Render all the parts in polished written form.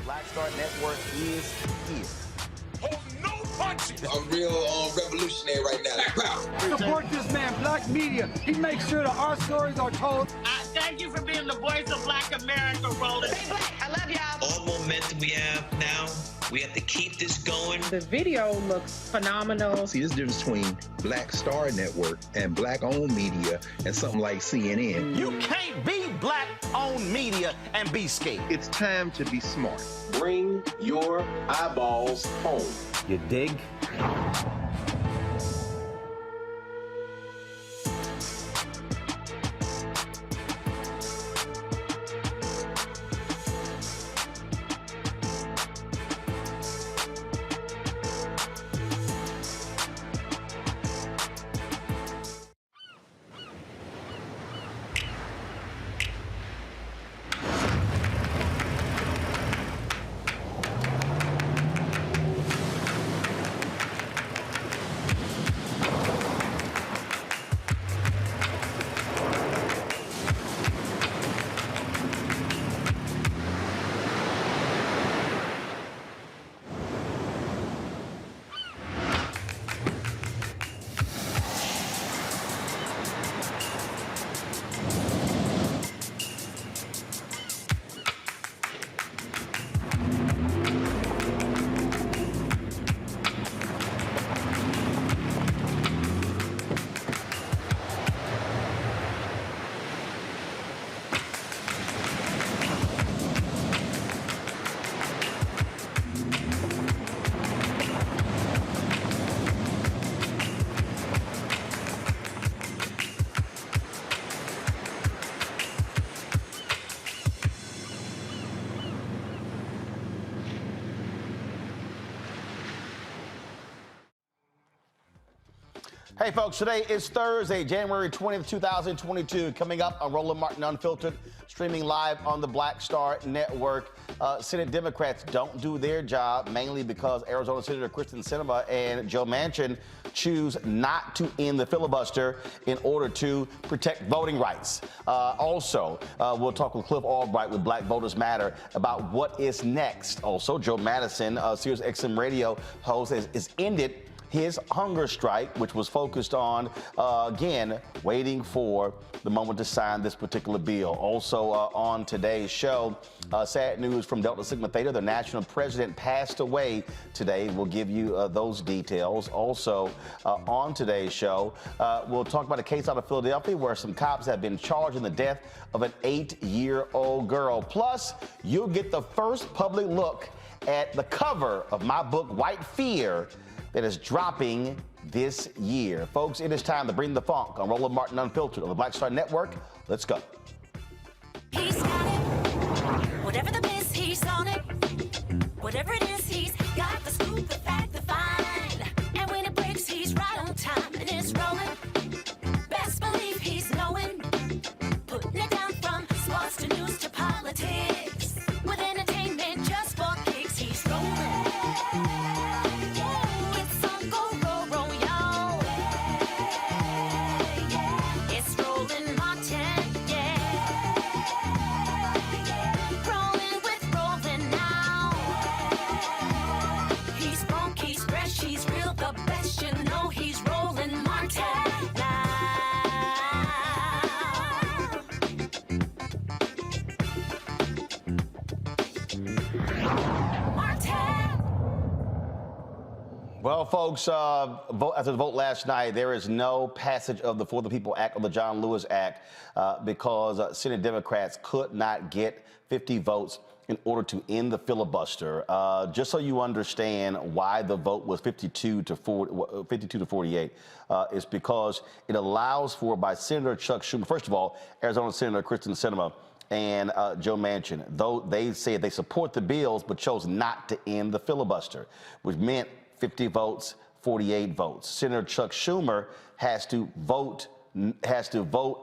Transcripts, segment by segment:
Black Star Network is here. Hold no punches. I'm real revolutionary right now. Support this man, Black Media. He makes sure that our stories are told. Thank you for being the voice of Black America, Roland. Stay black. I love y'all. All momentum we have now, we have to keep this going. The video looks phenomenal. See, this difference between Black Star Network and Black-owned media and something like CNN. You can't be Black-owned media and be scared. It's time to be smart. Bring your eyeballs home. You dig? Hey folks, today is Thursday, January 20th, 2022. Coming up on Roland Martin Unfiltered, streaming live on the Black Star Network. Senate Democrats don't do their job, mainly because Arizona Senator Kyrsten Sinema and Joe Manchin choose not to end the filibuster in order to protect voting rights. Also, we'll talk with Cliff Albright with Black Voters Matter about what is next. Also, Joe Madison, Sirius XM radio host, has ended his hunger strike, which was focused on, again, waiting for the moment to sign this particular bill. Also on today's show, sad news from Delta Sigma Theta. The national president passed away today. We'll give you those details. Also on today's show, we'll talk about a case out of Philadelphia where some cops have been charged in the death of an 8-year-old girl. Plus, you'll get the first public look at the cover of my book, White Fear, that is dropping this year. Folks, it is time to bring the funk on Roland Martin Unfiltered on the Black Star Network. Let's go. He's got it. Whatever the miss, he's on it. Whatever it is, he's got the scoop, the fact, the find. And when it breaks, he's right on time and it's rolling. Best believe he's knowing. Putting it down from sports to news to politics. With entertainment just for kicks, he's rolling. Well, folks, after the vote last night, there is no passage of the For the People Act or the John Lewis Act because Senate Democrats could not get 50 votes in order to end the filibuster. Just so you understand why the vote was 52 to 48, is because it allows for, by Senator Chuck Schumer, first of all, Arizona Senator Kyrsten Sinema and Joe Manchin, though they said they support the bills but chose not to end the filibuster, which meant 50 votes, 48 votes. Senator Chuck Schumer has to vote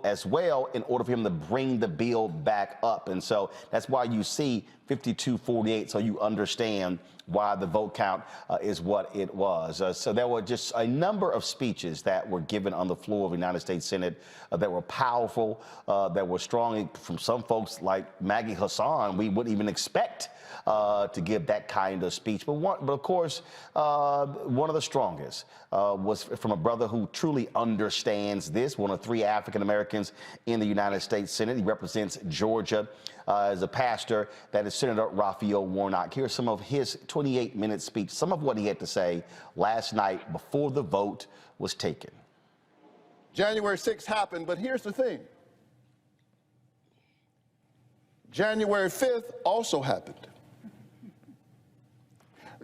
as well in order for him to bring the bill back up. And so that's why you see 52-48, so you understand why the vote count is what it was. So there were just a number of speeches that were given on the floor of the United States Senate that were powerful, that were strong from some folks like Maggie Hassan. We wouldn't even expect to give that kind of speech. But of course, one of the strongest was from a brother who truly understands this, one of 3 African Americans in the United States Senate. He represents Georgia as a pastor. That is Senator Raphael Warnock. Here's some of his 28-minute speech, some of what he had to say last night before the vote was taken. January 6th happened, but here's the thing. January 5th also happened.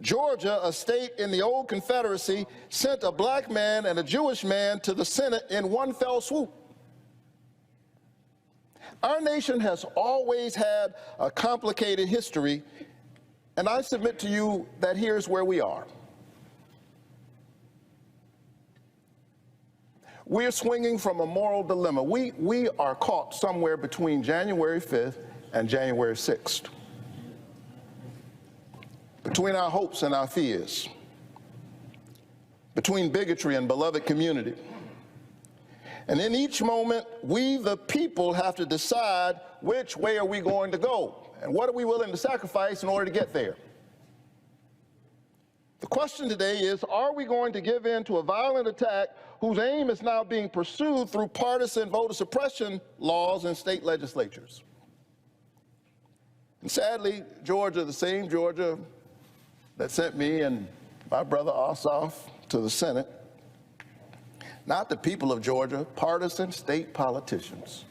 Georgia, a state in the old Confederacy, sent a black man and a Jewish man to the Senate in one fell swoop. Our nation has always had a complicated history, and I submit to you that here's where we are. We're swinging from a moral dilemma. We are caught somewhere between January 5th and January 6th. Between our hopes and our fears. Between bigotry and beloved community. And in each moment, we, the people, have to decide which way are we going to go and what are we willing to sacrifice in order to get there. The question today is, are we going to give in to a violent attack whose aim is now being pursued through partisan voter suppression laws in state legislatures? And sadly, Georgia, the same Georgia that sent me and my brother Ossoff to the Senate, not the people of Georgia, partisan state politicians,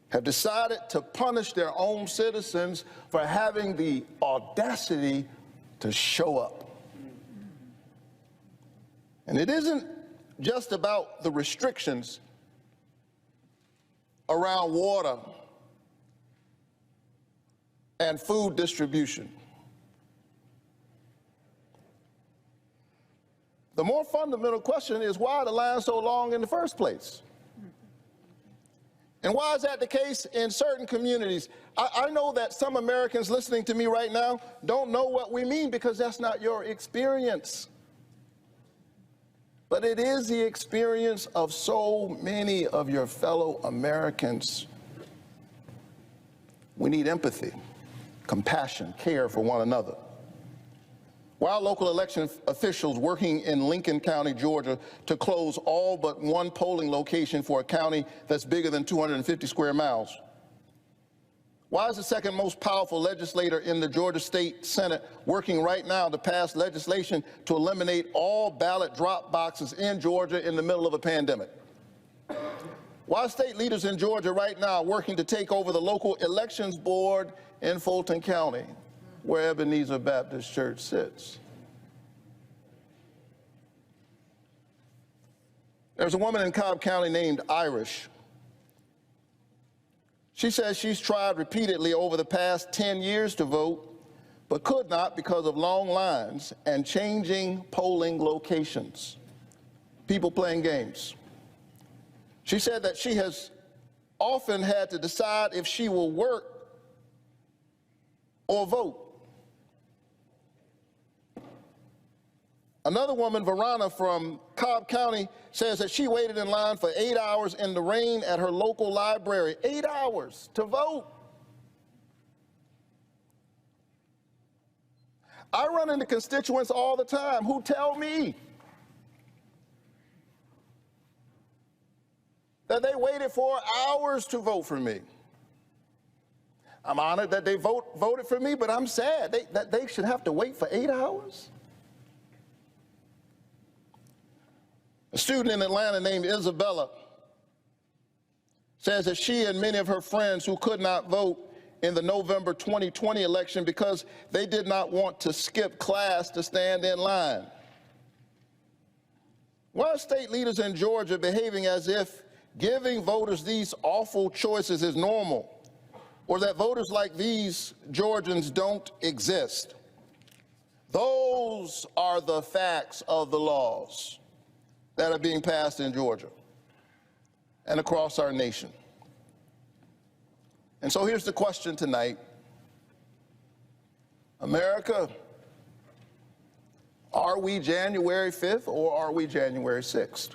have decided to punish their own citizens for having the audacity to show up. And it isn't just about the restrictions around water and food distribution. The more fundamental question is, why are the lines so long in the first place? And why is that the case in certain communities? I know that some Americans listening to me right now don't know what we mean because that's not your experience. But it is the experience of so many of your fellow Americans. We need empathy, compassion, care for one another. While local election officials working in Lincoln County, Georgia, to close all but one polling location for a county that's bigger than 250 square miles. Why is the second most powerful legislator in the Georgia State Senate working right now to pass legislation to eliminate all ballot drop boxes in Georgia in the middle of a pandemic? Why are state leaders in Georgia right now working to take over the local elections board in Fulton County, where Ebenezer Baptist Church sits? There's a woman in Cobb County named Irish. She says she's tried repeatedly over the past 10 years to vote, but could not because of long lines and changing polling locations, people playing games. She said that she has often had to decide if she will work or vote. Another woman, Verona from Cobb County, says that she waited in line for 8 hours in the rain at her local library. 8 hours to vote. I run into constituents all the time who tell me that they waited for hours to vote for me. I'm honored that they voted for me, but I'm sad that they should have to wait for 8 hours. A student in Atlanta named Isabella says that she and many of her friends who could not vote in the November 2020 election because they did not want to skip class to stand in line. Why are state leaders in Georgia behaving as if giving voters these awful choices is normal, or that voters like these Georgians don't exist? Those are the facts of the laws that are being passed in Georgia and across our nation. And so here's the question tonight. America, are we January 5th or are we January 6th?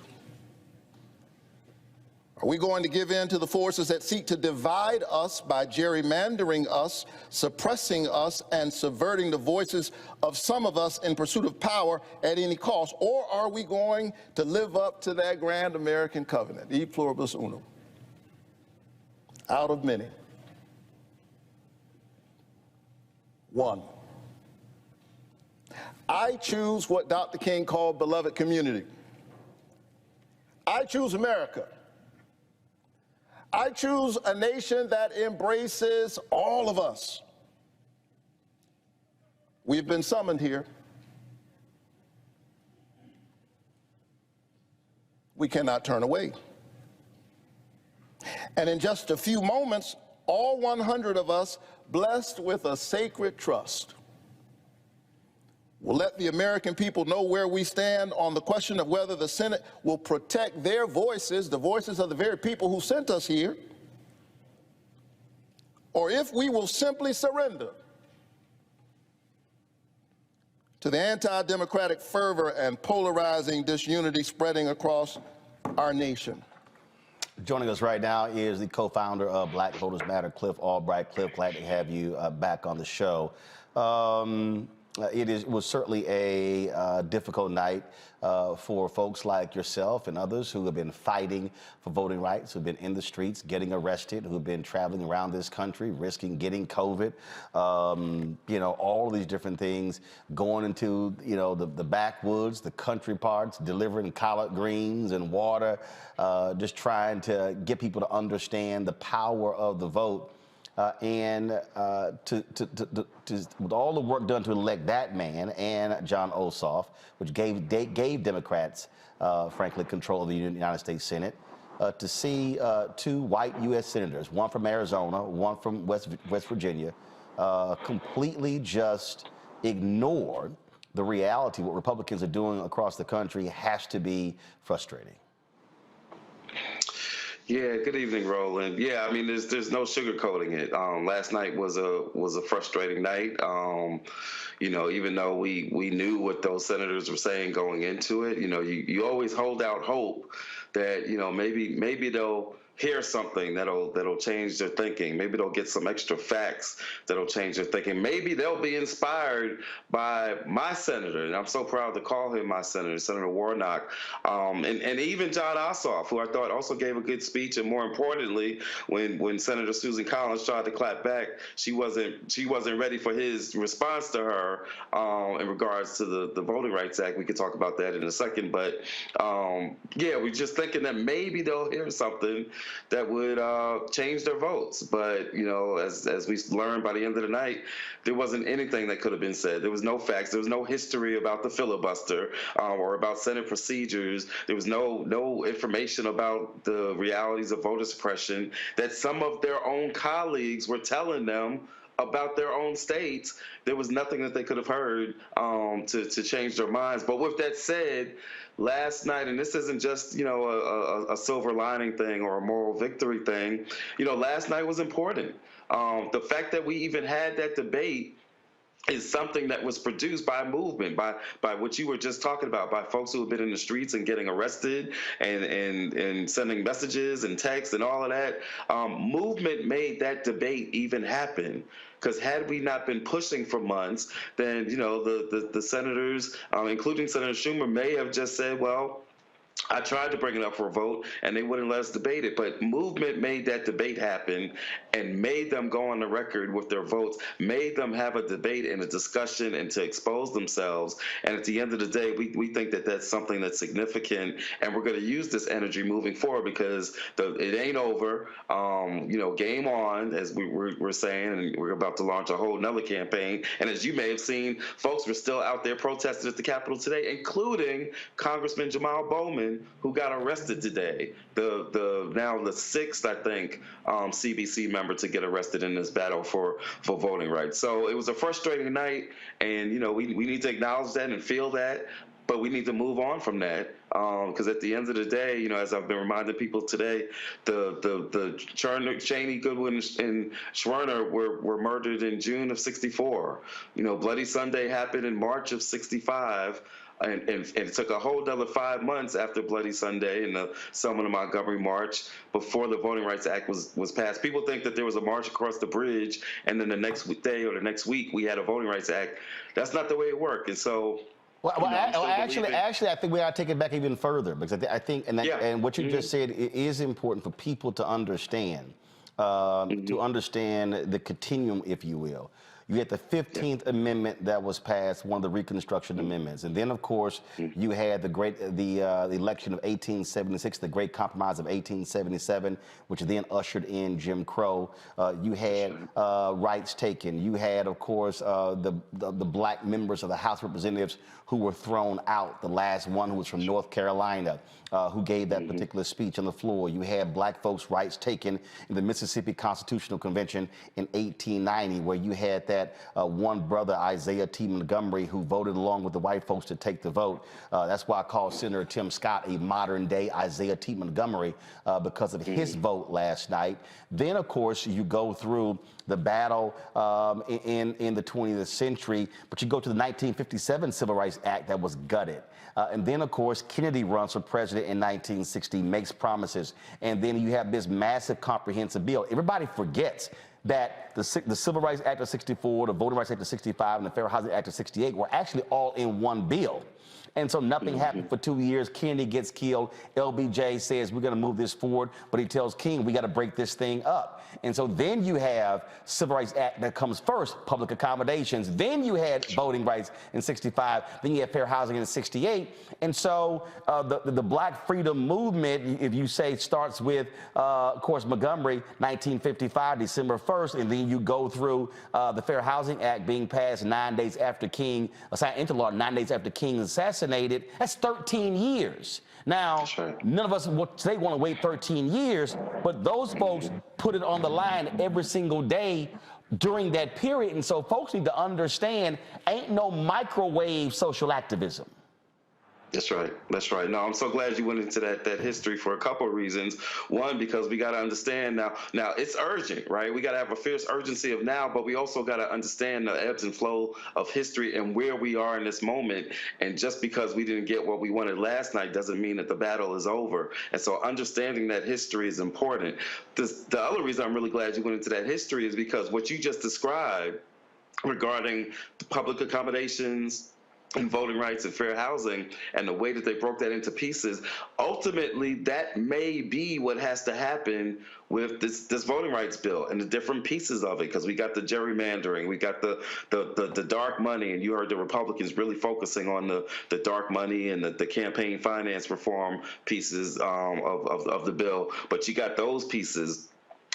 Are we going to give in to the forces that seek to divide us by gerrymandering us, suppressing us, and subverting the voices of some of us in pursuit of power at any cost? Or are we going to live up to that grand American covenant, e pluribus unum, out of many, one? I choose what Dr. King called beloved community. I choose America. I choose a nation that embraces all of us. We've been summoned here. We cannot turn away. And in just a few moments, all 100 of us, blessed with a sacred trust, will let the American people know where we stand on the question of whether the Senate will protect their voices, the voices of the very people who sent us here, or if we will simply surrender to the anti-democratic fervor and polarizing disunity spreading across our nation. Joining us right now is the co-founder of Black Voters Matter, Cliff Albright. Cliff, glad to have you back on the show. It was certainly a difficult night for folks like yourself and others who have been fighting for voting rights, who've been in the streets, getting arrested, who've been traveling around this country, risking getting COVID, you know, all of these different things, going into, you know, the backwoods, the country parts, delivering collard greens and water, just trying to get people to understand the power of the vote. And with all the work done to elect that man and John Ossoff, which gave Democrats, frankly, control of the United States Senate, to see two white U.S. senators, one from Arizona, one from West Virginia, completely just ignored the reality. What Republicans are doing across the country has to be frustrating. Yeah, good evening, Roland. Yeah, I mean, there's no sugarcoating it. Last night was a frustrating night. You know, even though we knew what those senators were saying going into it, you know, you always hold out hope that, you know, maybe they'll hear something that'll change their thinking. Maybe they'll get some extra facts that'll change their thinking. Maybe they'll be inspired by my senator, and I'm so proud to call him my senator, Senator Warnock, and even John Ossoff, who I thought also gave a good speech. And more importantly, when Senator Susan Collins tried to clap back, she wasn't ready for his response to her in regards to the Voting Rights Act. We could talk about that in a second, but yeah, we're just thinking that maybe they'll hear something that would change their votes. But, you know, as we learned by the end of the night, there wasn't anything that could have been said. There was no facts. There was no history about the filibuster or about Senate procedures. There was no information about the realities of voter suppression that some of their own colleagues were telling them about their own states. There was nothing that they could have heard to change their minds. But with that said, last night, and this isn't just, you know, a silver lining thing or a moral victory thing, you know, last night was important. The fact that we even had that debate is something that was produced by a movement, by what you were just talking about, by folks who have been in the streets and getting arrested and sending messages and texts and all of that. Movement made that debate even happen. Because had we not been pushing for months, then, you know, the senators, including Senator Schumer, may have just said, well, I tried to bring it up for a vote, and they wouldn't let us debate it. But movement made that debate happen and made them go on the record with their votes, made them have a debate and a discussion and to expose themselves. And at the end of the day, we think that that's something that's significant, and we're going to use this energy moving forward because it ain't over. You know, game on, as we're saying, and we're about to launch a whole nother campaign. And as you may have seen, folks were still out there protesting at the Capitol today, including Congressman Jamal Bowman, who got arrested today, now the sixth, I think, CBC member to get arrested in this battle for voting rights. So it was a frustrating night, and, you know, we need to acknowledge that and feel that. but we need to move on from that. Because at the end of the day, you know, as I've been reminding people today, the Cheney, Goodwin, and Schwerner were murdered in June of '64. You know, Bloody Sunday happened in March of '65. And it took a whole other 5 months after Bloody Sunday and the Selma to Montgomery March before the Voting Rights Act was passed. People think that there was a march across the bridge and then the next day or the next week we had a Voting Rights Act. That's not the way it worked. And so, actually, I think we got to take it back even further, because I think, and what you just said, it is important for people to understand, to understand the continuum, if you will. You had the 15th Amendment that was passed, one of the Reconstruction Amendments, and then, of course, you had the election of 1876, the Great Compromise of 1877, which then ushered in Jim Crow. You had rights taken. You had, of course, the black members of the House of Representatives who were thrown out. The last one, who was from North Carolina, who gave that particular speech on the floor. You had black folks' rights taken in the Mississippi Constitutional Convention in 1890, where you had that one brother, Isaiah T. Montgomery, who voted along with the white folks to take the vote. That's why I call Senator Tim Scott a modern-day Isaiah T. Montgomery, because of his vote last night. Then, of course, you go through the battle in the 20th century, but you go to the 1957 Civil Rights Act that was gutted. And then, of course, Kennedy runs for president in 1960, makes promises. And then you have this massive comprehensive bill. Everybody forgets that the Civil Rights Act of '64, the Voting Rights Act of '65, and the Fair Housing Act of '68 were actually all in one bill. And so nothing happened for 2 years. Kennedy gets killed. LBJ says, we're going to move this forward. But he tells King, we got to break this thing up. And so then you have Civil Rights Act that comes first, public accommodations. Then you had voting rights in '65. Then you had fair housing in '68. And so the Black Freedom Movement, if you say, starts with, of course, Montgomery, 1955, December 1st. And then you go through the Fair Housing Act being passed 9 days after King, signed into law 9 days after King was assassinated. That's 13 years. Now, none of us today want to wait 13 years, but those folks put it on the line every single day during that period. And so folks need to understand, ain't no microwave social activism. That's right. That's right. No, I'm so glad you went into that history for a couple of reasons. One, because we got to understand now it's urgent, right? We got to have a fierce urgency of now, but we also got to understand the ebbs and flow of history and where we are in this moment. And just because we didn't get what we wanted last night doesn't mean that the battle is over. And so understanding that history is important. The other reason I'm really glad you went into that history is because what you just described regarding the public accommodations and voting rights and fair housing and the way that they broke that into pieces, ultimately that may be what has to happen with this voting rights bill and the different pieces of it, because we got the gerrymandering, we got the dark money, and you heard the Republicans really focusing on the dark money and the campaign finance reform pieces of the bill, but you got those pieces.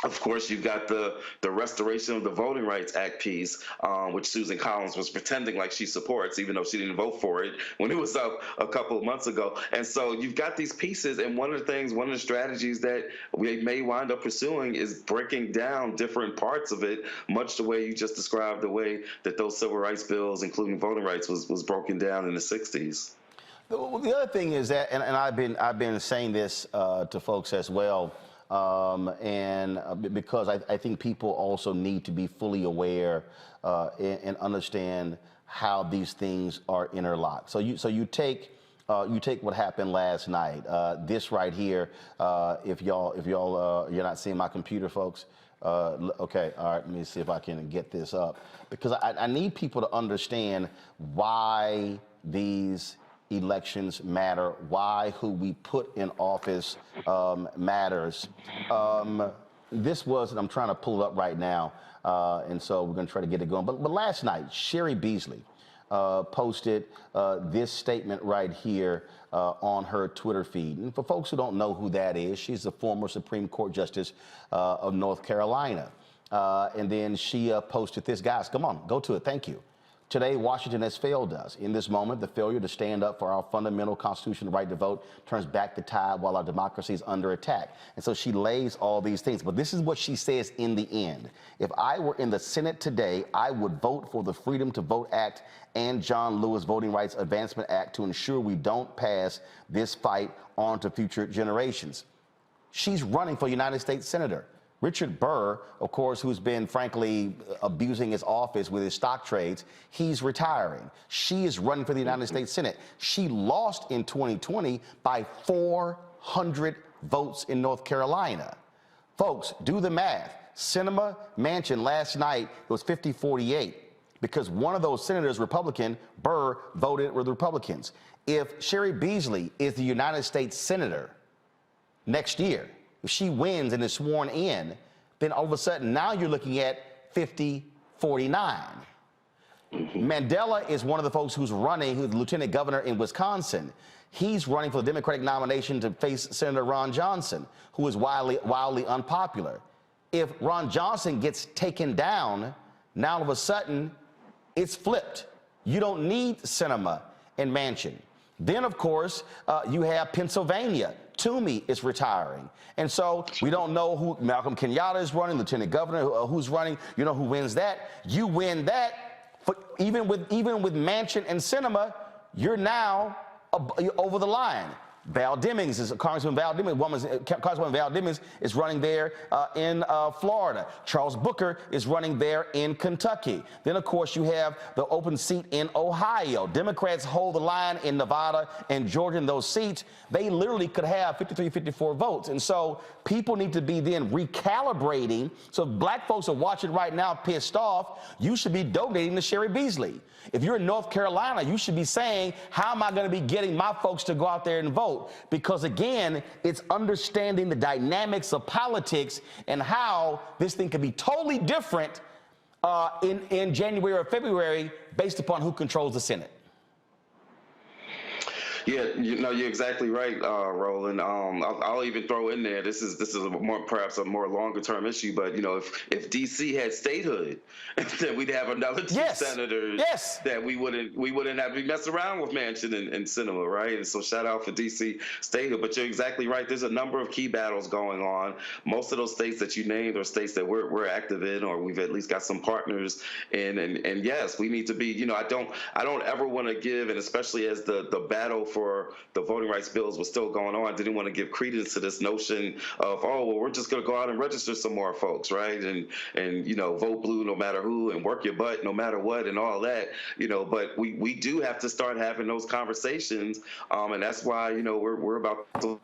Of course, you've got the restoration of the Voting Rights Act piece, which Susan Collins was pretending like she supports, even though she didn't vote for it when it was up a couple of months ago. And so you've got these pieces, and one of the strategies that we may wind up pursuing is breaking down different parts of it, much the way you just described the way that those civil rights bills, including voting rights, was broken down in the 60s. The other thing is that, and I've been saying this to folks as well, because I think people also need to be fully aware and understand how these things are interlocked. So you take what happened last night. This right here, if y'all you're not seeing my computer, folks. Okay, all right. Let me see if I can get this up, because I need people to understand why these elections matter, why who we put in office matters. This was, and I'm trying to pull it up right now, and so we're going to try to get it going. But last night, Sherry Beasley posted this statement right here on her Twitter feed. And for folks who don't know who that is, she's the former Supreme Court Justice of North Carolina. And then she posted this. Guys, come on, go to it. Thank you. Today, Washington has failed us. In this moment, the failure to stand up for our fundamental constitutional right to vote turns back the tide while our democracy is under attack. And so she lays all these things. But this is what she says in the end. If I were in the Senate today, I would vote for the Freedom to Vote Act and John Lewis Voting Rights Advancement Act to ensure we don't pass this fight on to future generations. She's running for United States Senator. Richard Burr, of course, who's been, frankly, abusing his office with his stock trades, he's retiring. She is running for the United States Senate. She lost in 2020 by 400 votes in North Carolina. Folks, do the math. Sinema, Manchin, last night, it was 50-48 because one of those senators, Republican, Burr, voted with the Republicans. If Sherry Beasley is the United States Senator next year, if she wins and is sworn in, then all of a sudden now you're looking at 50-49. Mandela is one of the folks who's running, who's the lieutenant governor in Wisconsin. He's running for the Democratic nomination to face Senator Ron Johnson, who is wildly unpopular. If Ron Johnson gets taken down, now all of a sudden it's flipped. You don't need Sinema and Manchin. Then, of course, you have Pennsylvania. Toomey is retiring. And so we don't know who Malcolm Kenyatta is running, Lieutenant Governor, who's running. You know who wins that? You win that. Even with Manchin and Sinema, you're now over the line. Val Demings is Congresswoman Val Demings is running there in Florida. Charles Booker is running there in Kentucky. Then, of course, you have the open seat in Ohio. Democrats hold the line in Nevada and Georgia in those seats. They literally could have 53, 54 votes. And so people need to be then recalibrating. So if black folks are watching right now pissed off, you should be donating to Sherry Beasley. If you're in North Carolina, you should be saying, how am I going to be getting my folks to go out there and vote? Because, again, it's understanding the dynamics of politics and how this thing could be totally different in January or February based upon who controls the Senate. Yeah, you're exactly right, Roland. I'll even throw in there. This is perhaps a more longer term issue, but if DC had statehood, then we'd have another two senators that we wouldn't have to be messing around with Manchin and Sinema, right? And so shout out for DC statehood. But you're exactly right. There's a number of key battles going on. Most of those states that you named are states that we're active in, or we've at least got some partners in. And yes, we need to be. I don't ever want to give, and especially as the battle for the voting rights bills was still going on, I didn't want to give credence to this notion of, oh, well, we're just going to go out and register some more folks, right? And vote blue no matter who, and work your butt no matter what, and all that, but we do have to start having those conversations, and that's why, we're about to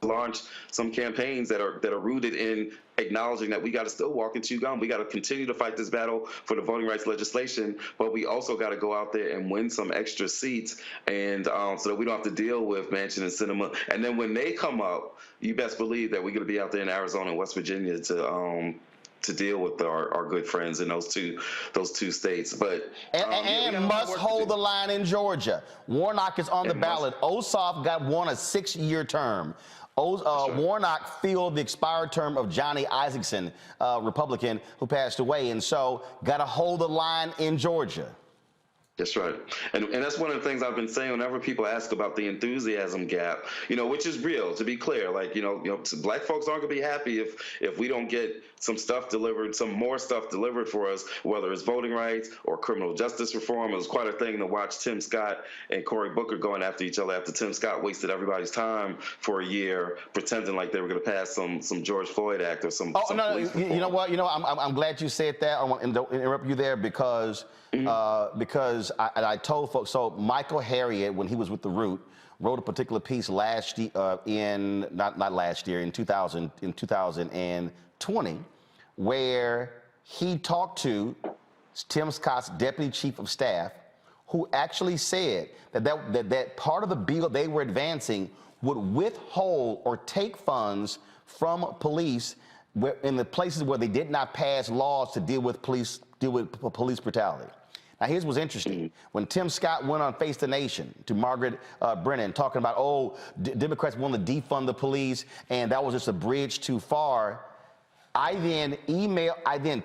launch some campaigns that are rooted in acknowledging that we got to still walk and chew gum. We got to continue to fight this battle for the voting rights legislation, but we also got to go out there and win some extra seats, and so that we don't have to deal with Manchin and Sinema. And then when they come up, you best believe that we're going to be out there in Arizona and West Virginia to deal with our good friends in those two states. But and must hold the line in Georgia. Warnock is on the ballot. Ossoff won a 6-year term. Warnock filled the expired term of Johnny Isaacson, Republican, who passed away, and so got to hold the line in Georgia. That's right. And that's one of the things I've been saying whenever people ask about the enthusiasm gap, which is real, to be clear. Like, black folks aren't going to be happy if we don't get some more stuff delivered for us, whether it's voting rights or criminal justice reform. It was quite a thing to watch Tim Scott and Cory Booker going after each other after Tim Scott wasted everybody's time for a year pretending like they were going to pass some George Floyd Act or some. Oh, no, you know what? I'm glad you said that. I want to interrupt you there because I told folks, so Michael Harriot, when he was with The Root, wrote a particular piece last year, in 2020, where he talked to Tim Scott's deputy chief of staff, who actually said that part of the bill they were advancing would withhold or take funds from police in the places where they did not pass laws to deal with police brutality. Now, here's what's interesting. When Tim Scott went on Face the Nation to Margaret Brennan talking about, Democrats want to defund the police, and that was just a bridge too far, I then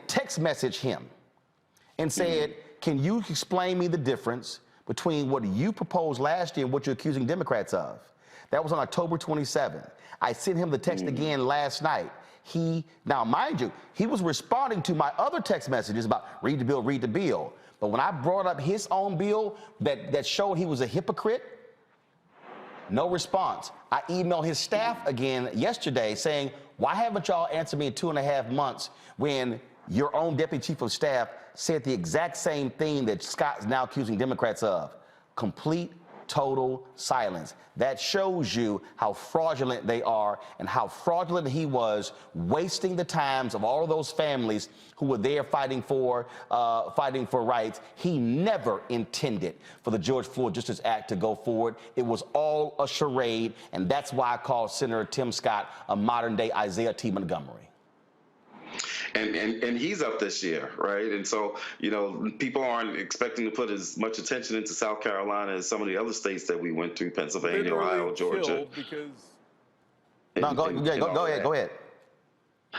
text messaged him and said, can you explain me the difference between what you proposed last year and what you're accusing Democrats of? That was on October 27th. I sent him the text again last night. Now, mind you, he was responding to my other text messages about read the bill, read the bill. But when I brought up his own bill that showed he was a hypocrite, no response. I emailed his staff again yesterday saying, why haven't y'all answered me in 2.5 months when your own deputy chief of staff said the exact same thing that Scott's now accusing Democrats of? Complete, total silence. That shows you how fraudulent they are and how fraudulent he was, wasting the times of all of those families who were there fighting for rights. He never intended for the George Floyd Justice Act to go forward. It was all a charade, and that's why I call Senator Tim Scott a modern-day Isaiah T. Montgomery. And he's up this year, right? And so, people aren't expecting to put as much attention into South Carolina as some of the other states that we went through, Pennsylvania, Ohio, Georgia. Go ahead.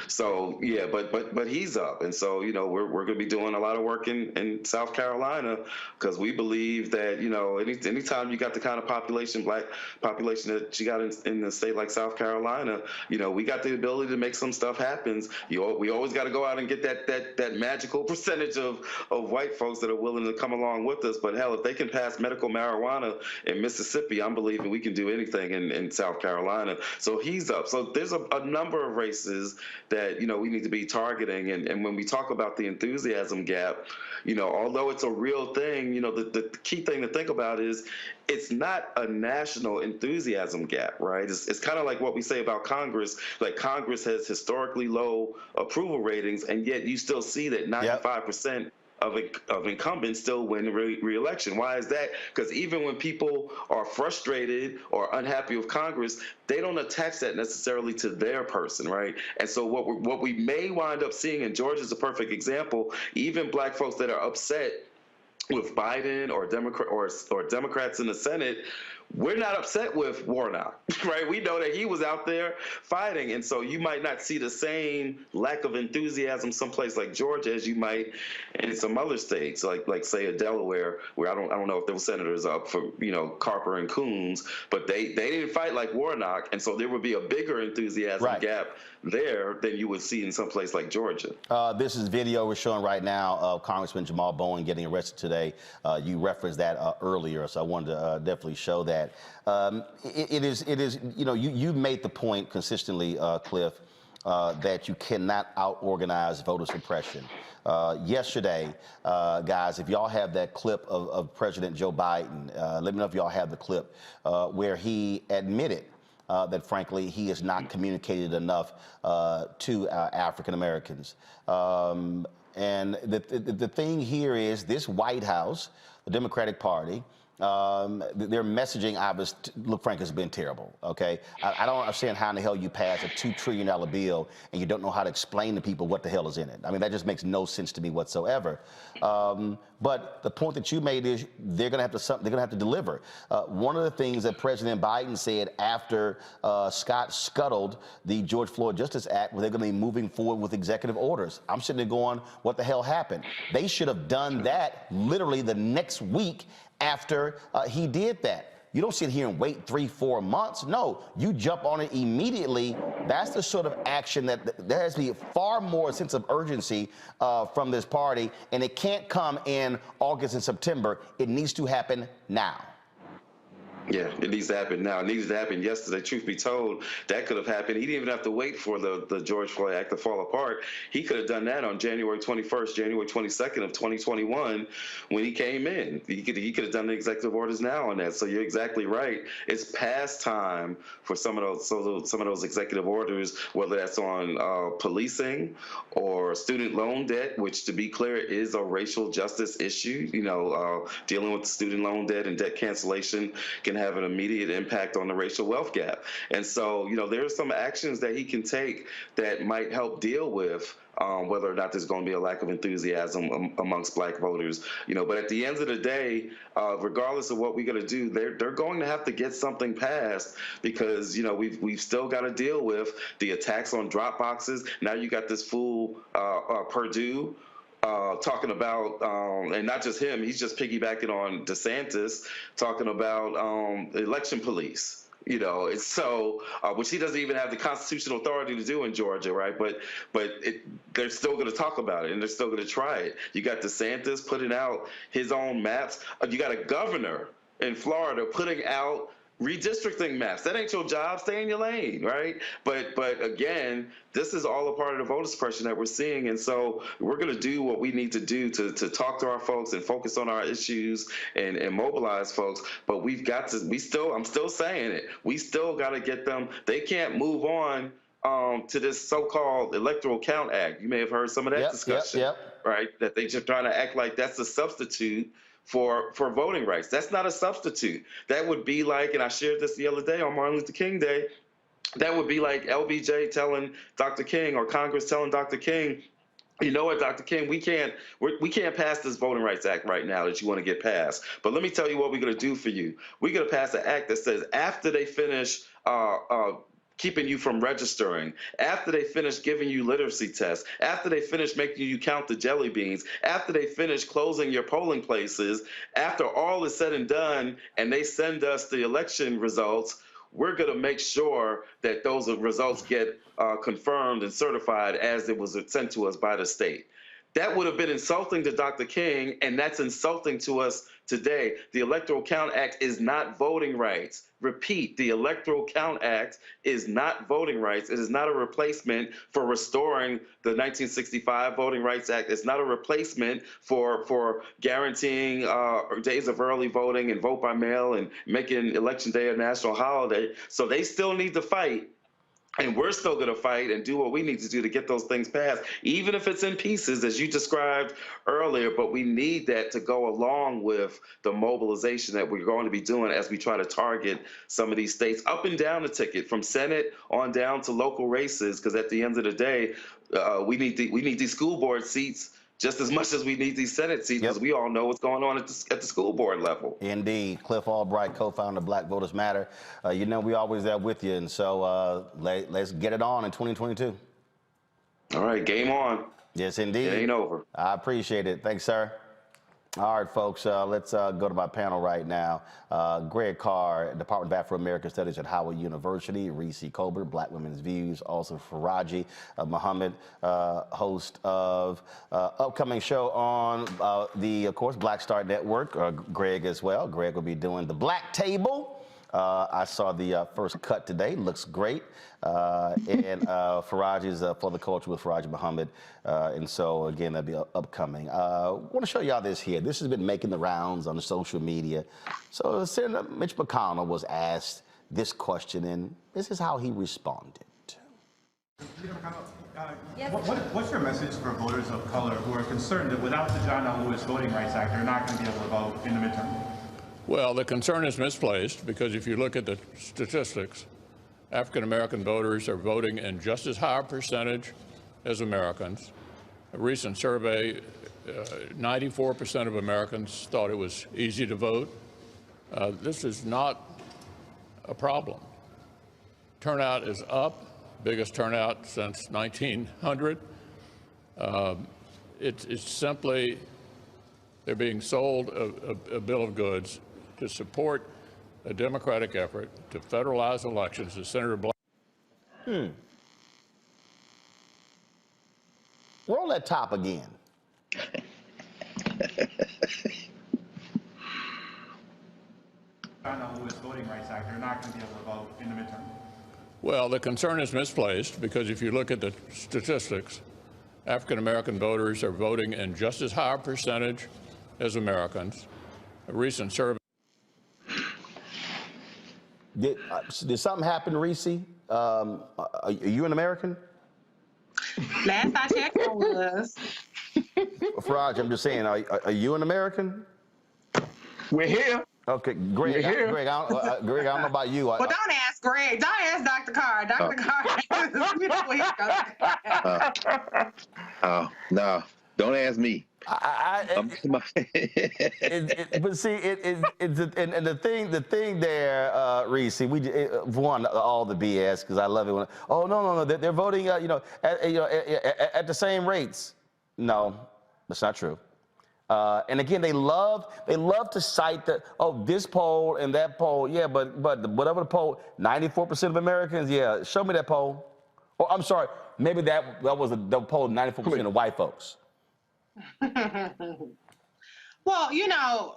So yeah, but he's up, and so we're going to be doing a lot of work in South Carolina because we believe that anytime you got the kind of black population that you got in a state like South Carolina, we got the ability to make some stuff happen. We always got to go out and get that magical percentage of white folks that are willing to come along with us. But hell, if they can pass medical marijuana in Mississippi, I'm believing we can do anything in South Carolina. So he's up. So there's a number of races that we need to be targeting, and when we talk about the enthusiasm gap, although it's a real thing, the key thing to think about is it's not a national enthusiasm gap, right? It's kind of like what we say about Congress. Like Congress has historically low approval ratings, and yet you still see that 95% of incumbents still win re-election. Why is that? Because even when people are frustrated or unhappy with Congress, they don't attach that necessarily to their person, right? And so what we may wind up seeing, and Georgia is a perfect example, even black folks that are upset with Biden or Democrats in the Senate, we're not upset with Warnock, right? We know that he was out there fighting, and so you might not see the same lack of enthusiasm someplace like Georgia as you might in some other states, like say a Delaware, where I don't know if there were senators up for Carper and Coons, but they didn't fight like Warnock, and so there would be a bigger enthusiasm gap there than you would see in some place like Georgia. This is video we're showing right now of Congressman Jamal Bowen getting arrested today. You referenced that earlier, so I wanted to definitely show that. It is. You made the point consistently, Cliff, that you cannot out-organize voter suppression. Yesterday, guys, if y'all have that clip of President Joe Biden, let me know if y'all have the clip where he admitted that, frankly, he has not communicated enough to African Americans. And the thing here is this White House, the Democratic Party, their messaging, look, Frank, has been terrible, okay? I don't understand how in the hell you pass a $2 trillion bill and you don't know how to explain to people what the hell is in it. I mean, that just makes no sense to me whatsoever. But the point that you made is they're going to have to deliver. One of the things that President Biden said after Scott scuttled the George Floyd Justice Act, where they're going to be moving forward with executive orders. I'm sitting there going, what the hell happened? They should have done that literally the next week after he did that. You don't sit here and wait 3-4 months. No, you jump on it immediately. That's the sort of action that there has to be far more sense of urgency from this party, and it can't come in August and September. It needs to happen now. Yeah, it needs to happen now. It needs to happen yesterday. Truth be told, that could have happened. He didn't even have to wait for the George Floyd Act to fall apart. He could have done that on January 21st, January 22nd of 2021 when he came in. He could have done the executive orders now on that. So you're exactly right. It's past time for some of those executive orders, whether that's on policing or student loan debt, which, to be clear, is a racial justice issue. Dealing with student loan debt and debt cancellation can have an immediate impact on the racial wealth gap. And so, there are some actions that he can take that might help deal with whether or not there's going to be a lack of enthusiasm amongst black voters. But at the end of the day, regardless of what we're going to do, they're going to have to get something passed because, we've still got to deal with the attacks on drop boxes. Now you got this fool, Purdue, talking about, and not just him, he's just piggybacking on DeSantis, talking about election police. You know, it's so, which he doesn't even have the constitutional authority to do in Georgia, right? But they're still going to talk about it, and they're still going to try it. You got DeSantis putting out his own maps. You got a governor in Florida putting out redistricting maps. That ain't your job. Stay in your lane, right? But again, this is all a part of the voter suppression that we're seeing, and so we're going to do what we need to do to talk to our folks and focus on our issues and mobilize folks. But we've got to. I'm still saying it. We still got to get them. They can't move on to this so-called Electoral Count Act. You may have heard some of that discussion, right? That they just trying to act like that's a substitute for voting rights. That's not a substitute. That would be like, and I shared this the other day on Martin Luther King Day, that would be like LBJ telling Dr. King or Congress telling Dr. King, you know what, Dr. King, we can't pass this Voting Rights Act right now that you want to get passed. But let me tell you what we're going to do for you. We're going to pass an act that says after they finish keeping you from registering, after they finish giving you literacy tests, after they finish making you count the jelly beans, after they finish closing your polling places, after all is said and done, and they send us the election results, we're going to make sure that those results get confirmed and certified as it was sent to us by the state. That would have been insulting to Dr. King, and that's insulting to us today. The Electoral Count Act is not voting rights. Repeat, the Electoral Count Act is not voting rights. It is not a replacement for restoring the 1965 Voting Rights Act. It's not a replacement for guaranteeing days of early voting and vote by mail and making Election Day a national holiday. So they still need to fight. And we're still going to fight and do what we need to do to get those things passed, even if it's in pieces, as you described earlier. But we need that to go along with the mobilization that we're going to be doing as we try to target some of these states up and down the ticket, from Senate on down to local races. Because at the end of the day, we need these school board seats just as much as we need these Senate seats, because we all know what's going on at the school board level. Indeed. Cliff Albright, co-founder of Black Voters Matter. You know, we always there with you, and so let's get it on in 2022. All right, game on. Yes, indeed. It ain't over. I appreciate it. Thanks, sir. All right, folks, let's go to my panel right now. Greg Carr, Department of Afro-American Studies at Howard University. Reese Colbert, Black Women's Views. Also Faraji Muhammad, host of upcoming show on of course, Black Star Network. Greg as well. Greg will be doing the Black Table. I saw the first cut today. Looks great. And Faraji is for the culture with Faraji Muhammad. And so, again, that'll be upcoming. I want to show y'all this here. This has been making the rounds on the social media. So Senator Mitch McConnell was asked this question, and this is how he responded. What's your message for voters of color who are concerned that without the John L. Lewis Voting Rights Act, they're not going to be able to vote in the midterm? Well, the concern is misplaced, because if you look at the statistics, African-American voters are voting in just as high a percentage as Americans. A recent survey, 94% of Americans thought it was easy to vote. This is not a problem. Turnout is up, biggest turnout since 1900. It's simply they're being sold a bill of goods to support a Democratic effort to federalize elections, as Senator Black. Roll that top again. John L. Lewis Voting Rights Act, they're not going to be able to vote in the midterm. Well, the concern is misplaced, because if you look at the statistics, African-American voters are voting in just as high a percentage as Americans. A recent survey. Did something happen, Reese? Are you an American? Last I checked, I was. Faraj, I'm just saying, are you an American? We're here. Okay, Greg. Greg, I don't know about you. Well, don't ask Greg. Don't ask Dr. Carr. Dr. Carr, you know where he goes. No, don't ask me. But see, and the thing there, Reese, one, all the BS, because I love it when, no, they're voting, at the same rates. No, That's not true. And again, they love to cite that, oh, this poll and that poll. Yeah, but whatever the poll, 94% of Americans. Yeah, show me that poll. Or I'm sorry, maybe that was the poll, 94% of white folks. Well, you know,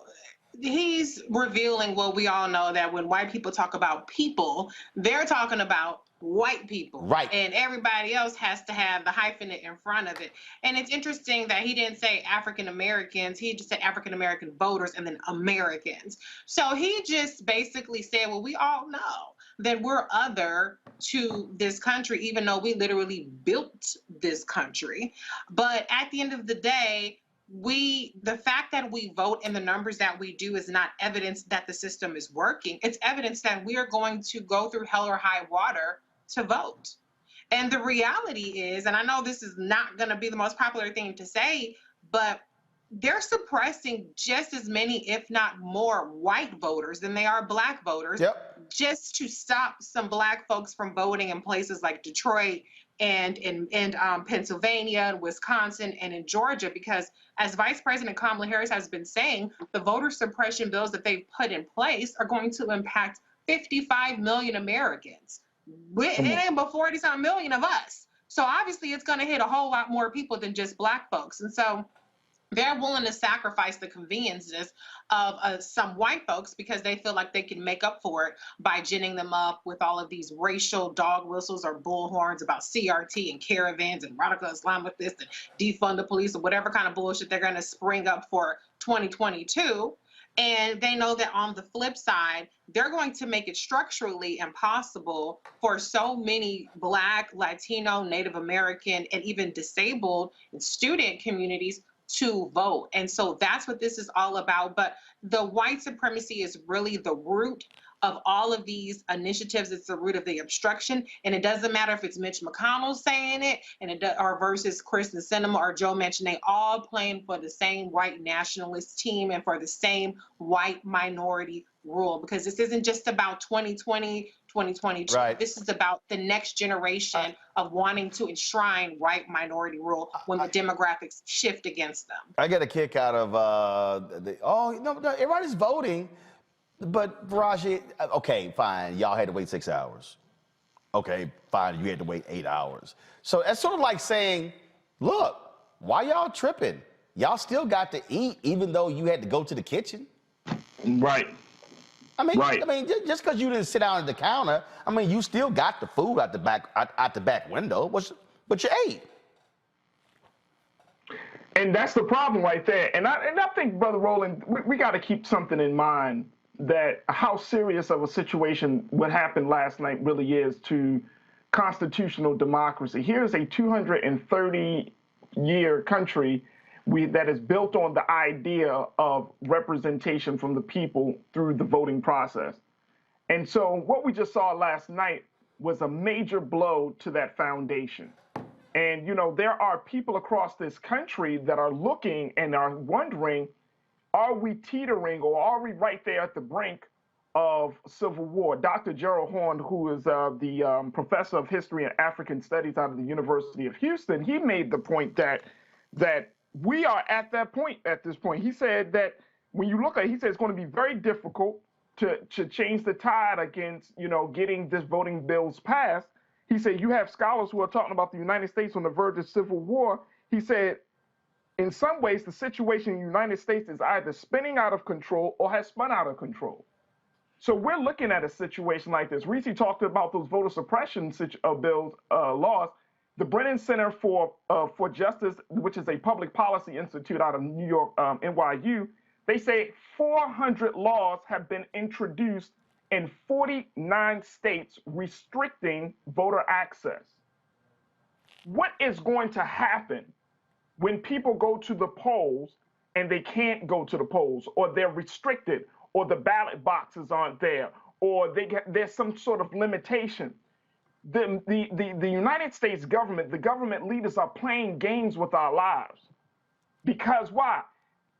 he's revealing what we all know, that when white people talk about people, they're talking about white people. Right. And everybody else has to have the hyphenate in front of it. And it's interesting that he didn't say African Americans, he just said African American voters and then Americans. So he just basically said, well, we all know that we're other to this country, even though we literally built this country. But at the end of the day, the fact that we vote in the numbers that we do is not evidence that the system is working. It's evidence that we are going to go through hell or high water to vote. And the reality is, and I know this is not going to be the most popular thing to say, but they're suppressing just as many, if not more, white voters than they are black voters, just to stop some black folks from voting in places like Detroit and in Pennsylvania and Wisconsin and in Georgia, because as Vice President Kamala Harris has been saying, the voter suppression bills that they've put in place are going to impact 55 million Americans. It ain't but 40-something million of us. So obviously it's going to hit a whole lot more people than just black folks. And so they're willing to sacrifice the conveniences of some white folks because they feel like they can make up for it by ginning them up with all of these racial dog whistles or bullhorns about CRT and caravans and radical Islamists and defund the police or whatever kind of bullshit they're going to spring up for 2022. And they know that on the flip side, they're going to make it structurally impossible for so many Black, Latino, Native American, and even disabled and student communities to vote. And so that's what this is all about. But the white supremacy is really the root of all of these initiatives. It's the root of the obstruction. And it doesn't matter if it's Mitch McConnell saying it or versus Kyrsten Sinema or Joe Manchin. They all playing for the same white nationalist team and for the same white minority rule, because this isn't just about 2020, 2022. Right. This is about the next generation of wanting to enshrine white minority rule when the demographics shift against them. I get a kick out of everybody's voting. But Faraji, okay, fine, y'all had to wait 6 hours. Okay, fine, you had to wait 8 hours. So that's sort of like saying, look, why y'all tripping? Y'all still got to eat even though you had to go to the kitchen. Right. I mean, just because you didn't sit down at the counter, I mean, you still got the food out the back window, but you ate. And that's the problem right there. And I think, Brother Roland, we got to keep something in mind, that how serious of a situation what happened last night really is to constitutional democracy. Here's a 230-year country that is built on the idea of representation from the people through the voting process. And so what we just saw last night was a major blow to that foundation. And, you know, there are people across this country that are looking and are wondering, are we teetering or are we right there at the brink of civil war? Dr. Gerald Horne, who is the professor of history and African studies out of the University of Houston, he made the point that we are at that point at this point. He said that when you look at it, he said it's going to be very difficult to change the tide against, you know, getting this voting bills passed. He said you have scholars who are talking about the United States on the verge of civil war. He said, in some ways, the situation in the United States is either spinning out of control or has spun out of control. So we're looking at a situation like this. Reese talked about those voter suppression bills, laws. The Brennan Center for Justice, which is a public policy institute out of New York, NYU, they say 400 laws have been introduced in 49 states restricting voter access. What is going to happen when people go to the polls and they can't go to the polls, or they're restricted, or the ballot boxes aren't there, or there's some sort of limitation? The United States government, the government leaders are playing games with our lives. Because why?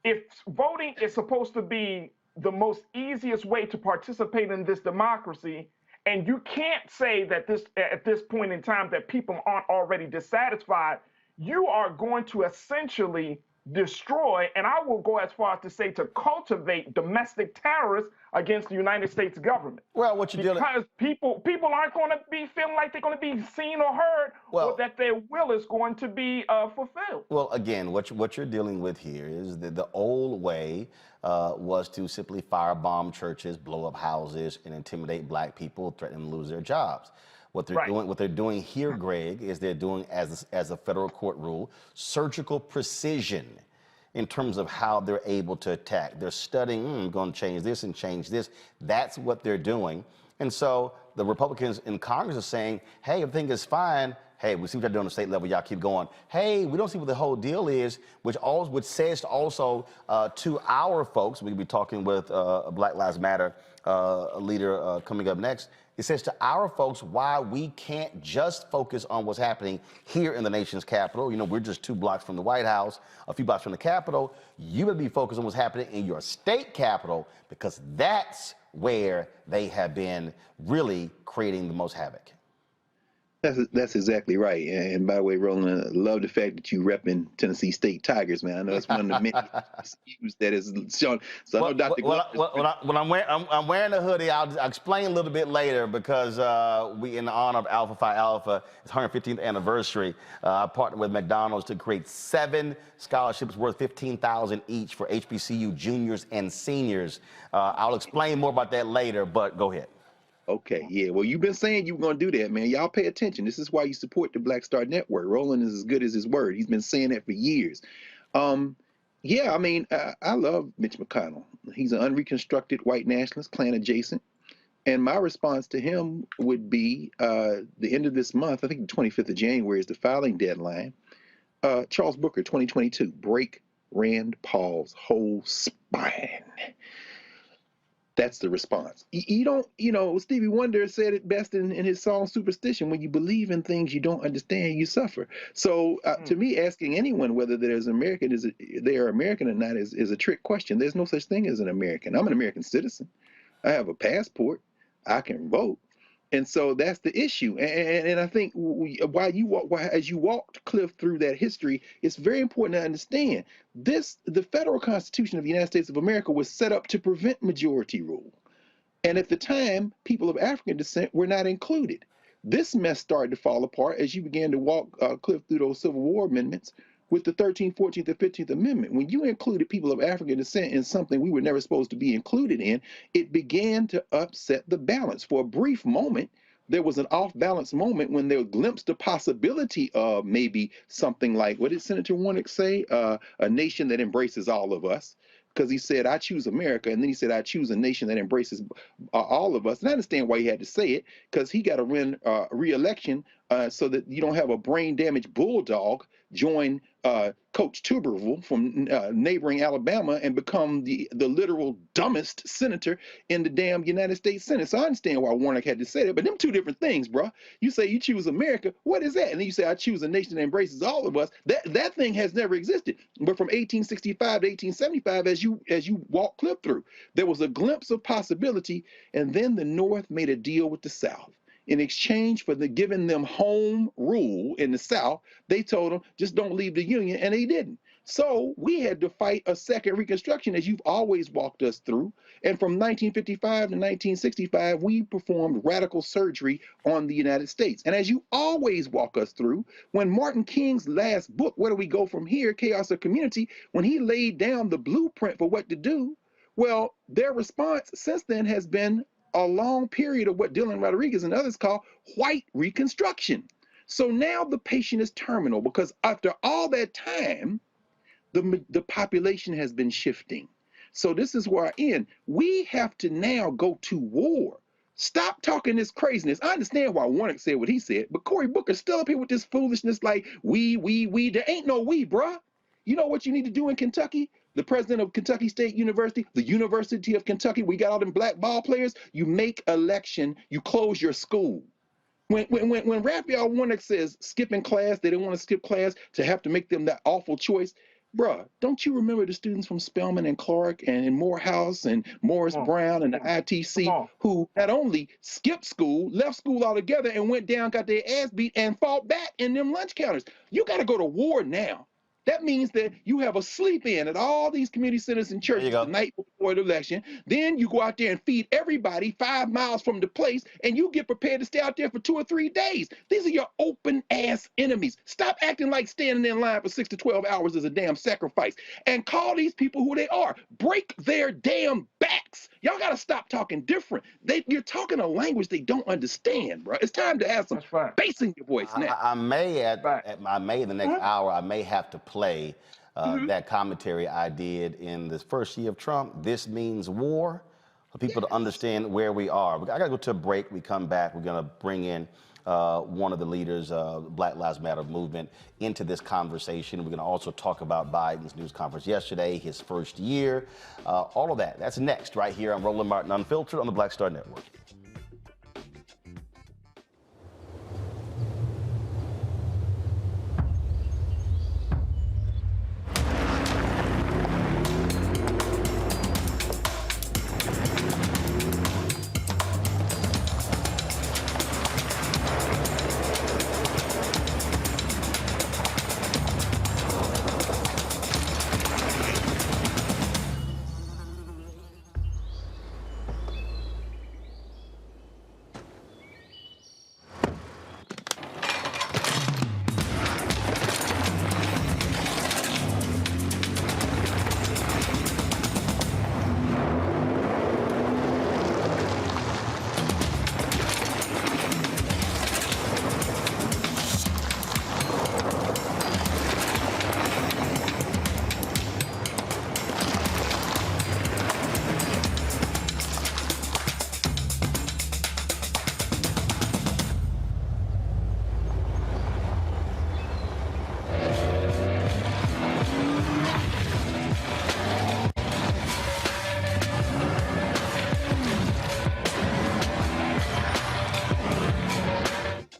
If voting is supposed to be the most easiest way to participate in this democracy, and you can't say that at this point in time that people aren't already dissatisfied, you are going to essentially destroy, and I will go as far as to say to cultivate domestic terrorists against the United States government. Well, what you're dealing because people aren't going to be feeling like they're going to be seen or heard, or that their will is going to be fulfilled. Well, again, what you're dealing with here is that the old way was to simply firebomb churches, blow up houses, and intimidate black people, threaten them to lose their jobs. What they're doing here, Greg, is they're doing, as a federal court rule, surgical precision in terms of how they're able to attack. They're studying, I'm going to change this and change this. That's what they're doing. And so the Republicans in Congress are saying, hey, everything is fine. Hey, we see what you're doing on the state level. Y'all keep going. Hey, we don't see what the whole deal is, which says also to our folks, we'll be talking with a Black Lives Matter leader coming up next. It says to our folks why we can't just focus on what's happening here in the nation's capital. You know, we're just 2 blocks from the White House, a few blocks from the Capitol. You would be focused on what's happening in your state capital, because that's where they have been really creating the most havoc. That's exactly right. And by the way, Roland, I love the fact that you repping Tennessee State Tigers, man. I know it's one of the many HBCUs that is shown. So I know Dr. When I'm wearing the hoodie, I'll explain a little bit later, because we, in honor of Alpha Phi Alpha, its 115th anniversary, I partnered with McDonald's to create 7 scholarships worth $15,000 each for HBCU juniors and seniors. I'll explain more about that later, but go ahead. Okay, yeah. Well, you've been saying you were going to do that, man. Y'all pay attention. This is why you support the Black Star Network. Roland is as good as his word. He's been saying that for years. Yeah, I mean, I love Mitch McConnell. He's an unreconstructed white nationalist, Klan adjacent. And my response to him would be the end of this month, I think the 25th of January is the filing deadline. Charles Booker, 2022, break Rand Paul's whole spine. That's the response. You don't, Stevie Wonder said it best in his song Superstition: when you believe in things you don't understand, you suffer. So to me, asking anyone whether they are American or not is a trick question. There's no such thing as an American. I'm an American citizen. I have a passport. I can vote. And so that's the issue. And I think as you walked, Cliff, through that history, it's very important to understand the federal Constitution of the United States of America was set up to prevent majority rule. And at the time, people of African descent were not included. This mess started to fall apart as you began to walk, Cliff, through those Civil War amendments with the 13th, 14th, and 15th Amendment. When you included people of African descent in something we were never supposed to be included in, it began to upset the balance. For a brief moment, there was an off-balance moment when there glimpsed the possibility of maybe something like, what did Senator Warnock say? A nation that embraces all of us. Because he said, I choose America. And then he said, I choose a nation that embraces all of us. And I understand why he had to say it, because he got to win re-election so that you don't have a brain-damaged bulldog join Coach Tuberville from neighboring Alabama and become the literal dumbest senator in the damn United States Senate. So I understand why Warnock had to say that, but them 2 different things, bro. You say you choose America, what is that? And then you say I choose a nation that embraces all of us. That thing has never existed. But from 1865 to 1875, as you walk Cliff through, there was a glimpse of possibility, and then the North made a deal with the South. In exchange for giving them home rule in the South, they told them, just don't leave the Union, and they didn't. So we had to fight a second Reconstruction, as you've always walked us through. And from 1955 to 1965, we performed radical surgery on the United States. And as you always walk us through, when Martin King's last book, Where Do We Go From Here? Chaos of Community, when he laid down the blueprint for what to do, well, their response since then has been a long period of what Dylan Rodriguez and others call white reconstruction. So now the patient is terminal, because after all that time, the population has been shifting. So this is where I end. We have to now go to war. Stop talking this craziness. I understand why Warnock said what he said, but Cory Booker's still up here with this foolishness like we. There ain't no we, bruh. You know what you need to do in Kentucky? The president of Kentucky State University, the University of Kentucky, we got all them black ball players. You make election, you close your school. When Raphael Warnock says skipping class, they didn't want to skip class to have to make them that awful choice. Bruh, don't you remember the students from Spelman and Clark and Morehouse and Morris Brown and the ITC who not only skipped school, left school altogether and went down, got their ass beat and fought back in them lunch counters? You got to go to war now. That means that you have a sleep-in at all these community centers and churches the night before the election. Then you go out there and feed everybody 5 miles from the place, and you get prepared to stay out there for 2 or 3 days. These are your open-ass enemies. Stop acting like standing in line for 6 to 12 hours is a damn sacrifice, and call these people who they are. Break their damn backs. Y'all got to stop talking different. You're talking a language they don't understand, bro. It's time to have some bass in your voice now. I may in the next hour, I may have to play that commentary I did in the first year of Trump. This means war, for people to understand where we are. I got to go to a break. We come back. We're going to bring in one of the leaders of the Black Lives Matter movement into this conversation. We're going to also talk about Biden's news conference yesterday, his first year, all of that. That's next right here on Roland Martin Unfiltered on the Black Star Network.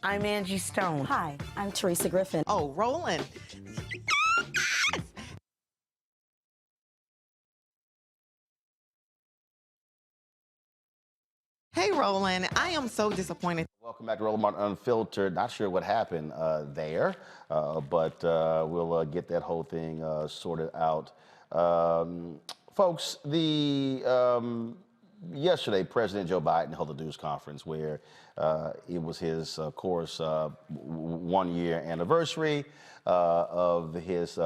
I'm Angie Stone. Hi, I'm Teresa Griffin. Oh, Roland. Hey, Roland, I am so disappointed. Welcome back to Roland Martin Unfiltered. Not sure what happened there, but we'll get that whole thing sorted out. Folks, yesterday, President Joe Biden held a news conference where it was his, of course, 1-year anniversary of his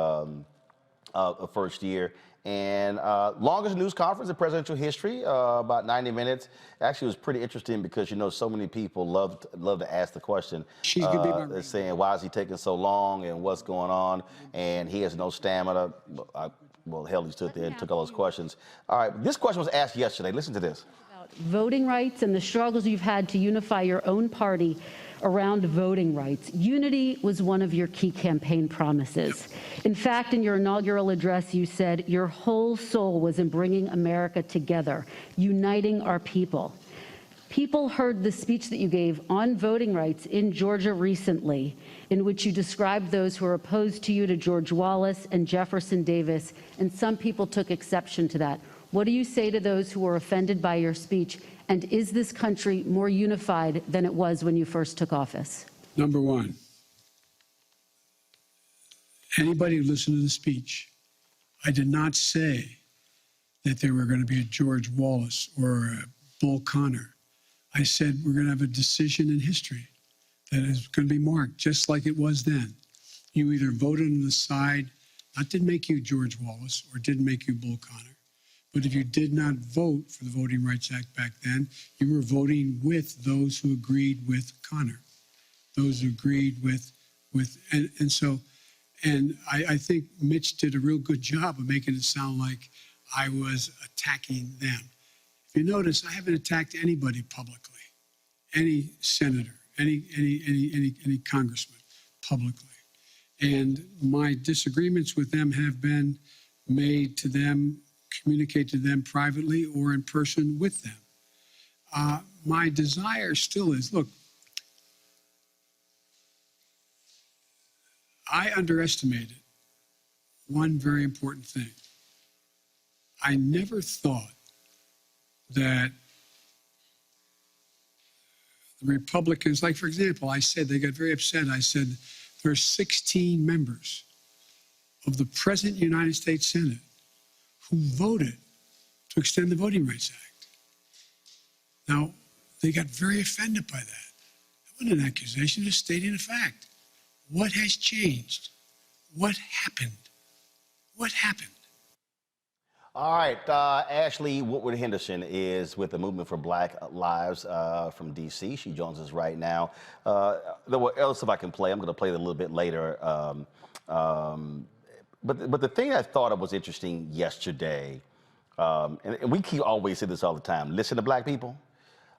first year. And longest news conference in presidential history, about 90 minutes. Actually, it was pretty interesting because, so many people love to ask the question, saying, why is he taking so long and what's going on? And he has no stamina. Well, hell, he stood there and took all those questions. All right, this question was asked yesterday. Listen to this. About voting rights and the struggles you've had to unify your own party around voting rights. Unity was one of your key campaign promises. In fact, in your inaugural address, you said your whole soul was in bringing America together, uniting our people. People heard the speech that you gave on voting rights in Georgia recently, in which you described those who are opposed to you to George Wallace and Jefferson Davis, and some people took exception to that. What do you say to those who were offended by your speech? And is this country more unified than it was when you first took office? Number one, anybody who listened to the speech, I did not say that there were going to be a George Wallace or a Bull Connor. I said we're going to have a decision in history that is going to be marked just like it was then. You either voted on the side that didn't make you George Wallace or didn't make you Bull Connor. But if you did not vote for the Voting Rights Act back then, you were voting with those who agreed with Connor, those who agreed with and I think Mitch did a real good job of making it sound like I was attacking them. If you notice, I haven't attacked anybody publicly, any senator, any congressman publicly. And my disagreements with them have been made to them, communicate to them privately or in person with them. My desire still is, look, I underestimated one very important thing. I never thought that the Republicans, like, for example, I said, they got very upset. I said, there are 16 members of the present United States Senate who voted to extend the Voting Rights Act. Now, they got very offended by that. It wasn't an accusation, it was stating a fact. What has changed? What happened? What happened? All right, Ashley Woodard Henderson is with the Movement for Black Lives from D.C. She joins us right now. There were else if I can play. I'm going to play it a little bit later. But the thing I thought of was interesting yesterday, and we keep always say this all the time, listen to black people.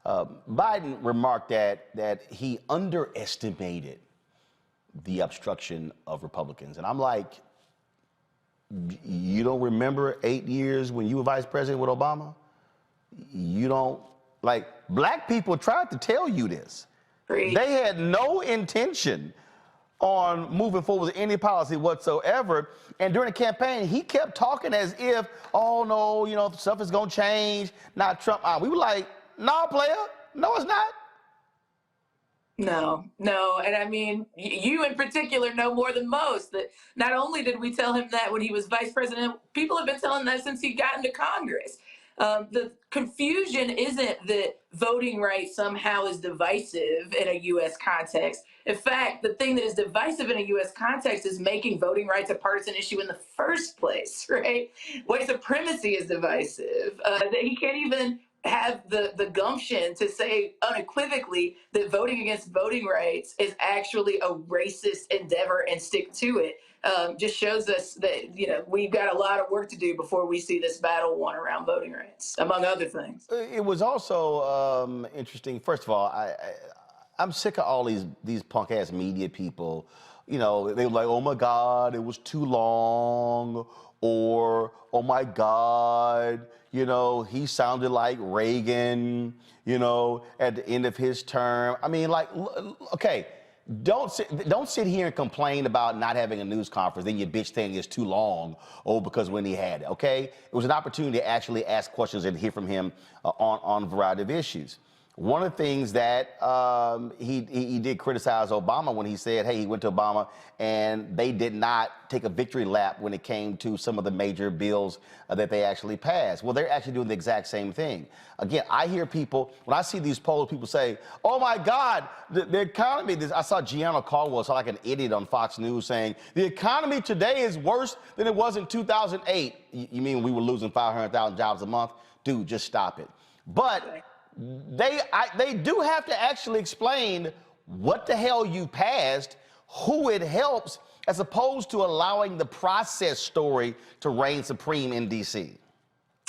Biden remarked that he underestimated the obstruction of Republicans. And I'm like, you don't remember 8 years when you were vice president with Obama? You don't, like, black people tried to tell you this. Great. They had no intention on moving forward with any policy whatsoever. And during the campaign, he kept talking as if, oh no, you know, stuff is gonna change, not Trump. We were like, nah, player, no, it's not. No. And I mean, you in particular know more than most that not only did we tell him that when he was vice president, people have been telling that since he got into Congress. The confusion isn't that voting rights somehow is divisive in a U.S. context. In fact, the thing that is divisive in a U.S. context is making voting rights a partisan issue in the first place, right? White supremacy is divisive. He can't even have the gumption to say unequivocally that voting against voting rights is actually a racist endeavor and stick to it. Just shows us that, you know, we've got a lot of work to do before we see this battle won around voting rights, among other things. It was also interesting. First of all, I'm sick of all these punk ass media people. You know, they were like, oh my God, it was too long, or oh my God, you know, he sounded like Reagan, you know, at the end of his term. I mean, like, okay, don't sit here and complain about not having a news conference, then your bitch thing is too long, because when he had it, okay? It was an opportunity to actually ask questions and hear from him on a variety of issues. One of the things that he did criticize Obama when he said, hey, he went to Obama and they did not take a victory lap when it came to some of the major bills that they actually passed. Well, they're actually doing the exact same thing. Again, I hear people, when I see these polls, people say, oh my God, the economy, I saw Gianna Caldwell, so like an idiot on Fox News saying, the economy today is worse than it was in 2008. You mean we were losing 500,000 jobs a month? Dude, just stop it. But they do have to actually explain what the hell you passed, who it helps, as opposed to allowing the process story to reign supreme in D.C.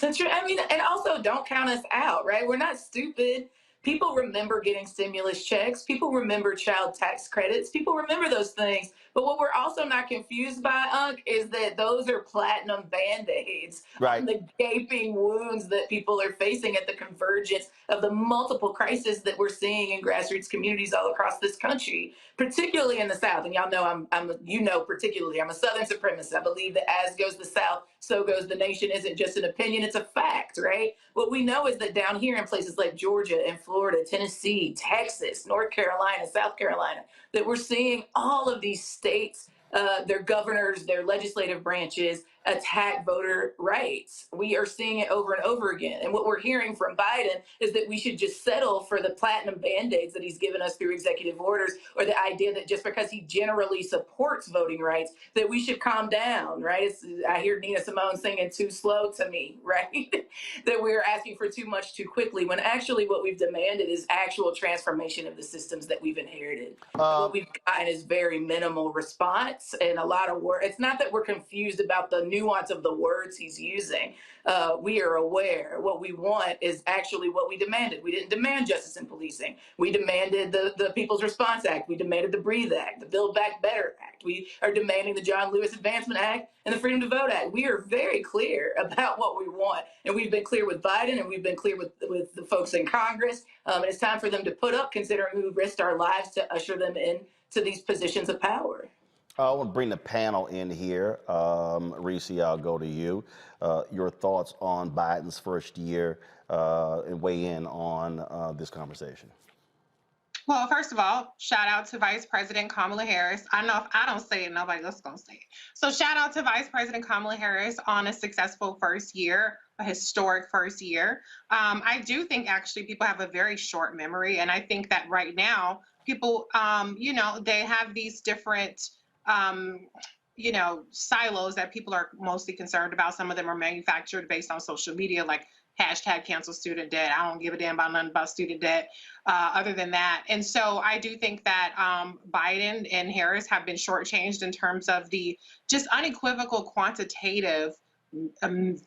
That's true. I mean, and also don't count us out, right? We're not stupid. People remember getting stimulus checks. People remember child tax credits. People remember those things. But what we're also not confused by, is that those are platinum Band-Aids on the gaping wounds that people are facing at the convergence of the multiple crises that we're seeing in grassroots communities all across this country, particularly in the South. And y'all know particularly, I'm a Southern supremacist. I believe that as goes the South, so goes the nation. Isn't just an opinion, it's a fact, right? What we know is that down here in places like Georgia and Florida, Tennessee, Texas, North Carolina, South Carolina, that we're seeing all of these states, their governors, their legislative branches attack voter rights. We are seeing it over and over again. And what we're hearing from Biden is that we should just settle for the platinum Band-Aids that he's given us through executive orders, or the idea that just because he generally supports voting rights, that we should calm down, right? I hear Nina Simone singing too slow to me, right? That we're asking for too much too quickly, when actually what we've demanded is actual transformation of the systems that we've inherited. What we've gotten is very minimal response and a lot of work. It's not that we're confused about the nuance of the words he's using. We are aware. What we want is actually what we demanded. We didn't demand justice in policing. We demanded the People's Response Act. We demanded the Breathe Act, the Build Back Better Act. We are demanding the John Lewis Advancement Act and the Freedom to Vote Act. We are very clear about what we want. And we've been clear with Biden, and we've been clear with the folks in Congress. And it's time for them to put up, considering who risked our lives to usher them into these positions of power. I want to bring the panel in here. Reese, I'll go to you. Your thoughts on Biden's first year and weigh in on this conversation. Well, first of all, shout out to Vice President Kamala Harris. I know if I don't say it, nobody else is going to say it. So shout out to Vice President Kamala Harris on a successful first year, a historic first year. I do think actually people have a very short memory. And I think that right now people, they have these different, silos that people are mostly concerned about. Some of them are manufactured based on social media, like hashtag cancel student debt. I don't give a damn about nothing about student debt other than that. And so I do think that Biden and Harris have been shortchanged in terms of the just unequivocal quantitative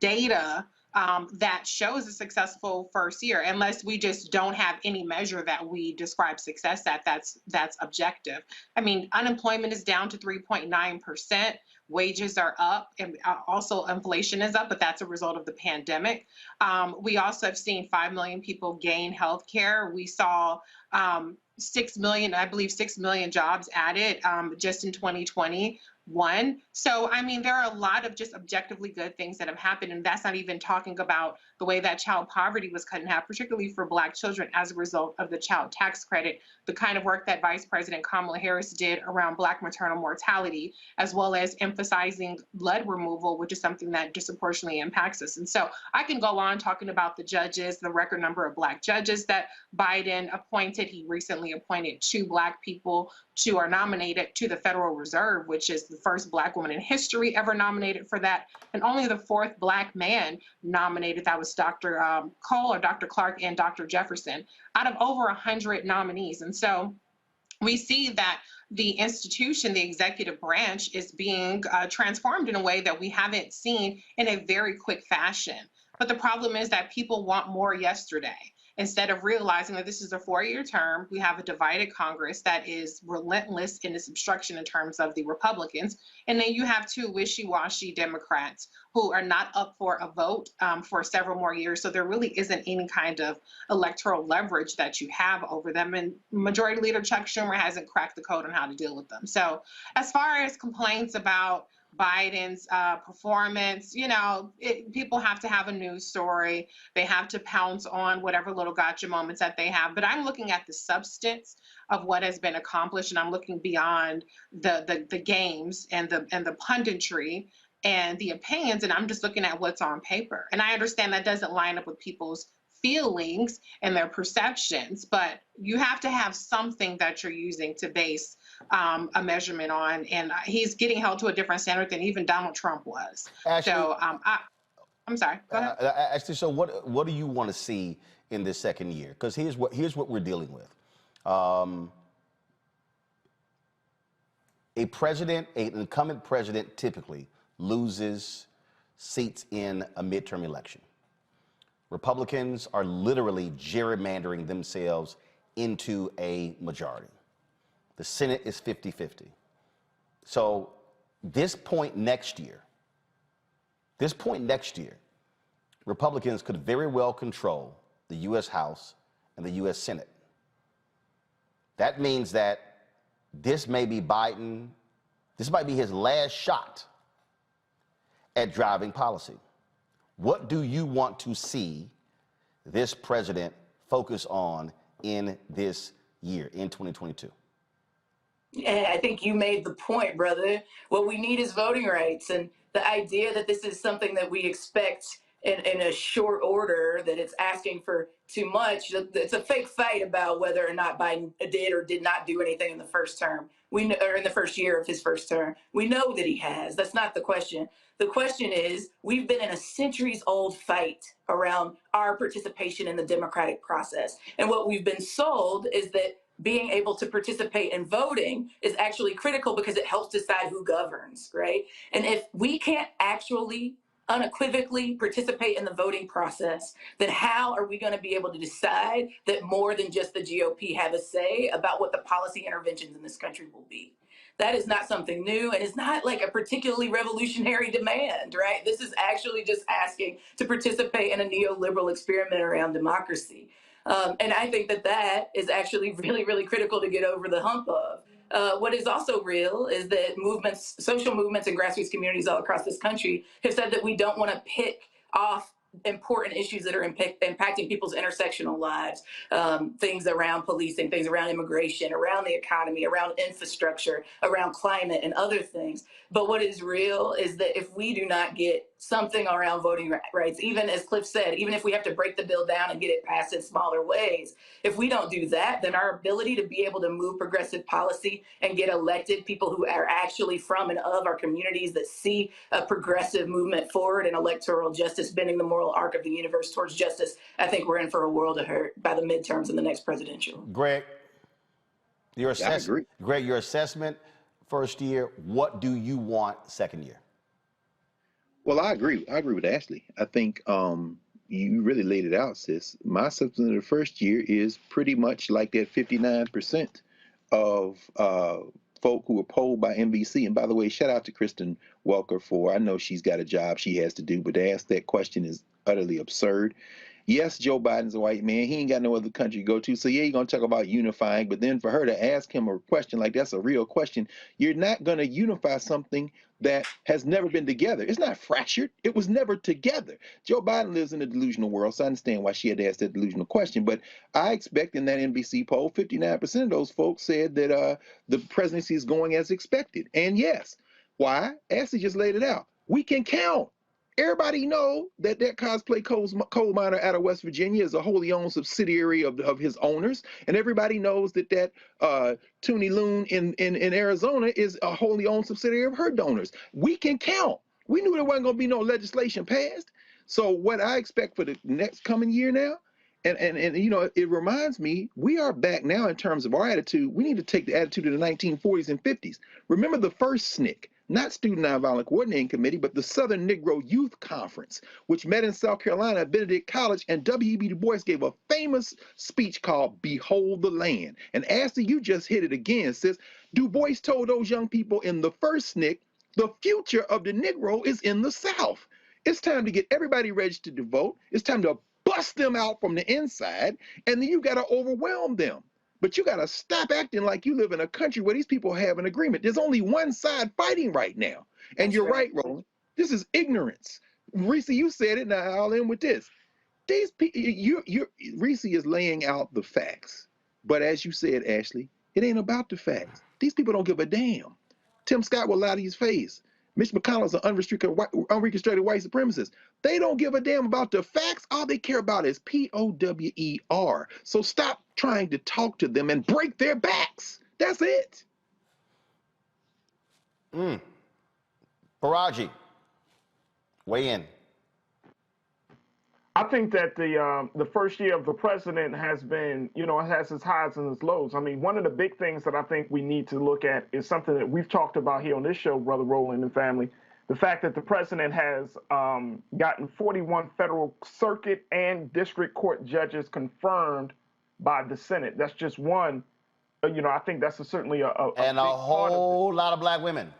data that shows a successful first year, unless we just don't have any measure that we describe success at that's objective. I mean, unemployment is down to 3.9%. Wages are up, and also inflation is up, but that's a result of the pandemic. We also have seen 5 million people gain health care. We saw 6 million jobs added just in 2021. So, I mean, there are a lot of just objectively good things that have happened. And that's not even talking about the way that child poverty was cut in half, particularly for Black children as a result of the child tax credit, the kind of work that Vice President Kamala Harris did around Black maternal mortality, as well as emphasizing lead removal, which is something that disproportionately impacts us. And so I can go on talking about the judges, the record number of Black judges that Biden appointed. He recently appointed 2 Black people who are nominated to the Federal Reserve, which is the first Black woman in history ever nominated for that, and only the 4th Black man nominated. That was Dr. Cole or Dr. Clark and Dr. Jefferson out of over 100 nominees. And so we see that the institution, the executive branch, is being transformed in a way that we haven't seen in a very quick fashion. But the problem is that people want more yesterday. Instead of realizing that this is a 4-year term, we have a divided Congress that is relentless in its obstruction in terms of the Republicans. And then you have 2 wishy-washy Democrats who are not up for a vote for several more years. So there really isn't any kind of electoral leverage that you have over them. And Majority Leader Chuck Schumer hasn't cracked the code on how to deal with them. So as far as complaints about Biden's performance, people have to have a news story. They have to pounce on whatever little gotcha moments that they have. But I'm looking at the substance of what has been accomplished, and I'm looking beyond the games and the punditry and the opinions, and I'm just looking at what's on paper. And I understand that doesn't line up with people's feelings and their perceptions, but you have to have something that you're using to base a measurement on, and he's getting held to a different standard than even Donald Trump was. Actually, so I'm sorry. Go ahead. Actually, so what do you want to see in this second year? Because here's what we're dealing with. An incumbent president typically loses seats in a midterm election. Republicans are literally gerrymandering themselves into a majority. The Senate is 50-50. So this point next year, Republicans could very well control the U.S. House and the U.S. Senate. That means that this might be his last shot at driving policy. What do you want to see this president focus on in this year, in 2022? Yeah, I think you made the point, brother. What we need is voting rights. And the idea that this is something that we expect in a short order, that it's asking for too much, it's a fake fight about whether or not Biden did or did not do anything in the first term. Or in the first year of his first term. We know that he has. That's not the question. The question is, we've been in a centuries-old fight around our participation in the democratic process. And what we've been sold is that being able to participate in voting is actually critical because it helps decide who governs, right? And if we can't actually unequivocally participate in the voting process, then how are we going to be able to decide that more than just the GOP have a say about what the policy interventions in this country will be? That is not something new, and it's not like a particularly revolutionary demand, right? This is actually just asking to participate in a neoliberal experiment around democracy. And I think that is actually really, really critical to get over the hump of. What is also real is that social movements and grassroots communities all across this country have said that we don't want to pick off important issues that are impacting people's intersectional lives, things around policing, things around immigration, around the economy, around infrastructure, around climate and other things. But what is real is that if we do not get something around voting rights, even as Cliff said, even if we have to break the bill down and get it passed in smaller ways, if we don't do that, then our ability to be able to move progressive policy and get elected people who are actually from and of our communities that see a progressive movement forward and electoral justice, bending the moral arc of the universe towards justice, I think we're in for a world of hurt by the midterms and the next presidential. Greg, your I assessment. agree. Greg, your assessment, first year. What do you want second year? Well, I agree. I agree with Ashley. I think you really laid it out, sis. My assessment of the first year is pretty much like that 59% of folk who were polled by NBC. And by the way, shout out to Kyrsten Welker I know she's got a job she has to do, but to ask that question is utterly absurd. Yes, Joe Biden's a white man. He ain't got no other country to go to. So yeah, you're going to talk about unifying, but then for her to ask him a question like that's a real question, you're not going to unify something that has never been together. It's not fractured. It was never together. Joe Biden lives in a delusional world, so I understand why she had to ask that delusional question. But I expect in that NBC poll, 59% of those folks said that the presidency is going as expected. And yes, why? Ashley just laid it out. We can count. Everybody know that cosplay coal miner out of West Virginia is a wholly owned subsidiary of his owners, and everybody knows that Toonie Loon in Arizona is a wholly owned subsidiary of her donors. We can count. We knew there wasn't going to be no legislation passed. So what I expect for the next coming year now, and you know, it reminds me, we are back now in terms of our attitude. We need to take the attitude of the 1940s and 50s. Remember the first SNCC. Not Student Nonviolent Coordinating Committee, but the Southern Negro Youth Conference, which met in South Carolina at Benedict College, and W.E.B. Du Bois gave a famous speech called Behold the Land. And Ashley, you just hit it again, sis. Du Bois told those young people in the first SNCC, the future of the Negro is in the South. It's time to get everybody registered to vote. It's time to bust them out from the inside, and then you got to overwhelm them. But you got to stop acting like you live in a country where these people have an agreement. There's only one side fighting right now. And you're right, Roland. This is ignorance. Reese, you said it. Now I'll end with this. These people, Reese is laying out the facts. But as you said, Ashley, it ain't about the facts. These people don't give a damn. Tim Scott will lie to his face. Mitch McConnell is an unregistered white supremacist. They don't give a damn about the facts. All they care about is POWER. So stop trying to talk to them and break their backs. That's it. Baraji, weigh in. I think that the first year of the president has been, you know, it has its highs and its lows. I mean, one of the big things that I think we need to look at is something that we've talked about here on this show, Brother Roland and family, the fact that the president has gotten 41 federal circuit and district court judges confirmed by the Senate. That's just one. You know, I think that's certainly a whole lot of black women.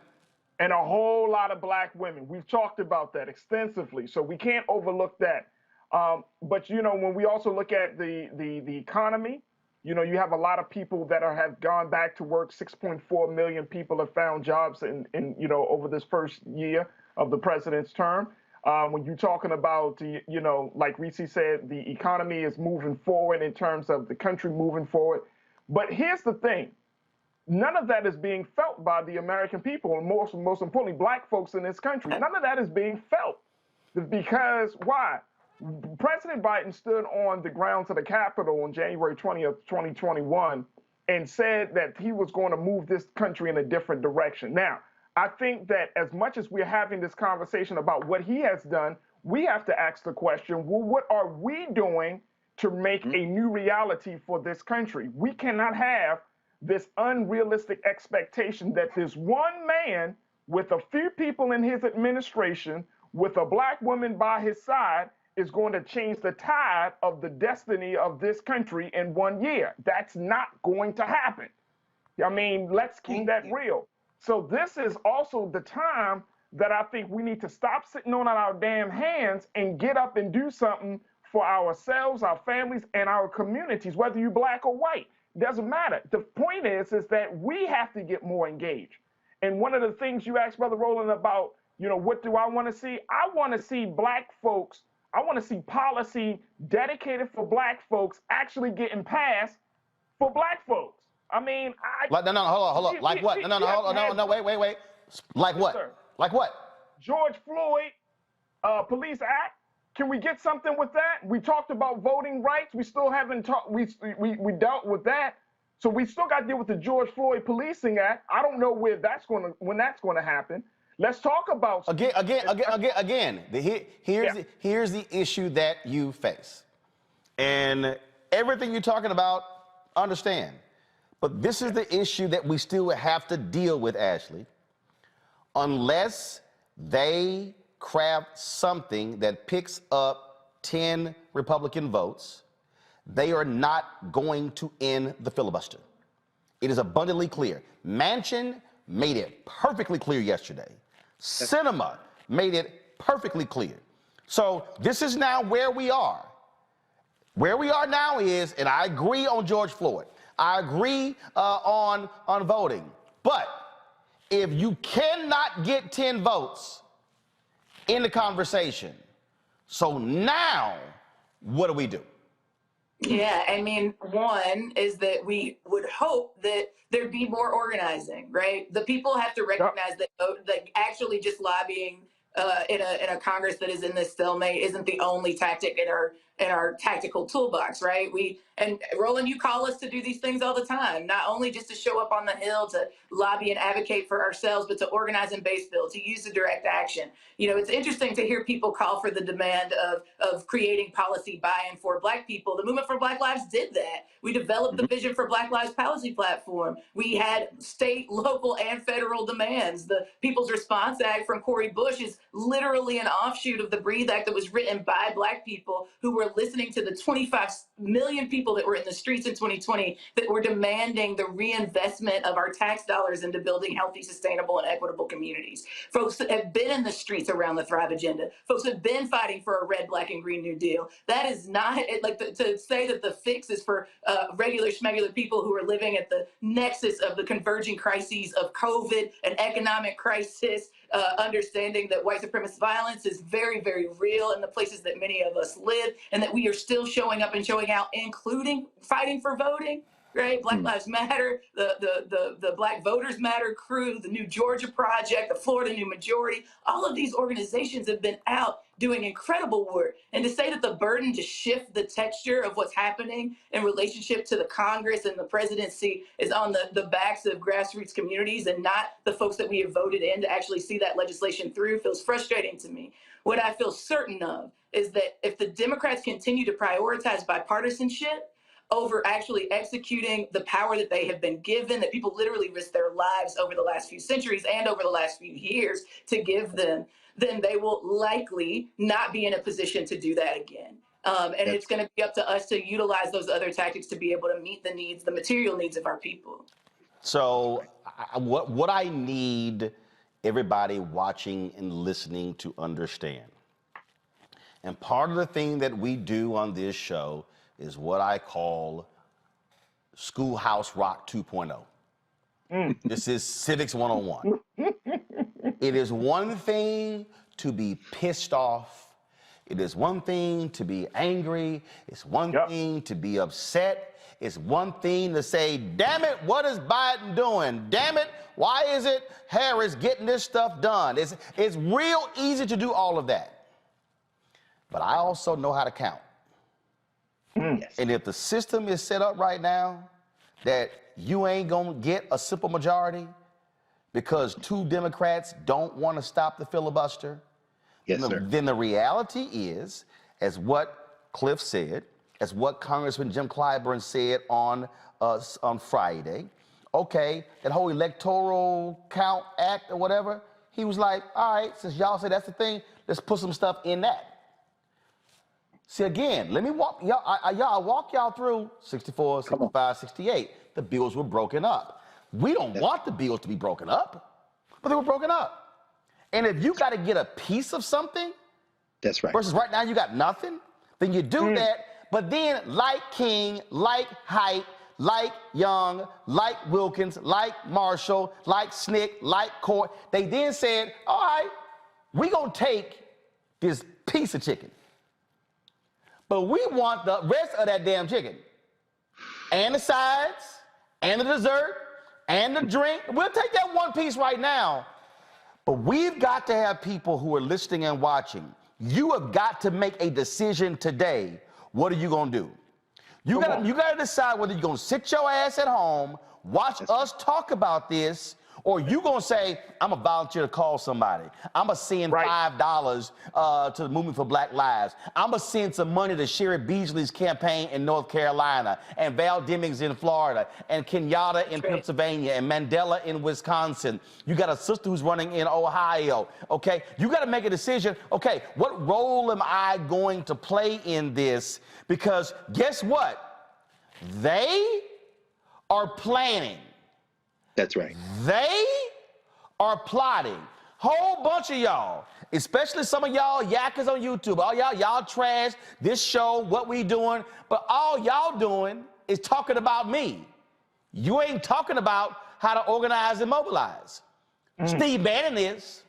And a whole lot of black women. We've talked about that extensively, so we can't overlook that. But, you know, when we also look at the economy, you know, you have a lot of people that have gone back to work. 6.4 million people have found jobs in you know, over this first year of the president's term. When you're talking about, you know, like Reese said, the economy is moving forward in terms of the country moving forward. But here's the thing. None of that is being felt by the American people, and most importantly, black folks in this country. None of that is being felt. Because why? President Biden stood on the grounds of the Capitol on January 20th, 2021, and said that he was going to move this country in a different direction. Now, I think that as much as we're having this conversation about what he has done, we have to ask the question, well, what are we doing to make a new reality for this country? We cannot have this unrealistic expectation that this one man with a few people in his administration, with a black woman by his side, is going to change the tide of the destiny of this country in 1 year. That's not going to happen. I mean, let's keep that real. So this is also the time that I think we need to stop sitting on our damn hands and get up and do something for ourselves, our families, and our communities, whether you're black or white. Doesn't matter. The point is that we have to get more engaged. And one of the things you asked Brother Roland about, you know, what do I want to see? I want to see black folks I want to see policy dedicated for black folks actually getting passed for black folks. I mean, hold on. Like what? No, wait. Like what? Sir. Like what? George Floyd Police Act. Can we get something with that? We talked about voting rights. We still haven't talked. We dealt with that. So we still got to deal with the George Floyd Policing Act. I don't know when that's going to happen. Let's talk about again. Here's the issue that you face, and everything you're talking about, understand. But this is the issue that we still have to deal with, Ashley. Unless they craft something that picks up 10 Republican votes, they are not going to end the filibuster. It is abundantly clear. Manchin made it perfectly clear yesterday. Sinema made it perfectly clear. So this is now where we are. Where we are now is, and I agree on George Floyd. I agree on voting. But if you cannot get 10 votes in the conversation, so now what do we do? Yeah, I mean, one is that we would hope that there'd be more organizing, right? The people have to recognize that actually just lobbying in a Congress that is in this stalemate isn't the only tactic in our tactical toolbox, right? And Roland, you call us to do these things all the time, not only just to show up on the Hill to lobby and advocate for ourselves, but to organize and base bill, to use the direct action. You know, it's interesting to hear people call for the demand of creating policy buy-in for Black people. The Movement for Black Lives did that. We developed the Vision for Black Lives policy platform. We had state, local, and federal demands. The People's Response Act from Cori Bush is literally an offshoot of the Breathe Act that was written by Black people who were listening to the 25 million people that were in the streets in 2020 that were demanding the reinvestment of our tax dollars into building healthy, sustainable, and equitable communities. Folks that have been in the streets around the Thrive Agenda. Folks have been fighting for a red, black, and green New Deal. That is not, to say that the fix is for regular schmegular people who are living at the nexus of the converging crises of COVID and economic crisis, understanding that white supremacist violence is very, very real in the places that many of us live, and that we are still showing up and showing out, including fighting for voting, right? Black Lives Matter, the Black Voters Matter crew, the New Georgia Project, the Florida New Majority, all of these organizations have been out doing incredible work. And to say that the burden to shift the texture of what's happening in relationship to the Congress and the presidency is on the backs of grassroots communities and not the folks that we have voted in to actually see that legislation through feels frustrating to me. What I feel certain of is that if the Democrats continue to prioritize bipartisanship over actually executing the power that they have been given, that people literally risked their lives over the last few centuries and over the last few years to give them, then they will likely not be in a position to do that again. And it's going to be up to us to utilize those other tactics to be able to meet the needs, the material needs of our people. So what I need everybody watching and listening to understand, and part of the thing that we do on this show is what I call Schoolhouse Rock 2.0. This is Civics 101. It is one thing to be pissed off. It is one thing to be angry. It's one thing to be upset. It's one thing to say, damn it, what is Biden doing? Damn it, why is it Harris getting this stuff done? It's real easy to do all of that. But I also know how to count. And if the system is set up right now that you ain't gonna get a simple majority because 2 Democrats don't want to stop the filibuster, then the reality is, as what Cliff said, as what Congressman Jim Clyburn said on Friday, okay, that whole electoral count act or whatever, he was like, all right, since y'all say that's the thing, let's put some stuff in that. See, again, let me walk y'all, walk y'all through 64, 65, 68. The bills were broken up. We don't want the bills to be broken up, but they were broken up. And if you got to get a piece of something, that's right. Versus right now you got nothing, then you do that. But then, like King, like Haidt, like Young, like Wilkins, like Marshall, like Snick, like Court, they then said, all right, we're going to take this piece of chicken but we want the rest of that damn chicken. And the sides, and the dessert, and the drink. We'll take that one piece right now. But we've got to have people who are listening and watching. You have got to make a decision today. What are you going to do? You got to decide whether you're going to sit your ass at home, watch us talk about this, or you going to say, I'm going to volunteer to call somebody. I'm going to send $5 to the Movement for Black Lives. I'm going to send some money to Sherry Beasley's campaign in North Carolina, and Val Demings in Florida, and Kenyatta in Pennsylvania, and Mandela in Wisconsin. You got a sister who's running in Ohio, okay? You got to make a decision, okay, what role am I going to play in this? Because guess what? They are planning. That's right. They are plotting. Whole bunch of y'all, especially some of y'all yackers on YouTube, all y'all trash this show, what we doing, but all y'all doing is talking about me. You ain't talking about how to organize and mobilize. Steve Bannon is.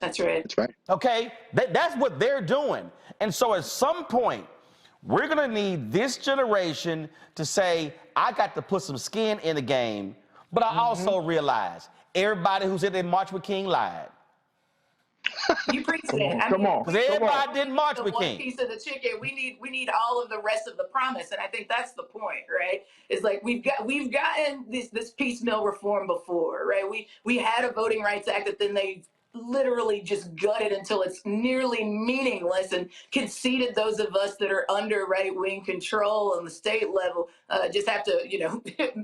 That's right. That's right. Okay, that's what they're doing. And so at some point, we're gonna need this generation to say, I got to put some skin in the game. But I also realize everybody who said they marched with King lied. You preach it. Come on. Because everybody didn't march with King. One piece of the chicken. We need all of the rest of the promise, and I think that's the point, right? It's like we've gotten this piecemeal reform before, right? We had a Voting Rights Act that then they literally just gutted until it's nearly meaningless, and conceded those of us that are under right-wing control on the state level just have to,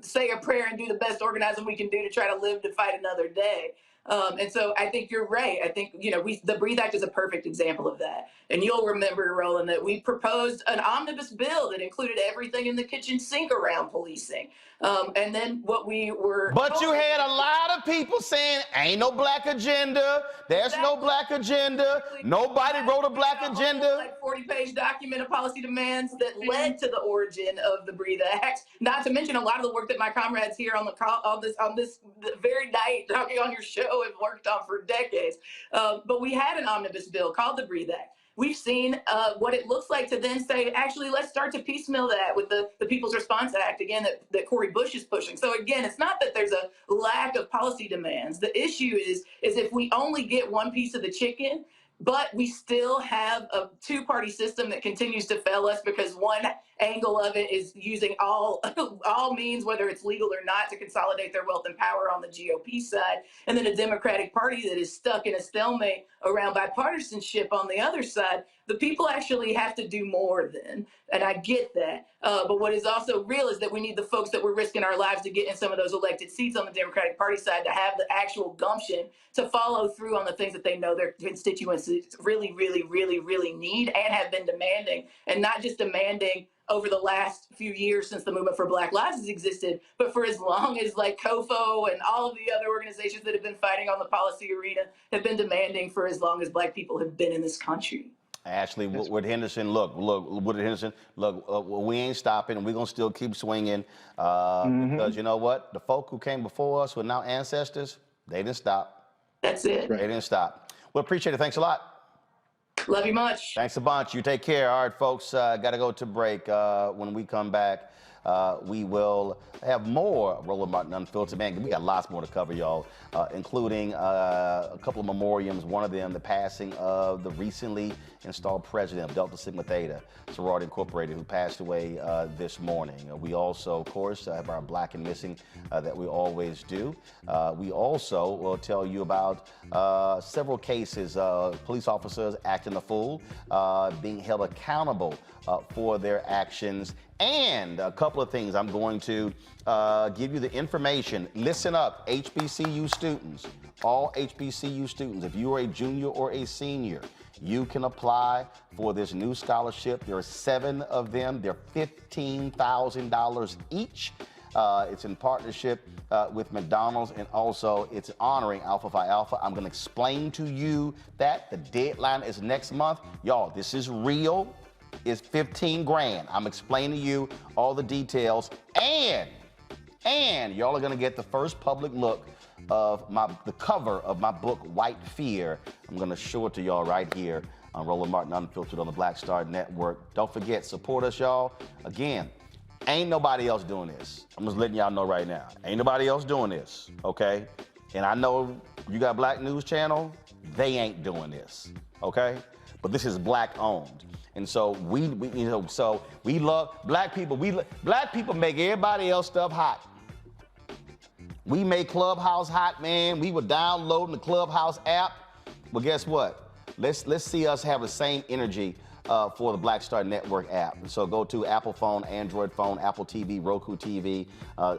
say a prayer and do the best organizing we can do to try to live to fight another day. And so I think you're right. I think, the BREATHE Act is a perfect example of that. And you'll remember, Roland, that we proposed an omnibus bill that included everything in the kitchen sink around policing. And then what we were... But you had a lot of people saying, ain't no black agenda. There's no black agenda. Nobody wrote a black agenda. Like 40-page document of policy demands that led to the origin of the BREATHE Act. Not to mention a lot of the work that my comrades here on the call, on this very night talking on your show have worked on for decades. But we had an omnibus bill called the BREATHE Act. We've seen what it looks like to then say, actually, let's start to piecemeal that with the People's Response Act, again, that Cori Bush is pushing. So again, it's not that there's a lack of policy demands. The issue is if we only get one piece of the chicken, but we still have a two-party system that continues to fail us because one angle of it is using all means, whether it's legal or not, to consolidate their wealth and power on the GOP side, and then a Democratic Party that is stuck in a stalemate around bipartisanship on the other side. The people actually have to do more then, and I get that. But what is also real is that we need the folks that we're risking our lives to get in some of those elected seats on the Democratic Party side to have the actual gumption to follow through on the things that they know their constituents really, really, really, really need and have been demanding, and not just demanding over the last few years since the Movement for Black Lives has existed, but for as long as like COFO and all of the other organizations that have been fighting on the policy arena have been demanding for as long as Black people have been in this country. Ashley, Woodard Henderson, Woodard Henderson, we ain't stopping, and we're going to still keep swinging because you know what? The folk who came before us who are now ancestors, they didn't stop. That's it. They didn't stop. Well, appreciate it. Thanks a lot. Love you much. Thanks a bunch. You take care. All right, folks, got to go to break. When we come back, we will have more Roland Martin Unfiltered. Man, we got lots more to cover, y'all, including a couple of memoriams. One of them, the passing of the recently installed president of Delta Sigma Theta Sorority Incorporated, who passed away this morning. We also, of course, have our Black and Missing that we always do. We also will tell you about several cases of police officers acting a fool, being held accountable for their actions, and a couple of things. I'm going to give you the information. Listen up, HBCU students, all HBCU students. If you are a junior or a senior, you can apply for this new scholarship. There are 7 of them. They're $15,000 each. It's in partnership with McDonald's, and also it's honoring Alpha Phi Alpha. I'm going to explain to you that the deadline is next month. Y'all, this is real. It's 15 grand. I'm explaining to you all the details, and y'all are going to get the first public look of the cover of my book, White Fear. I'm going to show it to y'all right here on Roland Martin Unfiltered on the Black Star Network. Don't forget, support us, y'all. Again, ain't nobody else doing this. I'm just letting y'all know right now. Ain't nobody else doing this, okay? And I know you got Black News Channel, they ain't doing this, okay? But this is Black owned. And so we love Black people. Black people make everybody else stuff hot. We make Clubhouse hot, man. We were downloading the Clubhouse app. But guess what? Let's see us have the same energy for the Black Star Network app. And so go to Apple phone, Android phone, Apple TV, Roku TV,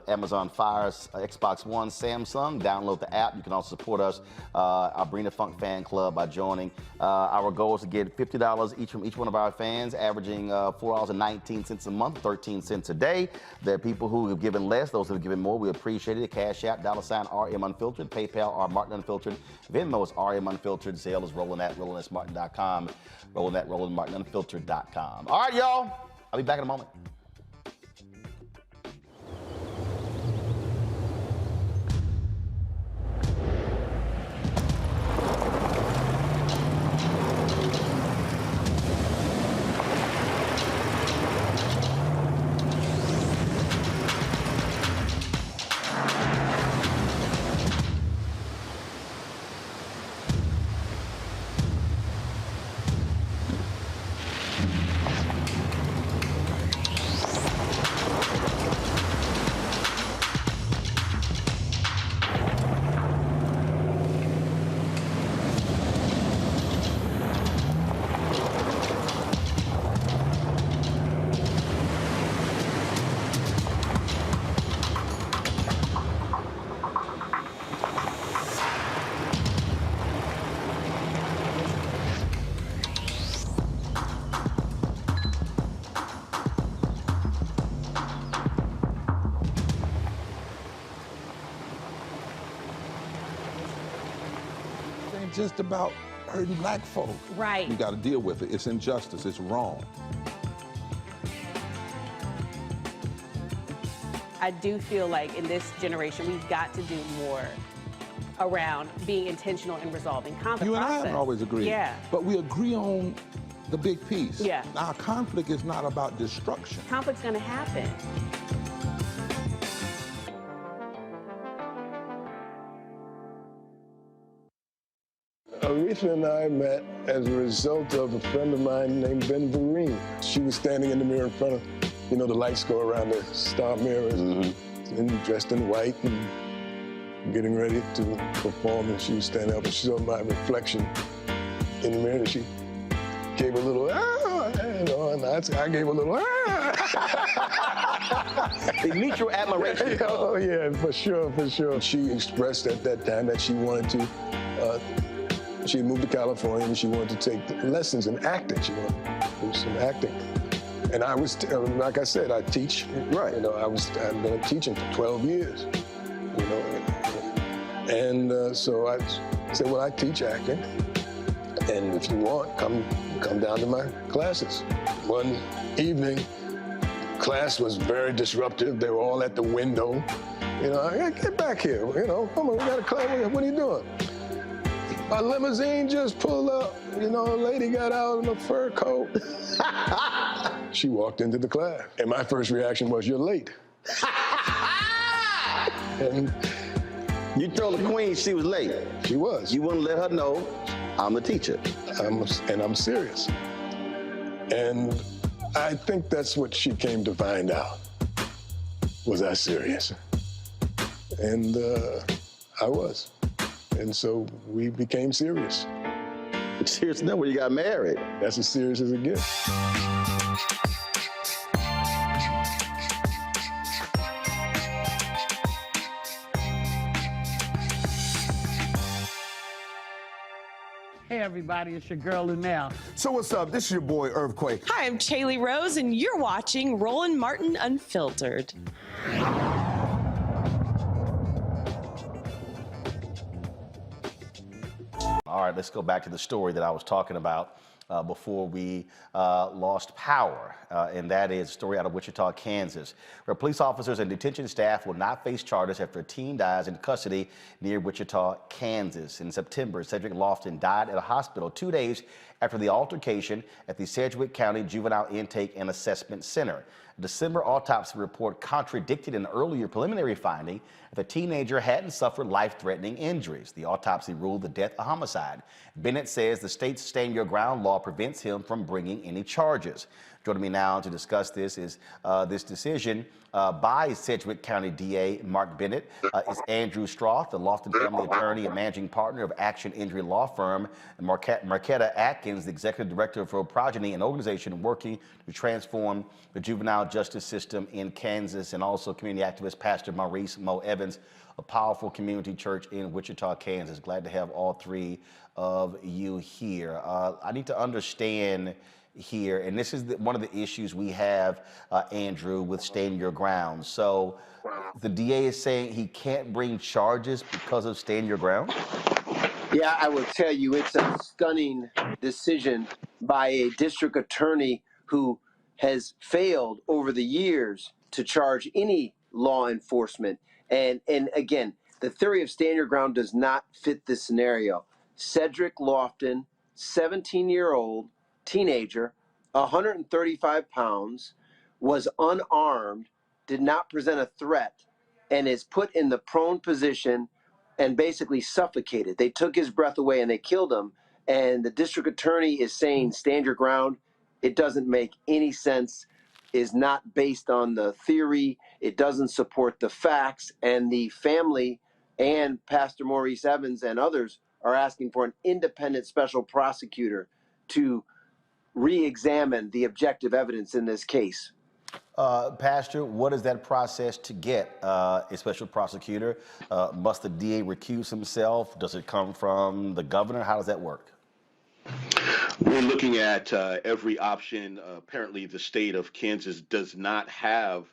Amazon Fire, Xbox One, Samsung. Download the app. You can also support us, our Bring the Funk fan club, by joining. Our goal is to get $50 each from each one of our fans, averaging $4.19 a month, 13 cents a day. There are people who have given less, those who have given more. We appreciate it. Cash App, $RM Unfiltered, PayPal, R Martin Unfiltered, Venmo is RM Unfiltered, Zelle is Roland@RolandSMartin.com, Roland@RolandMartinUnfiltered.com. All right, y'all. I'll be back in a moment. Just about hurting Black folk. Right. We got to deal with it. It's injustice. It's wrong. I do feel like in this generation, we've got to do more around being intentional in resolving conflict. You and I haven't always agreed. Yeah. But we agree on the big piece. Yeah. Now, conflict is not about destruction. Conflict's going to happen. Aretha and I met as a result of a friend of mine named Ben Vereen. She was standing in the mirror in front of, the lights go around the star mirrors, and dressed in white and getting ready to perform, and she was standing up and she saw my reflection in the mirror, and she gave a little, and I gave a little, The mutual admiration. Oh yeah, for sure, for sure. She expressed at that time that she wanted to, she had moved to California and she wanted to take lessons in acting. She wanted to do some acting. And I was, like I said, I teach. Right. I've been teaching for 12 years, And so I said, well, I teach acting. And if you want, come down to my classes. One evening, class was very disruptive. They were all at the window. Get back here, come on, we got a class, what are you doing? A limousine just pulled up, a lady got out in a fur coat. She walked into the class, and my first reaction was, you're late. And you told the queen she was late. She was. You wouldn't let her know I'm the teacher. And I'm serious. And I think that's what she came to find out. Was I serious? And I was. And so we became serious. Serious enough when you got married. That's as serious as it gets. Hey everybody, it's your girl Lunel. So what's up? This is your boy Earthquake. Hi, I'm Chaley Rose, and you're watching Roland Martin Unfiltered. All right, let's go back to the story that I was talking about before we lost power, and that is a story out of Wichita, Kansas, where police officers and detention staff will not face charges after a teen dies in custody near Wichita, Kansas. In September, Cedric Lofton died at a hospital 2 days after the altercation at the Sedgwick County Juvenile Intake and Assessment Center. A December autopsy report contradicted an earlier preliminary finding that the teenager hadn't suffered life-threatening injuries. The autopsy ruled the death a homicide. Bennett says the state's stand your ground law prevents him from bringing any charges. Joining me now to discuss this is this decision by Sedgwick County DA Mark Bennett is Andrew Stroth, the Lofton family attorney and managing partner of Action Injury Law Firm, and Marquetta Atkins, the executive director for Progeny, an organization working to transform the juvenile justice system in Kansas, and also community activist Pastor Maurice Mo Evans, a powerful community church in Wichita, Kansas. Glad to have all three of you here. I need to understand here, and this is one of the issues we have, Andrew, with stand your ground. So the DA is saying he can't bring charges because of stand your ground? Yeah, I will tell you, it's a stunning decision by a district attorney who has failed over the years to charge any law enforcement. And again, the theory of stand your ground does not fit this scenario. Cedric Lofton, 17-year-old teenager, 135 pounds, was unarmed, did not present a threat, and is put in the prone position and basically suffocated. They took his breath away and they killed him. And the district attorney is saying stand your ground. It doesn't make any sense, is not based on the theory. It doesn't support the facts. And the family and Pastor Maurice Evans and others are asking for an independent special prosecutor to re-examine the objective evidence in this case. Pastor, what is that process to get a special prosecutor? Must the DA recuse himself? Does it come from the governor? How does that work? We're looking at every option. Apparently, the state of Kansas does not have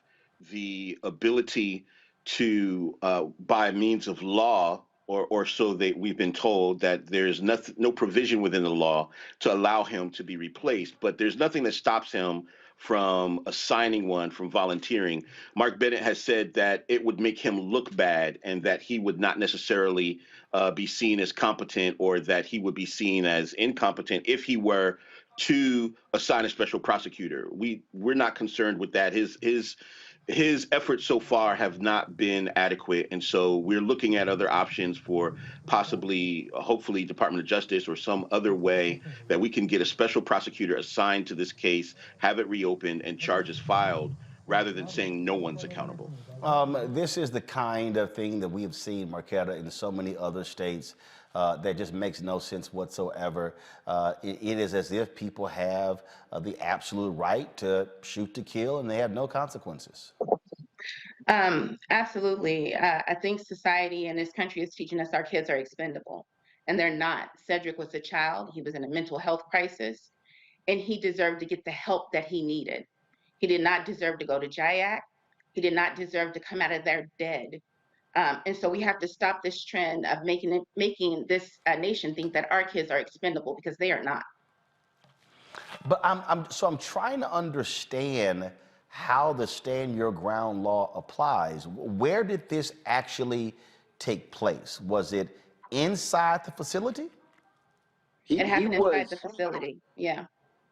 the ability to, by means of law, or so we've been told, that there's no provision within the law to allow him to be replaced. But there's nothing that stops him from assigning one, from volunteering. Mark Bennett has said that it would make him look bad and that he would not necessarily be seen as competent, or that he would be seen as incompetent if he were to assign a special prosecutor. We're not concerned with that. His efforts so far have not been adequate, and so we're looking at other options for possibly, hopefully, Department of Justice or some other way that we can get a special prosecutor assigned to this case, have it reopened, and charges filed, rather than saying no one's accountable. This is the kind of thing that we have seen, Marquetta, in so many other states that just makes no sense whatsoever. It is as if people have the absolute right to shoot to kill, and they have no consequences. Absolutely. I think society and this country is teaching us our kids are expendable, and they're not. Cedric was a child. He was in a mental health crisis, and he deserved to get the help that he needed. He did not deserve to go to JIAC. He did not deserve to come out of there dead. And so we have to stop this trend of making this nation think that our kids are expendable, because they are not. But I'm trying to understand how the stand your ground law applies. Where did this actually take place? Was it inside the facility? It happened inside the facility. Yeah.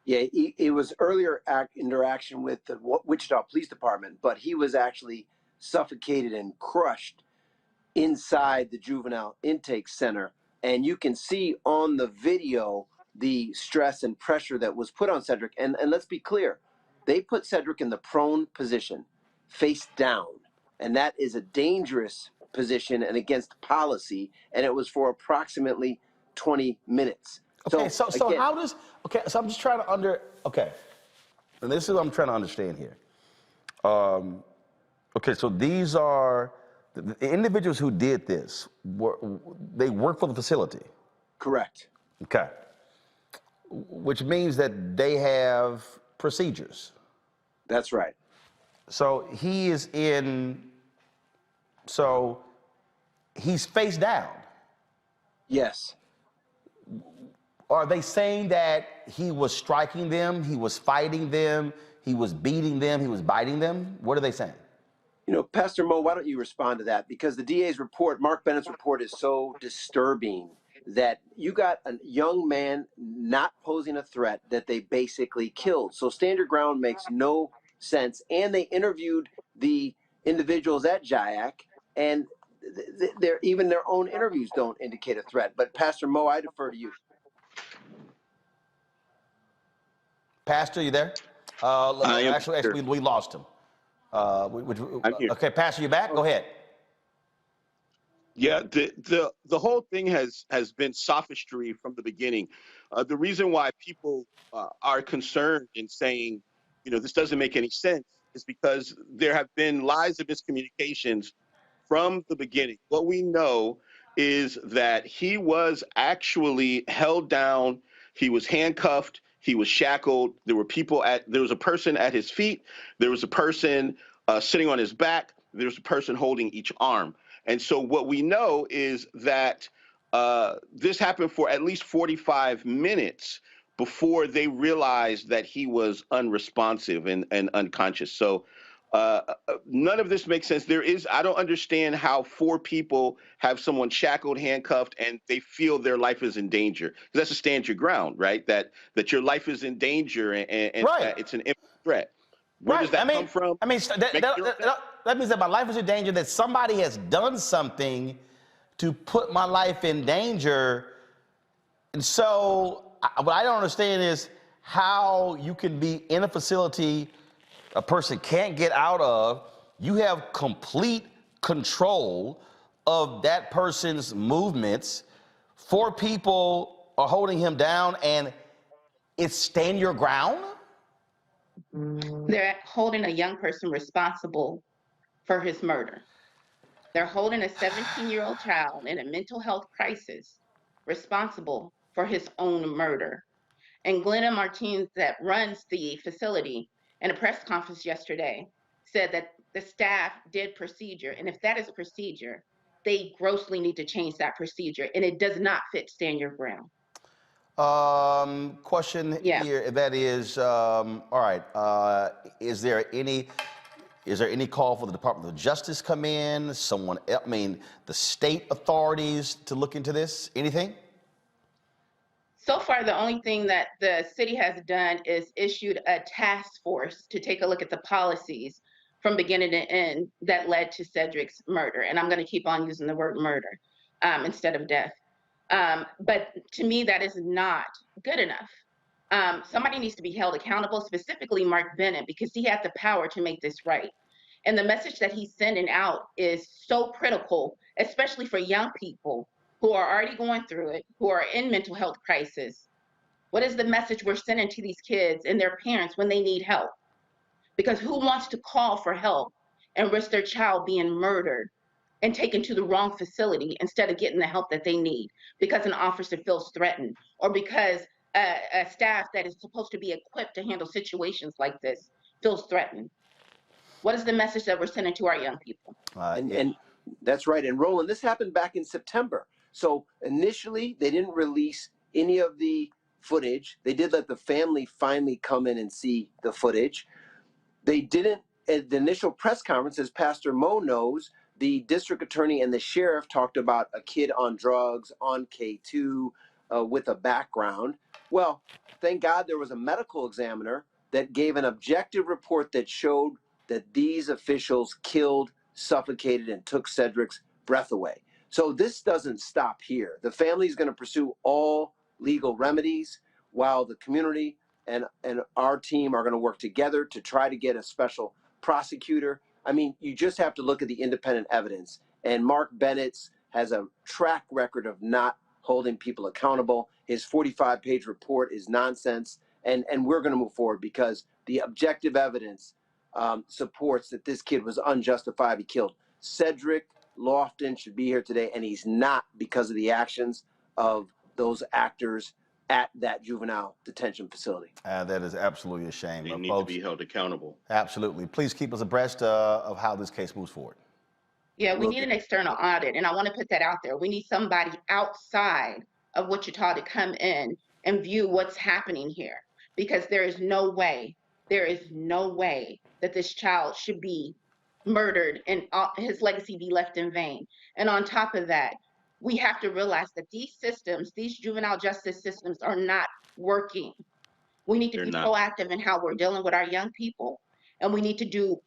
Yeah, it was earlier interaction with the Wichita Police Department, but he was actually suffocated and crushed inside the juvenile intake center. And you can see on the video the stress and pressure that was put on Cedric. And let's be clear, they put Cedric in the prone position, face down. And that is a dangerous position and against policy. And it was for approximately 20 minutes. Okay, so how does, so I'm just trying to and this is what I'm trying to understand here. Okay, so these are, the individuals who did this, they work for the facility? Correct. Okay. Which means that they have procedures. That's right. So he's face down. Yes. Are they saying that he was striking them, he was fighting them, he was beating them, he was biting them? What are they saying? You know, Pastor Mo, why don't you respond to that? Because the DA's report, Mark Bennett's report, is so disturbing that you got a young man not posing a threat that they basically killed. So stand your ground makes no sense. And they interviewed the individuals at JIAC, and even their own interviews don't indicate a threat. But Pastor Mo, I defer to you. Pastor, you there? Actually, we lost him. I'm here. Okay, Pastor, you back? Go ahead. Yeah, the whole thing has been sophistry from the beginning. The reason why people are concerned in saying, this doesn't make any sense is because there have been lies and miscommunications from the beginning. What we know is that he was actually held down, he was handcuffed, he was shackled. There was a person at his feet, there was a person sitting on his back, there was a person holding each arm. And so what we know is that this happened for at least 45 minutes before they realized that he was unresponsive and unconscious. So none of this makes sense. I don't understand how 4 people have someone shackled, handcuffed, and they feel their life is in danger. Because that's a stand your ground, right? That your life is in danger and Right. that it's an imminent threat. Where does that come from? I mean, that means that my life is in danger, that somebody has done something to put my life in danger. And so what I don't understand is how you can be in a facility a person can't get out of. You have complete control of that person's movements. 4 people are holding him down, and it's stand your ground? They're holding a young person responsible for his murder. They're holding a 17-year-old child in a mental health crisis responsible for his own murder. And Glenna Martinez, that runs the facility, in a press conference yesterday, said that the staff did procedure. And if that is a procedure, they grossly need to change that procedure. And it does not fit stand your ground. Question here, that is, all right, is there any call for the Department of Justice come in, the state authorities to look into this? Anything? So far, the only thing that the city has done is issued a task force to take a look at the policies from beginning to end that led to Cedric's murder. And I'm going to keep on using the word murder instead of death. But to me, that is not good enough. Somebody needs to be held accountable, specifically Mark Bennett, because he had the power to make this right. And the message that he's sending out is so critical, especially for young people who are already going through it, who are in mental health crisis. What is the message we're sending to these kids and their parents when they need help? Because who wants to call for help and risk their child being murdered and taken to the wrong facility instead of getting the help that they need because an officer feels threatened or because a staff that is supposed to be equipped to handle situations like this feels threatened? What is the message that we're sending to our young people? And that's right. And Roland, this happened back in September. So initially, they didn't release any of the footage. They did let the family finally come in and see the footage. They didn't, at the initial press conference, as Pastor Mo knows, the district attorney and the sheriff talked about a kid on drugs, on K2, with a background. Well, thank God there was a medical examiner that gave an objective report that showed that these officials killed, suffocated, and took Cedric's breath away. So this doesn't stop here. The family is going to pursue all legal remedies while the community and our team are going to work together to try to get a special prosecutor. I mean, you just have to look at the independent evidence. And Mark Bennett's has a track record of not holding people accountable. His 45-page report is nonsense. And we're going to move forward because the objective evidence supports that this kid was unjustifiably killed. Cedric Lofton should be here today, and he's not because of the actions of those actors at that juvenile detention facility. That is absolutely a shame. They need to be held accountable. Absolutely. Please keep us abreast of how this case moves forward. Yeah, we need an external audit, and I want to put that out there. We need somebody outside of Wichita to come in and view what's happening here, because there is no way that this child should be murdered and his legacy be left in vain. And on top of that, We have to realize that these systems, these juvenile justice systems, are not working. We need to They're be not. proactive in how we're dealing with our young people, and we need to do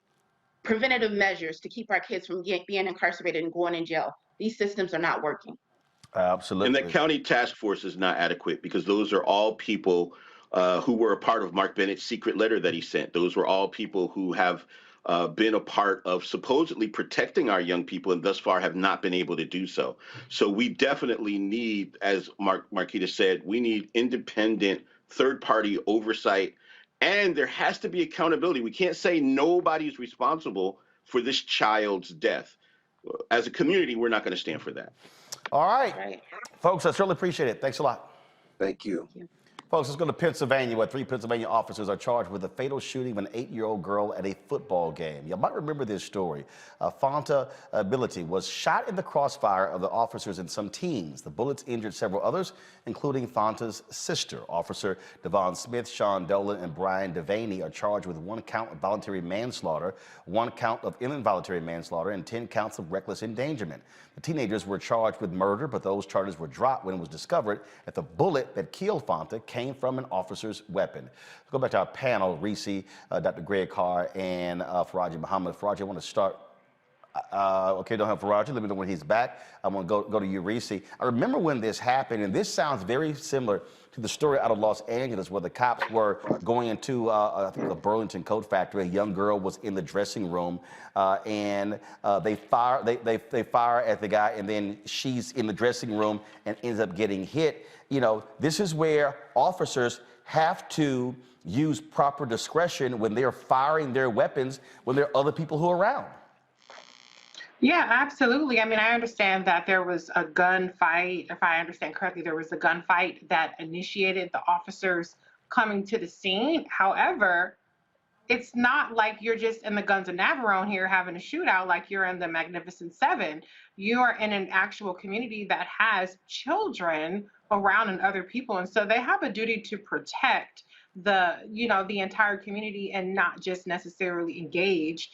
preventative measures to keep our kids from being incarcerated and going in jail. These systems are not working. And that Absolutely. county task force is not adequate because those are all people who were a part of Mark Bennett's secret letter that he sent. Those were all people who have been a part of supposedly protecting our young people and thus far have not been able to do so. So we definitely need, as Marquita said, we need independent third-party oversight, and there has to be accountability. We can't say nobody's responsible for this child's death. As a community, we're not going to stand for that. All right. Folks, I certainly appreciate it. Thanks a lot. Thank you. Folks, let's go to Pennsylvania, where 3 Pennsylvania officers are charged with the fatal shooting of an 8-year-old girl at a football game. You might remember this story. Fonta Ability was shot in the crossfire of the officers and some teens. The bullets injured several others, including Fonta's sister. Officer Devon Smith, Sean Dolan, and Brian Devaney are charged with 1 count of voluntary manslaughter, 1 count of involuntary manslaughter, and 10 counts of reckless endangerment. The teenagers were charged with murder, but those charges were dropped when it was discovered that the bullet that killed Fonta came from an officer's weapon. Let's go back to our panel, Reese, Dr. Greg Carr, and Faraji Muhammad. Faraji, I want to start. Okay, don't have Faraji. Let me know when he's back. I'm going to go to you, Reese. I remember when this happened, and this sounds very similar to the story out of Los Angeles where the cops were going into, I think, a Burlington coat factory. A young girl was in the dressing room, and they fire at the guy, and then she's in the dressing room and ends up getting hit. You know, this is where officers have to use proper discretion when they're firing their weapons when there are other people who are around. Yeah, absolutely. I mean, I understand that there was a gunfight. If I understand correctly, there was a gunfight that initiated the officers coming to the scene. However, it's not like you're just in the Guns of Navarone here having a shootout like you're in the Magnificent Seven. You're in an actual community that has children around and other people. And so they have a duty to protect the entire community and not just necessarily engage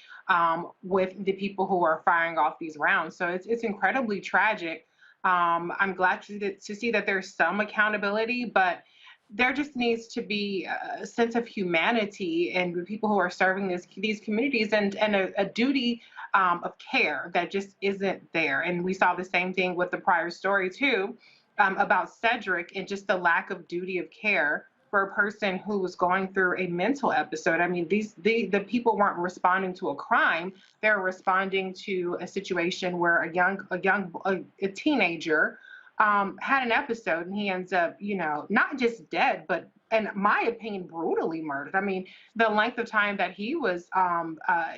with the people who are firing off these rounds. So it's incredibly tragic. I'm glad to see that there's some accountability, but there just needs to be a sense of humanity and the people who are serving these communities and a duty of care that just isn't there. And we saw the same thing with the prior story too, about Cedric and just the lack of duty of care for a person who was going through a mental episode. I mean, the people weren't responding to a crime; they're responding to a situation where a teenager had an episode, and he ends up, not just dead, but, in my opinion, brutally murdered. I mean, the length of time that he was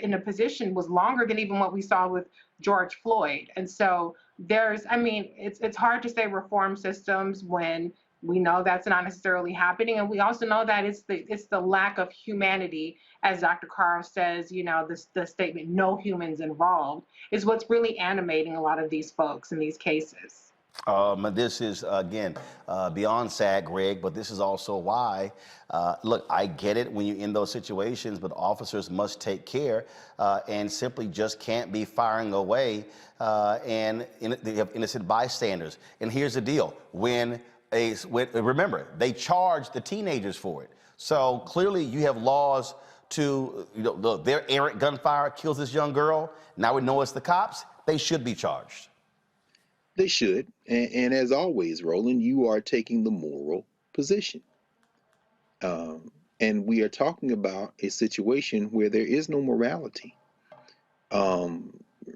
in a position was longer than even what we saw with George Floyd. And so it's hard to say reform systems when we know that's not necessarily happening. And we also know that it's the lack of humanity, as Dr. Carr says, the statement, no humans involved, is what's really animating a lot of these folks in these cases. This is, again, beyond sad, Greg, but this is also why, look, I get it when you're in those situations, but officers must take care and simply just can't be firing away and they have innocent bystanders. And here's the deal. Remember, they charged the teenagers for it. So clearly you have laws to, look, their errant gunfire kills this young girl. Now we know it's the cops. They should be charged. They should. And as always, Roland, you are taking the moral position. And we are talking about a situation where there is no morality.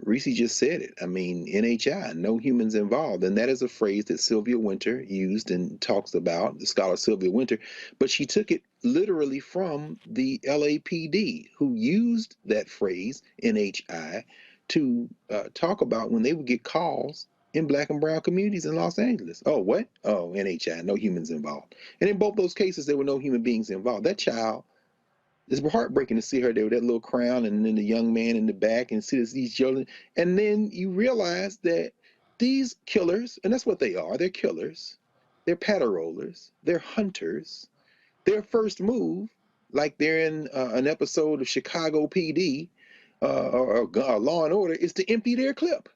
Reese just said it. I mean, NHI, no humans involved. And that is a phrase that Sylvia Winter used and talks about, the scholar Sylvia Winter. But she took it literally from the LAPD, who used that phrase, NHI, to talk about when they would get calls in Black and brown communities in Los Angeles. Oh, what? Oh, NHI, no humans involved. And in both those cases, there were no human beings involved. That child, it's heartbreaking to see her there with that little crown and then the young man in the back and see these children. And then you realize that these killers, and that's what they are, they're killers, they're patter-rollers, they're hunters. Their first move, like they're in an episode of Chicago PD or Law and Order, is to empty their clip.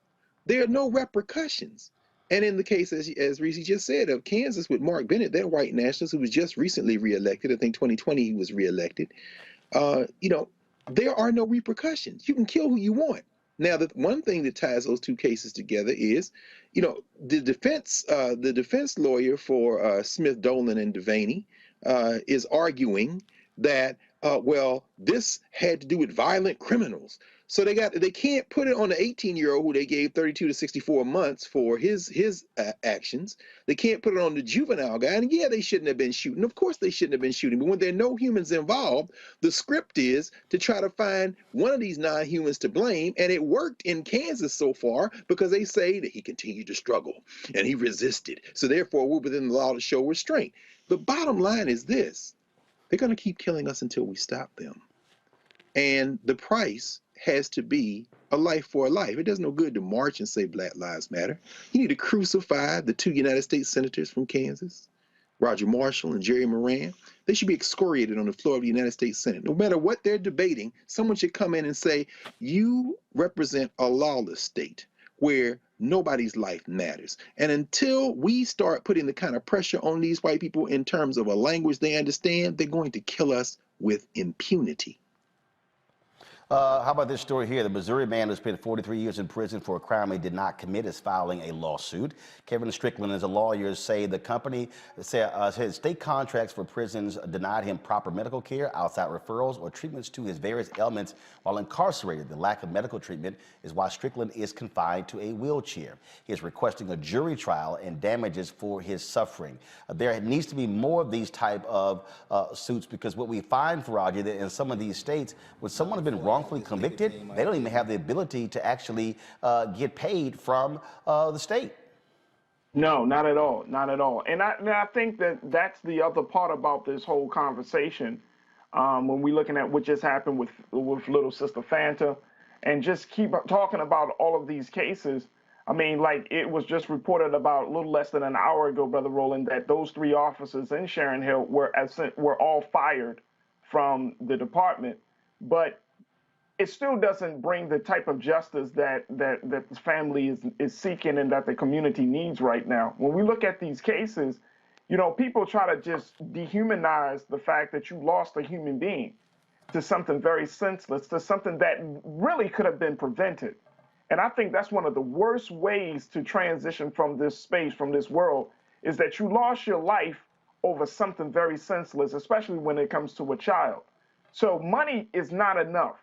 There are no repercussions. And in the case, as Reese just said, of Kansas with Mark Bennett, that white nationalist who was just recently reelected, I think 2020 he was reelected, you know, there are no repercussions. You can kill who you want. Now, the one thing that ties those two cases together is, you know, the defense lawyer for Smith, Dolan, and Devaney is arguing that, well, this had to do with violent criminals. So they can't put it on the 18-year-old who they gave 32 to 64 months for his actions. They can't put it on the juvenile guy. And yeah, they shouldn't have been shooting. Of course they shouldn't have been shooting. But when there are no humans involved, the script is to try to find one of these non-humans to blame. And it worked in Kansas so far because they say that he continued to struggle and he resisted. So therefore, we're within the law to show restraint. The bottom line is this: they're going to keep killing us until we stop them. And the price has to be a life for a life. It does no good to march and say Black Lives Matter. You need to crucify the two United States senators from Kansas, Roger Marshall and Jerry Moran. They should be excoriated on the floor of the United States Senate. No matter what they're debating, someone should come in and say, you represent a lawless state where nobody's life matters. And until we start putting the kind of pressure on these white people in terms of a language they understand, they're going to kill us with impunity. How about this story here? The Missouri man who spent 43 years in prison for a crime he did not commit is filing a lawsuit. Kevin Strickland and his lawyers say the company said state contracts for prisons denied him proper medical care, outside referrals, or treatments to his various ailments while incarcerated. The lack of medical treatment is why Strickland is confined to a wheelchair. He is requesting a jury trial and damages for his suffering. There needs to be more of these type of suits, because what we find, Faraji, that in some of these states, when someone has been wrongfully convicted, they don't even have the ability to actually get paid from the state. No, not at all, not at all. And I think that that's the other part about this whole conversation. When we're looking at what just happened with little sister Fanta, and just keep talking about all of these cases. I mean, like, it was just reported about a little less than an hour ago, Brother Roland, that those 3 officers in Sharon Hill were all fired from the department. But it still doesn't bring the type of justice that the family is seeking and that the community needs right now. When we look at these cases, you know, people try to just dehumanize the fact that you lost a human being to something very senseless, to something that really could have been prevented. And I think that's one of the worst ways to transition from this space, from this world, is that you lost your life over something very senseless, especially when it comes to a child. So money is not enough.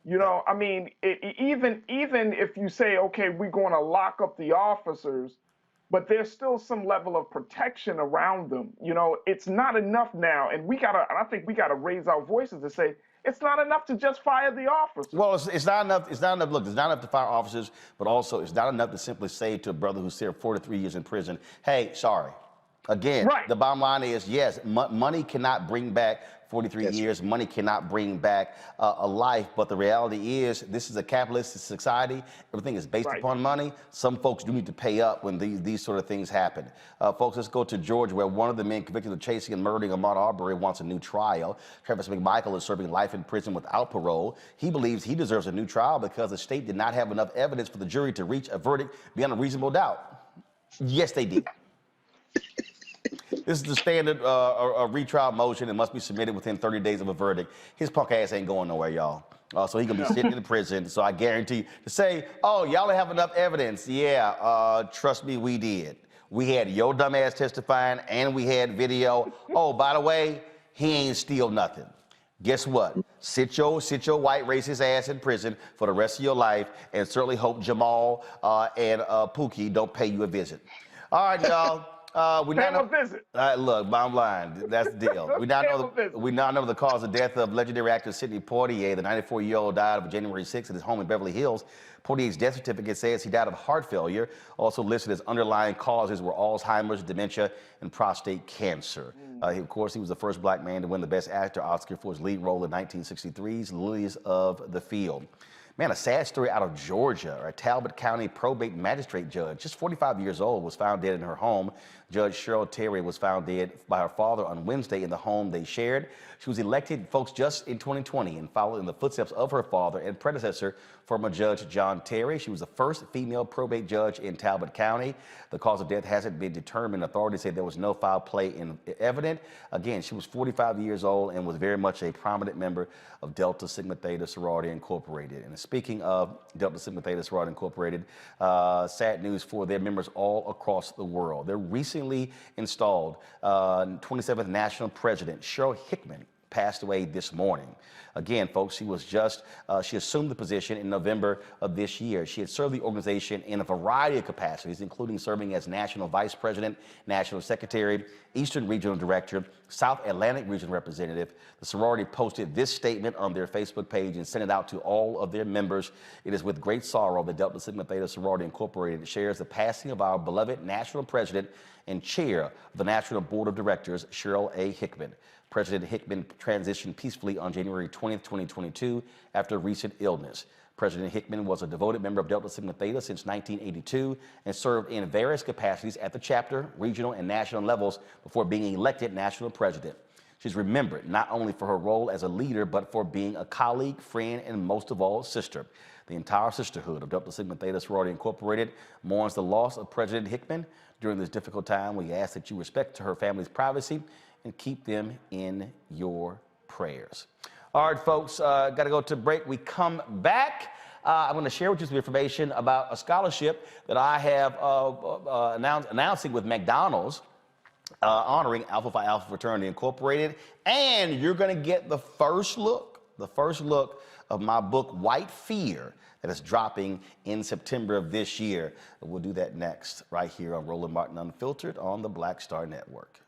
You know, I mean, even if you say, okay, we're going to lock up the officers, but there's still some level of protection around them. You know, it's not enough now. And I think we gotta raise our voices to say, it's not enough to just fire the officers. Well, it's not enough. It's not enough. Look, it's not enough to fire officers, but also it's not enough to simply say to a brother who served 43 years in prison, hey, sorry. Again, The bottom line is, yes, money cannot bring back 43 years. Money cannot bring back a life. But the reality is, this is a capitalist society. Everything is based upon money. Some folks do need to pay up when these sort of things happen. Folks, let's go to Georgia, where one of the men convicted of chasing and murdering Ahmaud Arbery wants a new trial. Travis McMichael is serving life in prison without parole. He believes he deserves a new trial because the state did not have enough evidence for the jury to reach a verdict beyond a reasonable doubt. Yes, they did. This is the standard retrial motion and must be submitted within 30 days of a verdict. His punk ass ain't going nowhere, y'all. So he gonna be sitting in prison. So I guarantee to say, oh, y'all don't have enough evidence. Yeah, trust me, we did. We had your dumb ass testifying and we had video. Oh, by the way, he ain't steal nothing. Guess what? Sit your white racist ass in prison for the rest of your life, and certainly hope Jamal and Pookie don't pay you a visit. All right, y'all. We now know, look, bottom line, that's the deal. We now know the cause of death of legendary actor Sidney Poitier. The 94-year-old died on January 6th at his home in Beverly Hills. Poitier's death certificate says he died of heart failure. Also listed as underlying causes were Alzheimer's, dementia, and prostate cancer. Of course, he was the first black man to win the Best Actor Oscar for his lead role in 1963's Lilies of the Field. Man, a sad story out of Georgia. A Talbot County probate magistrate judge, just 45 years old, was found dead in her home. Judge Cheryl Terry was found dead by her father on Wednesday in the home they shared. She was elected, folks, just in 2020 and followed in the footsteps of her father and predecessor, former Judge John Terry. She was the first female probate judge in Talbot County. The cause of death hasn't been determined. Authorities say there was no foul play evident. Again, she was 45 years old and was very much a prominent member of Delta Sigma Theta Sorority Incorporated. And speaking of Delta Sigma Theta Sorority Incorporated, sad news for their members all across the world. Their recently installed 27th National President, Cheryl Hickman, passed away this morning. Again, folks, she assumed the position in November of this year. She had served the organization in a variety of capacities, including serving as National Vice President, National Secretary, Eastern Regional Director, South Atlantic Region Representative. The sorority posted this statement on their Facebook page and sent it out to all of their members. It is with great sorrow that Delta Sigma Theta Sorority Incorporated shares the passing of our beloved National President and Chair of the National Board of Directors, Cheryl A. Hickman. President Hickman transitioned peacefully on January 20th, 2022 after recent illness. President Hickman was a devoted member of Delta Sigma Theta since 1982 and served in various capacities at the chapter, regional, and national levels before being elected national president. She's remembered not only for her role as a leader, but for being a colleague, friend, and most of all, sister. The entire sisterhood of Delta Sigma Theta Sorority Incorporated mourns the loss of President Hickman. During this difficult time, we ask that you respect her family's privacy and keep them in your prayers. All right, folks, got to go to break. We come back. I'm going to share with you some information about a scholarship that I have announcing with McDonald's, honoring Alpha Phi Alpha Fraternity Incorporated. And you're going to get the first look of my book, White Fear, that is dropping in September of this year. We'll do that next, right here on Roland Martin Unfiltered on the Black Star Network.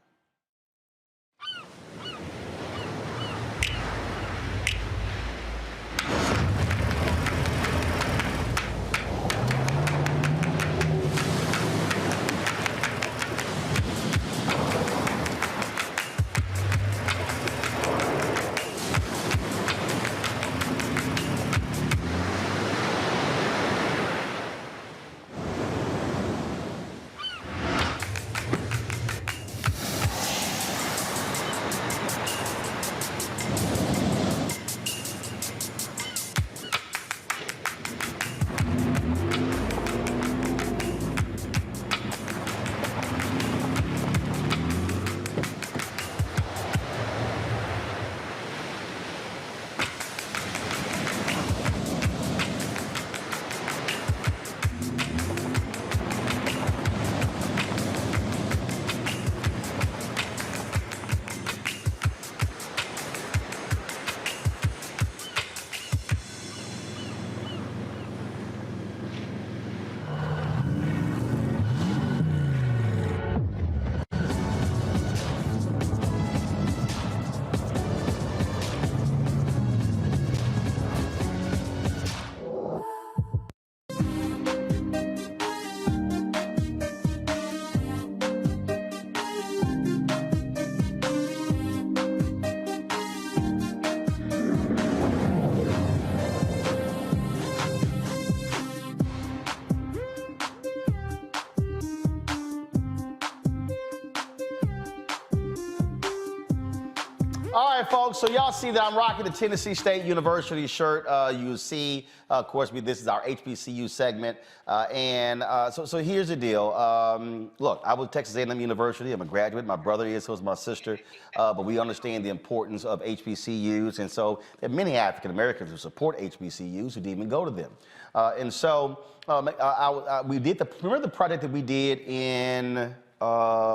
All right, folks, so y'all see that I'm rocking the Tennessee State University shirt. You see, of course, this is our HBCU segment. So here's the deal. Look, I was at Texas A&M University. I'm a graduate. My brother is, so is my sister. But we understand the importance of HBCUs. And so there are many African Americans who support HBCUs who didn't even go to them. We did remember the project that we did in,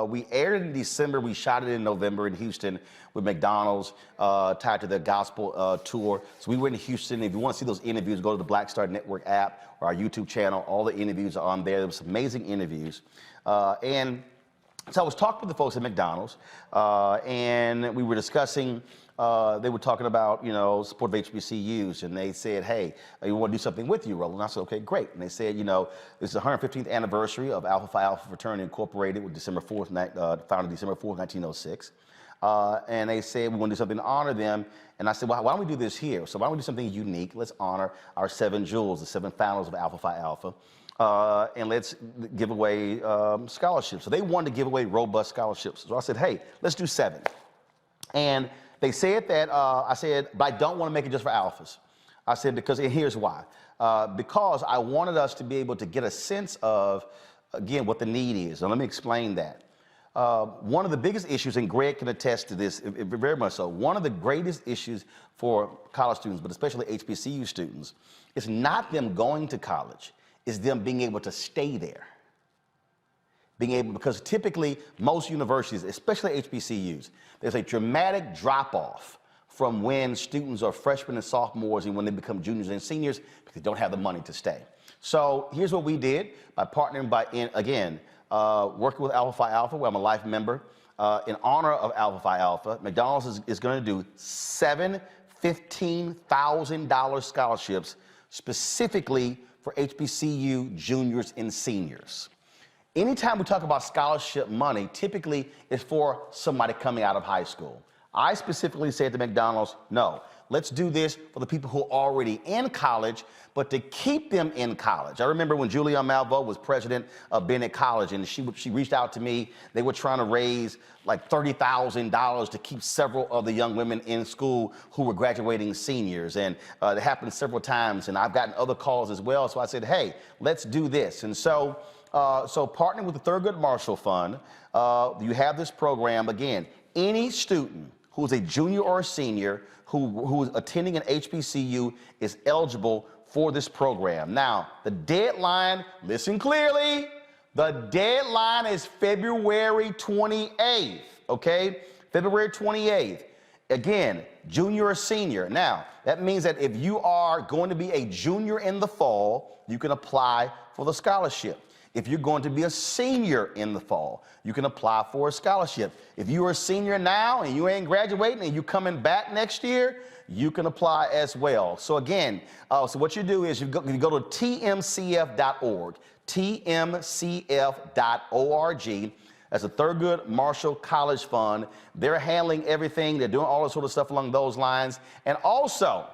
we aired it in December. We shot it in November in Houston with McDonald's, tied to their gospel tour. So we went to Houston. If you want to see those interviews, go to the Black Star Network app or our YouTube channel. All the interviews are on there. There was some amazing interviews. And so I was talking with the folks at McDonald's, and we were discussing, they were talking about, you know, support of HBCUs, and they said, hey, we want to do something with you, Roland. I said, okay, great. And they said, you know, this is the 115th anniversary of Alpha Phi Alpha Fraternity Incorporated, with December 4th, founded December 4th, 1906. And they said, we want to do something to honor them. And I said, well, why don't we do this here? So why don't we do something unique? Let's honor our 7 jewels, the 7 founders of Alpha Phi Alpha. And let's give away scholarships. So they wanted to give away robust scholarships. So I said, hey, let's do 7. And they said that, I said, but I don't want to make it just for alphas. I said, because, and here's why. because I wanted us to be able to get a sense of, again, what the need is. And let me explain that. One of the biggest issues, and Greg can attest to this very much so, one of the greatest issues for college students, but especially HBCU students, is not them going to college, it's them being able to stay there. Because typically most universities, especially HBCUs, there's a dramatic drop-off from when students are freshmen and sophomores and when they become juniors and seniors because they don't have the money to stay. So here's what we did by partnering working with Alpha Phi Alpha, where I'm a life member. In honor of Alpha Phi Alpha, McDonald's is going to do 7 $15,000 scholarships specifically for HBCU juniors and seniors. Anytime we talk about scholarship money, typically it's for somebody coming out of high school. I specifically said to McDonald's, no, let's do this for the people who are already in college, but to keep them in college. I remember when Julianne Malveaux was president of Bennett College, and she reached out to me. They were trying to raise like $30,000 to keep several of the young women in school who were graduating seniors, and it happened several times, and I've gotten other calls as well. So I said, hey, let's do this. And so partnering with the Thurgood Marshall Fund, you have this program. Again, any student who's a junior or a senior who is attending an HBCU is eligible for this program. Now, the deadline, listen clearly, the deadline is February 28th, okay? February 28th. Again, junior or senior. Now, that means that if you are going to be a junior in the fall, you can apply for the scholarship. If you're going to be a senior in the fall, you can apply for a scholarship. If you're a senior now and you ain't graduating and you're coming back next year, you can apply as well. So again, so what you do is you go to tmcf.org, tmcf.org. That's the Thurgood Marshall College Fund. They're handling everything. They're doing all this sort of stuff along those lines. And also,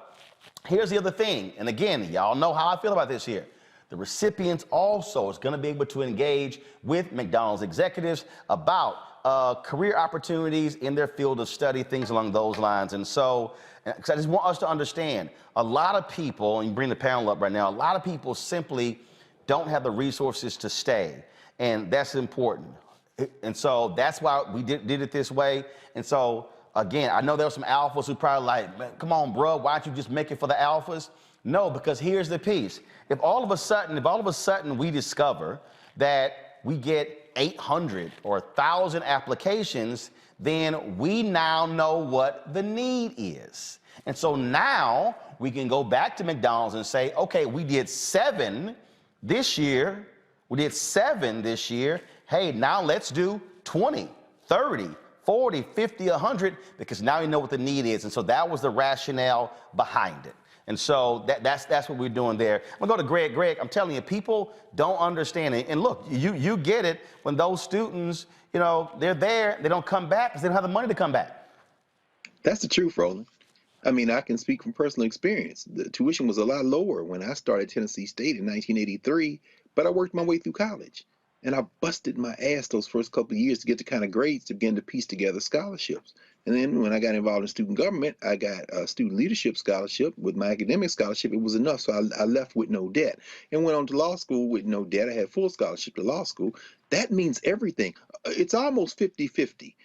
here's the other thing. And again, y'all know how I feel about this here. The recipients also is going to be able to engage with McDonald's executives about career opportunities in their field of study, things along those lines. And so, because I just want us to understand, a lot of people, and you bring the panel up right now, a lot of people simply don't have the resources to stay, and that's important. And so that's why we did it this way. And so, again, I know there are some alphas who probably like, man, come on, bro, why don't you just make it for the alphas? No, because here's the piece. If all of a sudden we discover that we get 800 or 1,000 applications, then we now know what the need is. And so now we can go back to McDonald's and say, okay, we did 7 this year. We did 7 this year. Hey, now let's do 20, 30, 40, 50, 100, because now you know what the need is. And so that was the rationale behind it. And so that's what we're doing there. I'm gonna go to Greg. Greg, I'm telling you, people don't understand it. And look, you get it when those students, you know, they're there, they don't come back because they don't have the money to come back. That's the truth, Roland. I mean, I can speak from personal experience. The tuition was a lot lower when I started Tennessee State in 1983, but I worked my way through college. And I busted my ass those first couple of years to get the kind of grades to begin to piece together scholarships. And then when I got involved in student government, I got a student leadership scholarship. With my academic scholarship, it was enough, so I left with no debt and went on to law school with no debt. I had full scholarship to law school. That means everything. It's almost 50-50.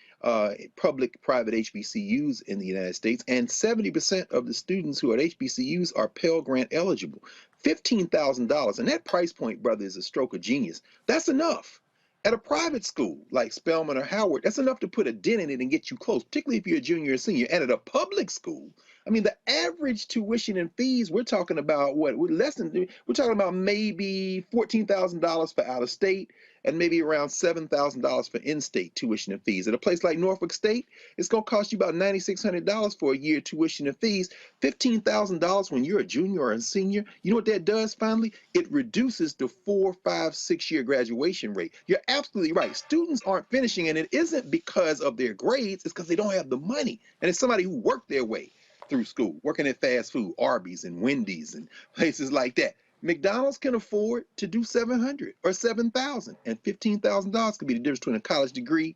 Public-private HBCUs in the United States, and 70% of the students who are at HBCUs are Pell Grant eligible. $15,000, and that price point, brother, is a stroke of genius. That's enough. At a private school like Spelman or Howard, that's enough to put a dent in it and get you close, particularly if you're a junior or senior. And at a public school, I mean, the average tuition and fees, we're talking about what? We're talking about maybe $14,000 for out of state and maybe around $7,000 for in-state tuition and fees. At a place like Norfolk State, it's going to cost you about $9,600 for a year tuition and fees. $15,000 when you're a junior or a senior. You know what that does finally? It reduces the 4, 5, 6 year graduation rate. You're absolutely right. Students aren't finishing, and it isn't because of their grades. It's because they don't have the money. And it's somebody who worked their way through school, working at fast food, Arby's and Wendy's and places like that. McDonald's can afford to do $700 or $7,000, and $15,000 could be the difference between a college degree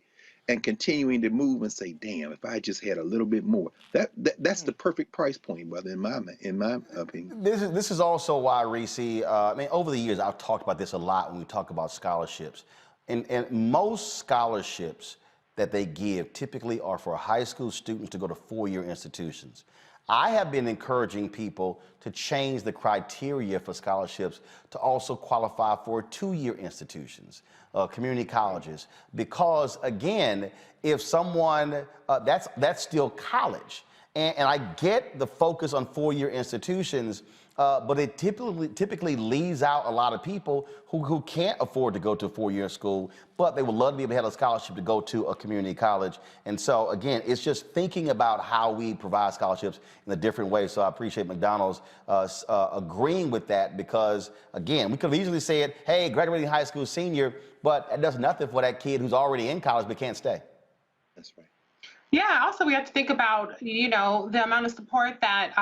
and continuing to move and say, damn, if I just had a little bit more. That's the perfect price point, brother, in my opinion. This is also why, Reese, I mean, over the years, I've talked about this a lot when we talk about scholarships. And most scholarships that they give typically are for high school students to go to four-year institutions. I have been encouraging people to change the criteria for scholarships to also qualify for two-year institutions, community colleges, because again, if someone, that's still college. And I get the focus on four-year institutions, but it typically leaves out a lot of people who can't afford to go to a four-year school, but they would love to be able to have a scholarship to go to a community college. And so, again, it's just thinking about how we provide scholarships in a different way. So I appreciate McDonald's agreeing with that because, again, we could have easily said, hey, graduating high school senior, but that does nothing for that kid who's already in college but can't stay. That's right. Yeah, also we have to think about, you know, the amount of support that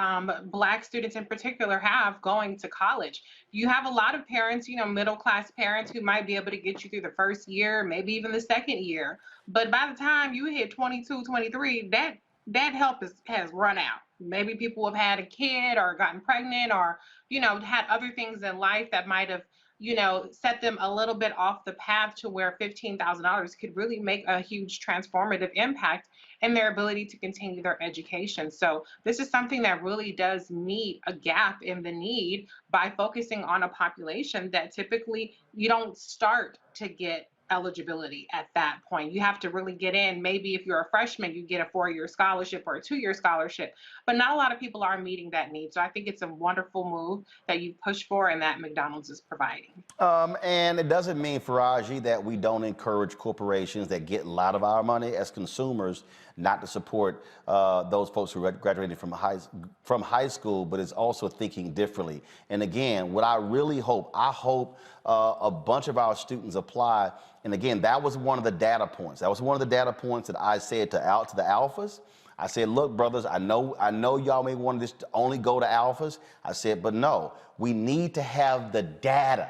Black students in particular have going to college. You have a lot of parents, you know, middle-class parents who might be able to get you through the first year, maybe even the second year. But by the time you hit 22, 23, that help has run out. Maybe people have had a kid or gotten pregnant or, you know, had other things in life that might have, you know, set them a little bit off the path to where $15,000 could really make a huge transformative impact in their ability to continue their education. So this is something that really does meet a gap in the need by focusing on a population that typically you don't start to get eligibility at that point. You have to really get in. Maybe if you're a freshman, you get a four-year scholarship or a two-year scholarship, but not a lot of people are meeting that need. So I think it's a wonderful move that you push for and that McDonald's is providing. And it doesn't mean, Faraji, that we don't encourage corporations that get a lot of our money as consumers not to support those folks who graduated from high school, but it's also thinking differently. And again, what I really hope, I hope a bunch of our students apply. And again, that was one of the data points. That was one of the data points that I said to the alphas. I said, look, brothers, I know y'all may want this to only go to alphas. I said, but no, we need to have the data.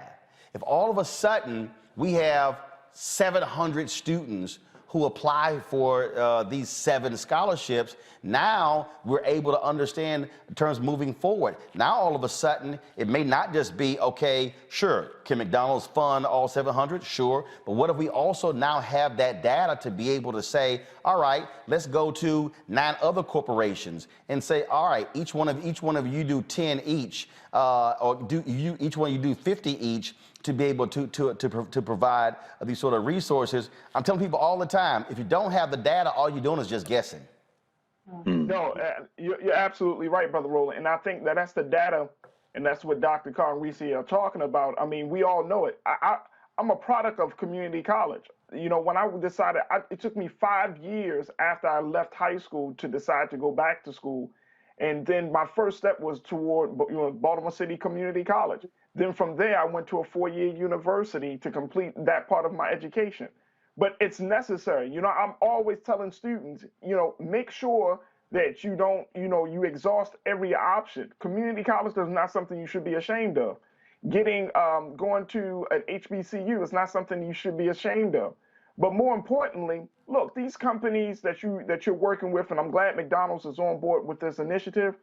If all of a sudden we have 700 students who apply for these 7 scholarships, now we're able to understand terms moving forward. Now, all of a sudden, it may not just be, okay, sure, can McDonald's fund all 700? Sure. But what if we also now have that data to be able to say, all right, let's go to 9 other corporations and say, all right, each one of you do 10 each, or each one of you do 50 each, to be able to provide these sort of resources. I'm telling people all the time, if you don't have the data, all you're doing is just guessing. No, you're absolutely right, Brother Roland. And I think that's the data, and that's what Dr. Carr and Reese are talking about. I mean, we all know it. I'm a product of community college. You know, when I decided, it took me 5 years after I left high school to decide to go back to school. And then my first step was toward Baltimore City Community College. Then from there, I went to a 4-year university to complete that part of my education. But it's necessary. You know, I'm always telling students, you know, make sure that you don't, you know, you exhaust every option. Community college is not something you should be ashamed of. Going to an HBCU is not something you should be ashamed of. But more importantly, look, these companies that you're working with, and I'm glad McDonald's is on board with this initiative,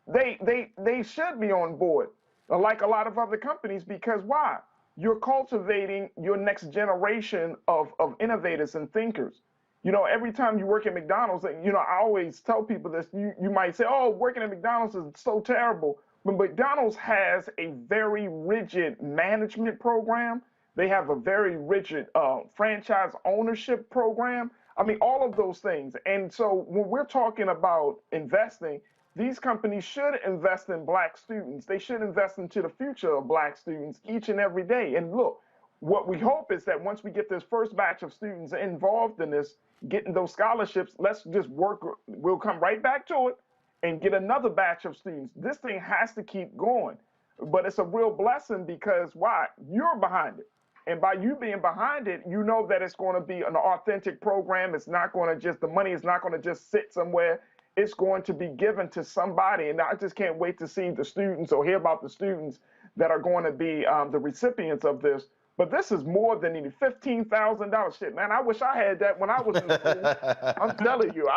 they should be on board, like a lot of other companies, because why? You're cultivating your next generation of innovators and thinkers. You know, every time you work at McDonald's, you know, I always tell people this, you might say, oh, working at McDonald's is so terrible. But McDonald's has a very rigid management program. They have a very rigid franchise ownership program. I mean, all of those things. And so when we're talking about investing, these companies should invest in Black students. They should invest into the future of Black students each and every day. And look, what we hope is that once we get this first batch of students involved in this, getting those scholarships, let's just work. We'll come right back to it and get another batch of students. This thing has to keep going. But it's a real blessing because why? You're behind it. And by you being behind it, you know that it's going to be an authentic program. It's not going to the money is not going to just sit somewhere. It's going to be given to somebody. And I just can't wait to see the students or hear about the students that are going to be the recipients of this. But this is more than any $15,000 shit, man. I wish I had that when I was in school. I'm telling you,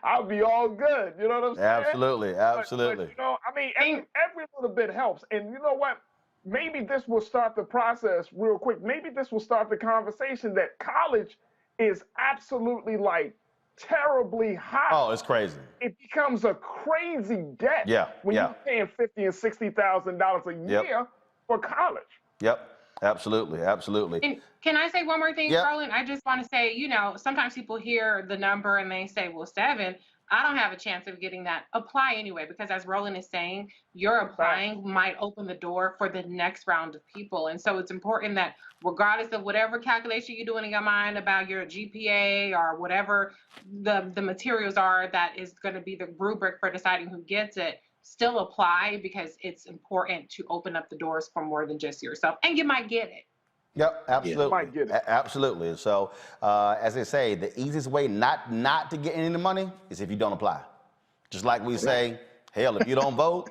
I'll be all good. You know what I'm saying? Absolutely, absolutely. But, you know, I mean, every little bit helps. And you know what? Maybe this will start the process real quick. Maybe this will start the conversation that college is absolutely like terribly high. Oh, it's crazy. It becomes a crazy debt when yeah. you're paying $50,000 and $60,000 a year for college. Yep, absolutely, absolutely. And can I say one more thing, Yep. Roland? I just want to say, you know, sometimes people hear the number and they say, well, 7. I don't have a chance of getting that. Apply anyway, because as Roland is saying, your applying might open the door for the next round of people. And so it's important that regardless of whatever calculation you're doing in your mind about your GPA or whatever the materials are that is going to be the rubric for deciding who gets it, still apply, because it's important to open up the doors for more than just yourself. And you might get it. Yep, absolutely. Might get it. Absolutely. So, as they say, the easiest way not to get any of the money is if you don't apply. Just like we say, hell, if you don't vote,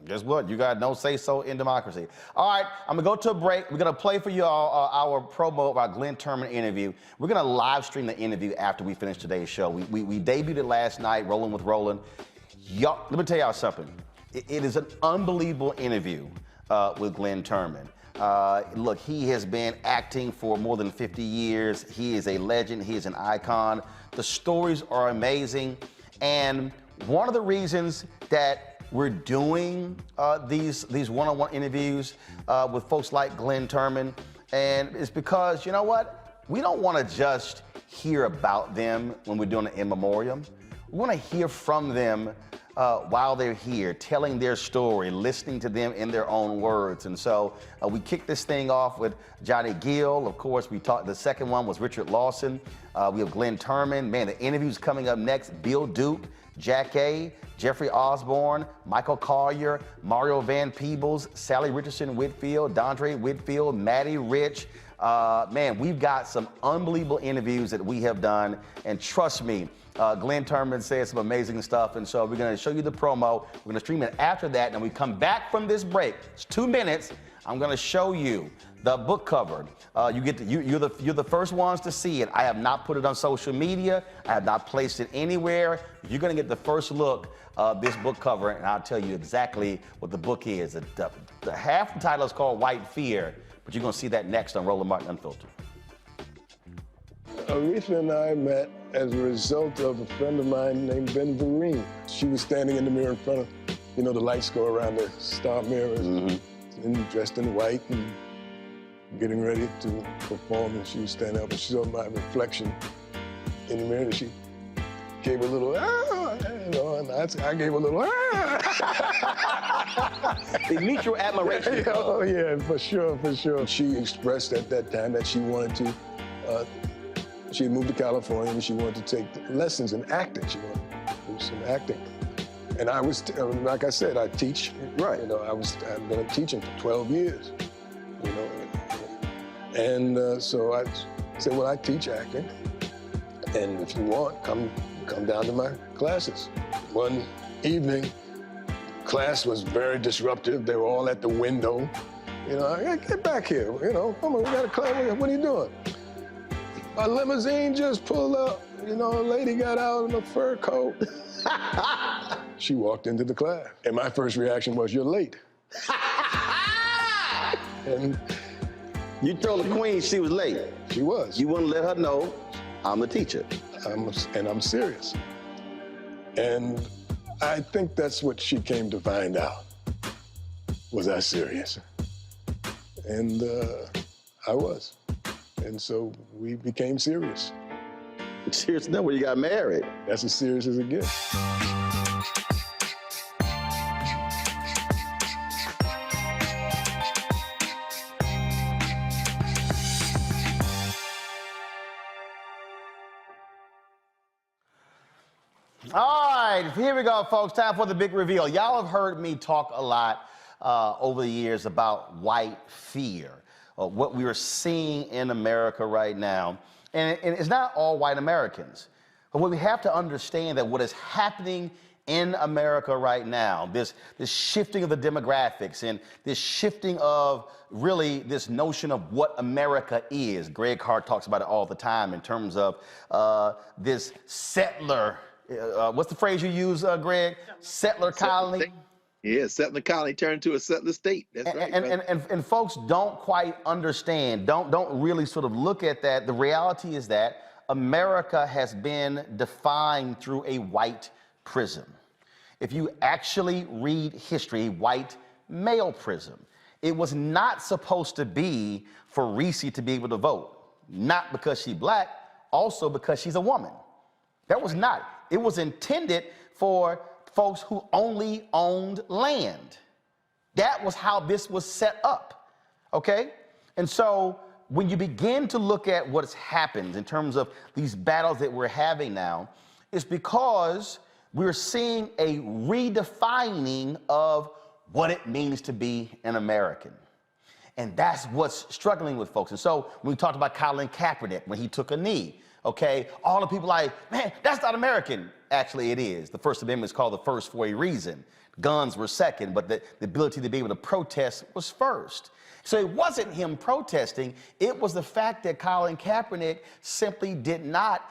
guess what? You got no say-so in democracy. All right, I'm going to go to a break. We're going to play for you all our promo of our Glenn Turman interview. We're going to live stream the interview after we finish today's show. We debuted it last night, Rolling with Roland. Y'all, let me tell y'all something. It is an unbelievable interview with Glenn Turman. Look, he has been acting for more than 50 years. He is a legend. He is an icon. The stories are amazing. And one of the reasons that we're doing these one-on-one interviews with folks like Glenn Turman, and it's because, you know what? We don't want to just hear about them when we're doing an in memoriam. We want to hear from them while they're here, telling their story, listening to them in their own words. And so we kicked this thing off with Johnny Gill. Of course, we talked. The second one was Richard Lawson. We have Glenn Turman. Man, the interview's coming up next. Bill Duke, Jack A., Jeffrey Osborne, Michael Collier, Mario Van Peebles, Sally Richardson Whitfield, Dondre Whitfield, Maddie Rich. Man, we've got some unbelievable interviews that we have done. And trust me, Glenn Turman said some amazing stuff, and so we're going to show you the promo. We're going to stream it after that, and we come back from this break. It's 2 minutes. I'm going to show you the book cover. You're the first ones to see it. I have not put it on social media. I have not placed it anywhere. You're going to get the first look of this book cover, and I'll tell you exactly what the book is. The half the title is called White Fear, but you're going to see that next on Roland Martin Unfiltered. Aretha and I met as a result of a friend of mine named Ben Vereen. She was standing in the mirror in front of, you know, the lights go around the star mirrors, and dressed in white and getting ready to perform, and she was standing up and she saw my reflection in the mirror, and she gave a little, you know, and I gave a little, They mutual admiration. Oh, yeah, for sure, for sure. She expressed at that time that she wanted to, she had moved to California and she wanted to take lessons in acting. She wanted to do some acting. And I was, like I said, I teach. Right. You know, I've been teaching for 12 years, you know. And so I said, well, I teach acting. And if you want, come down to my classes. One evening, class was very disruptive. They were all at the window. You know, get back here, you know, come on, we got a class, what are you doing? A limousine just pulled up. You know, a lady got out in a fur coat. She walked into the class. And my first reaction was, you're late. And you told the queen she was late. She was. You wouldn't let her know I'm the teacher. And I'm serious. And I think that's what she came to find out. Was I serious? And I was. And so we became serious. Serious enough when you got married. That's as serious as it gets. All right, here we go, folks. Time for the big reveal. Y'all have heard me talk a lot over the years about white fear, what we are seeing in America right now. And it's not all white Americans. But what we have to understand that what is happening in America right now, this shifting of the demographics and this shifting of really this notion of what America is. Greg Hart talks about it all the time in terms of this settler, what's the phrase you use, Greg? Settler colony? Yeah, settler colony turned to a settler state. That's right. And folks don't quite understand, don't really sort of look at that. The reality is that America has been defined through a white prism. If you actually read history, white male prism, it was not supposed to be for Reese to be able to vote. Not because she's black, also because she's a woman. That was not. It was intended for folks who only owned land. That was how this was set up, okay? And so when you begin to look at what's happened in terms of these battles that we're having now, it's because we're seeing a redefining of what it means to be an American. And that's what's struggling with folks. And so when we talked about Colin Kaepernick, when he took a knee, okay, all the people like, man, that's not American. Actually, it is. The First Amendment is called the first for a reason. Guns were second, but the ability to be able to protest was first. So it wasn't him protesting. It was the fact that Colin Kaepernick simply did not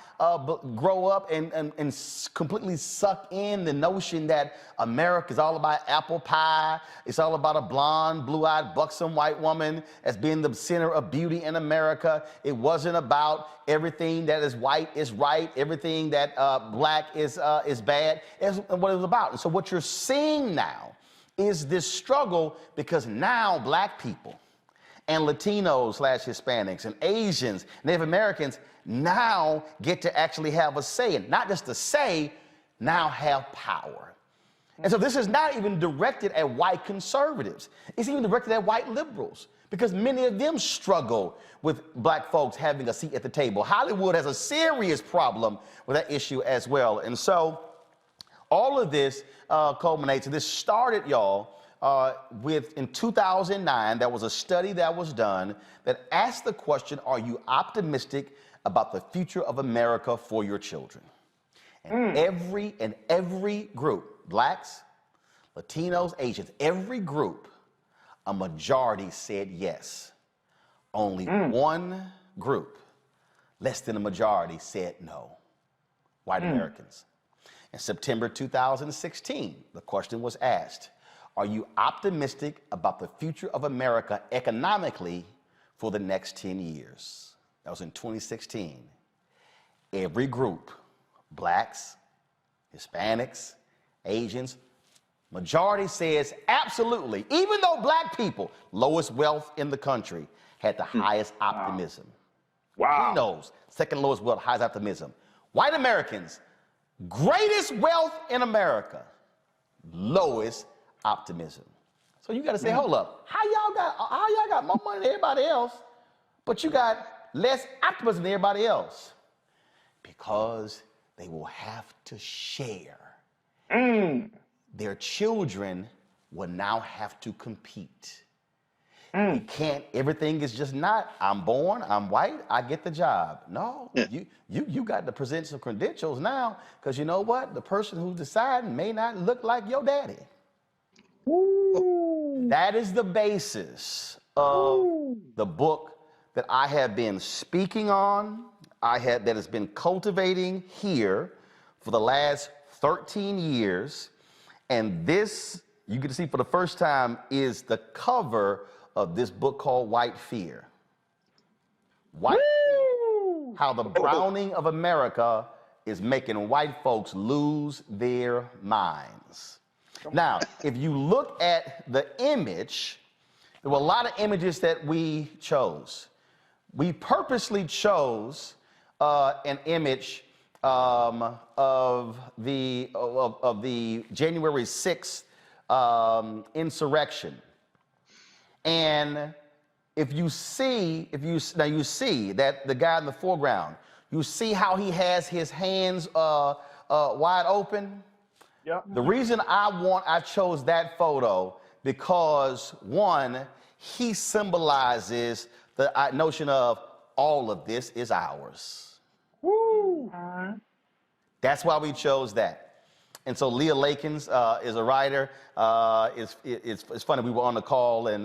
grow up and completely suck in the notion that America is all about apple pie. It's all about a blonde, blue-eyed, buxom white woman as being the center of beauty in America. It wasn't about everything that is white is right, everything that black is bad. It's what it was about. And so what you're seeing now is this struggle because now black people and Latinos / Hispanics and Asians, Native Americans now get to actually have a say, and not just a say, now have power. And so this is not even directed at white conservatives. It's even directed at white liberals because many of them struggle with black folks having a seat at the table. Hollywood has a serious problem with that issue as well. And so all of this culminates, and this started, y'all, in 2009, there was a study that was done that asked the question, are you optimistic about the future of America for your children? And every group, blacks, Latinos, Asians, every group, a majority said yes. Only one group, less than a majority, said no, white Americans. In September 2016, the question was asked, are you optimistic about the future of America economically for the next 10 years? That was in 2016. Every group, blacks, Hispanics, Asians, majority says absolutely. Even though black people, lowest wealth in the country, had the highest optimism. Wow. Latinos, second lowest wealth, highest optimism. White Americans, greatest wealth in America, lowest optimism. So you got to say, hold up, how y'all got more money than everybody else, but you got less optimism than everybody else? Because they will have to share. Their children will now have to compete. You can't, everything is just not, I'm born, I'm white, I get the job. No, you got to present some credentials now, because you know what? The person who's deciding may not look like your daddy. That is the basis of the book that I have been speaking on, that has been cultivating here for the last 13 years. And this, you get to see for the first time, is the cover of this book called White Fear. White Fear, how the browning of America is making white folks lose their minds. Now, if you look at the image, there were a lot of images that we chose. We purposely chose an image of the January 6th insurrection. And you see that the guy in the foreground, you see how he has his hands wide open. Yep. The reason I chose that photo because, one, he symbolizes the notion of all of this is ours. Woo! That's why we chose that. And so Leah Lakins is a writer. It's funny, we were on the call and,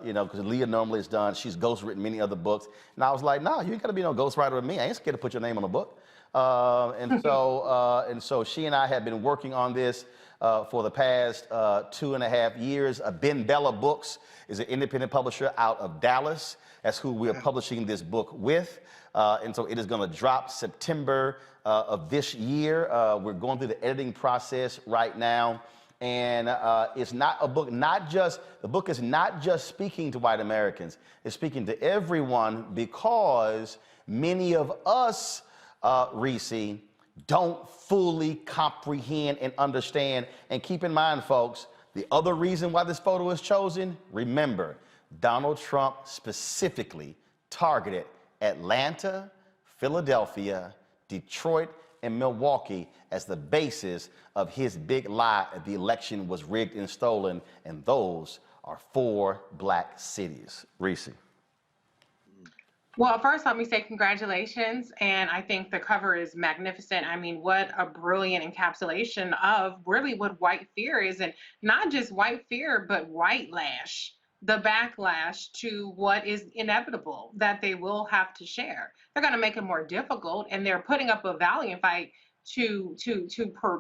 you know, because Leah normally is done, she's ghostwritten many other books. And I was like, nah, you ain't gotta be no ghostwriter with me. I ain't scared to put your name on a book. And so she and I have been working on this for the past 2.5 years. Ben Bella Books is an independent publisher out of Dallas. That's who we're publishing this book with. And so it is gonna drop September of this year. We're going through the editing process right now. And it's not a book, the book is not just speaking to white Americans. It's speaking to everyone because many of us, Reese, don't fully comprehend and understand. And keep in mind, folks, the other reason why this photo is chosen, remember, Donald Trump specifically targeted Atlanta, Philadelphia, Detroit, and Milwaukee as the basis of his big lie that the election was rigged and stolen, and those are 4 black cities. Reese. Well, first, let me say congratulations. And I think the cover is magnificent. I mean, what a brilliant encapsulation of really what white fear is. And not just white fear, but white lash, the backlash to what is inevitable that they will have to share. They're going to make it more difficult, and they're putting up a valiant fight to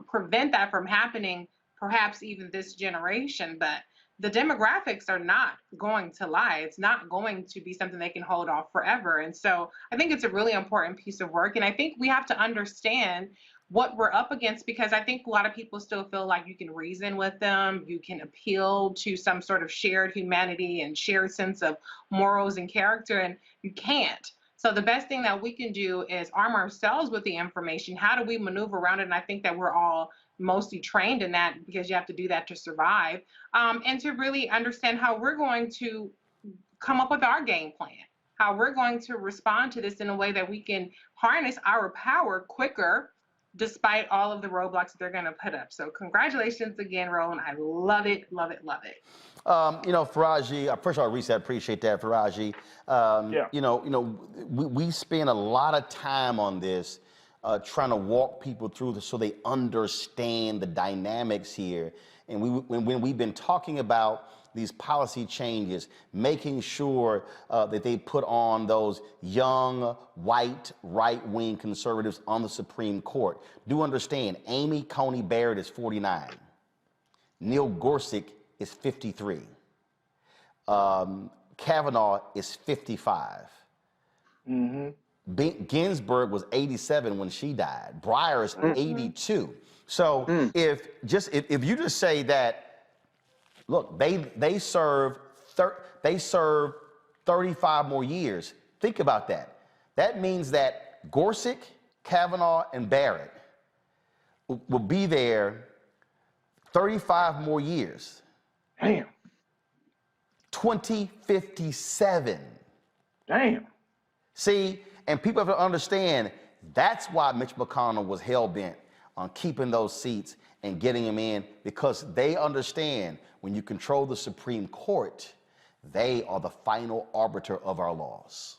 prevent that from happening, perhaps even this generation. But the demographics are not going to lie. It's not going to be something they can hold off forever. And so I think it's a really important piece of work. And I think we have to understand what we're up against, because I think a lot of people still feel like you can reason with them, you can appeal to some sort of shared humanity and shared sense of morals and character, and you can't. So the best thing that we can do is arm ourselves with the information. How do we maneuver around it? And I think that we're all mostly trained in that, because you have to do that to survive, and to really understand how we're going to come up with our game plan, how we're going to respond to this in a way that we can harness our power quicker, despite all of the roadblocks that they're going to put up. So congratulations again, Roland. I love it, love it, love it. You know, Faraji, first of all, Reese, I appreciate that, Faraji. We spend a lot of time on this, trying to walk people through this so they understand the dynamics here. And when we've been talking about these policy changes, making sure that they put on those young, white, right-wing conservatives on the Supreme Court. Do understand, Amy Coney Barrett is 49. Neil Gorsuch is 53. Kavanaugh is 55. Ginsburg was 87 when she died. Breyer is 82. So if you just say that, look, they serve 35 more years. Think about that. That means that Gorsuch, Kavanaugh, and Barrett will be there 35 more years. Damn. 2057. Damn. See, and people have to understand, that's why Mitch McConnell was hell-bent on keeping those seats and getting them in, because they understand when you control the Supreme Court, they are the final arbiter of our laws.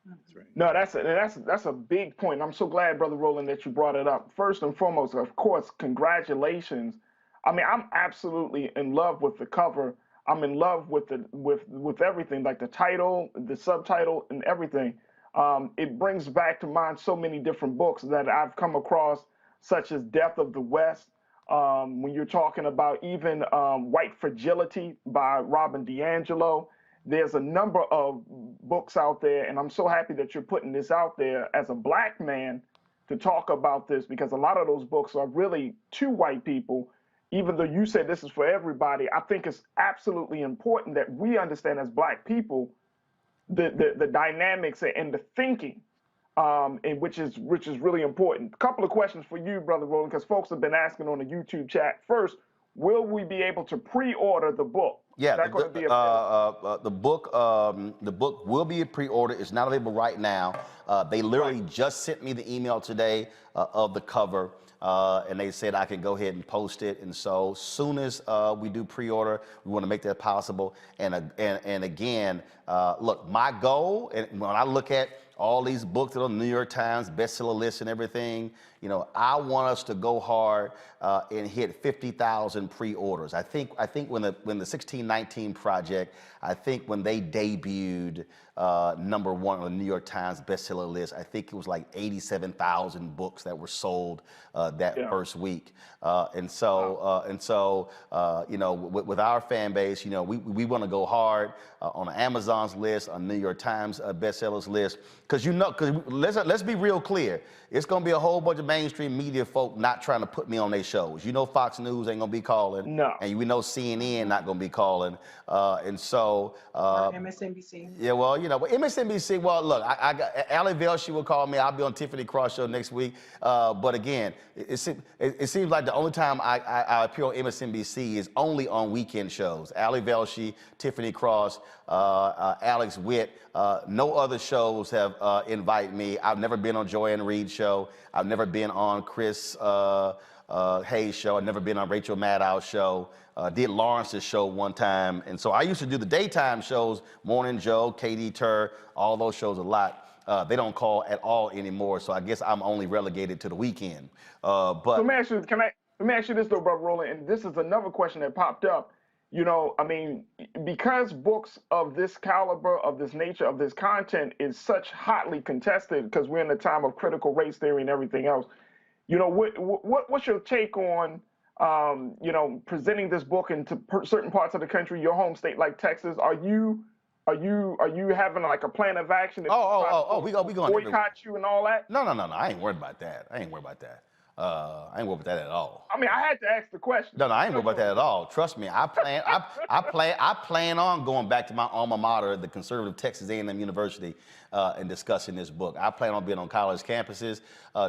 That's right. No, that's a big point. I'm so glad, Brother Roland, that you brought it up. First and foremost, of course, congratulations. I mean, I'm absolutely in love with the cover. I'm in love with with everything, like the title, the subtitle, and everything. It brings back to mind so many different books that I've come across, such as Death of the West. When you're talking about even White Fragility by Robin DiAngelo, there's a number of books out there, and I'm so happy that you're putting this out there as a black man to talk about this, because a lot of those books are really to white people. Even though you said this is for everybody, I think it's absolutely important that we understand as black people the dynamics and the thinking, and which is really important. A couple of questions for you, Brother Roland, because folks have been asking on the YouTube chat. First, will we be able to pre-order the book? Yeah, Is that going to be available? the book will be pre-ordered. It's not available right now. They literally just sent me the email today of the cover, and they said I can go ahead and post it. And so, soon as we do pre-order, we want to make that possible. And again, look, my goal, and when I look at all these books that are on the New York Times bestseller list and everything, you know, I want us to go hard and hit 50,000 pre-orders. I think when the 1619 Project, I think when they debuted #1 on the New York Times bestseller list, I think it was like 87,000 books that were sold that first week. And so you know, with our fan base, you know, we want to go hard on Amazon's list, on New York Times bestsellers list, because let's be real clear, it's going to be a whole bunch of mainstream media folk not trying to put me on their shows. You know, Fox News ain't going to be calling. No. And we know CNN not going to be calling. And so. Or MSNBC. Yeah, well, you know, but MSNBC, well, look, I got Ali Velshi will call me. I'll be on Tiffany Cross show next week. But again, it seems like the only time I appear on MSNBC is only on weekend shows. Ali Velshi, Tiffany Cross, Alex Witt. No other shows have invited me. I've never been on Joanne Reed's show. I've never been on Chris Hayes' show. I've never been on Rachel Maddow's show. Did Lawrence's show one time. And so I used to do the daytime shows, Morning Joe, Katie Tur, all those shows a lot. They don't call at all anymore. So I guess I'm only relegated to the weekend. But let me ask you this though, Brother Roland, and this is another question that popped up. You know, I mean, because books of this caliber, of this nature, of this content is such hotly contested, because we're in a time of critical race theory and everything else. You know, what's your take on, you know, presenting this book into certain parts of the country, your home state like Texas? Are you having like a plan of action? We going boycott you and all that? No. I ain't worried about that. I ain't worried about that. I ain't worried about that at all. I mean, I had to ask the question. No, I ain't worried about that at all. Trust me, I plan on going back to my alma mater, the conservative Texas A&M University, and discussing this book. I plan on being on college campuses.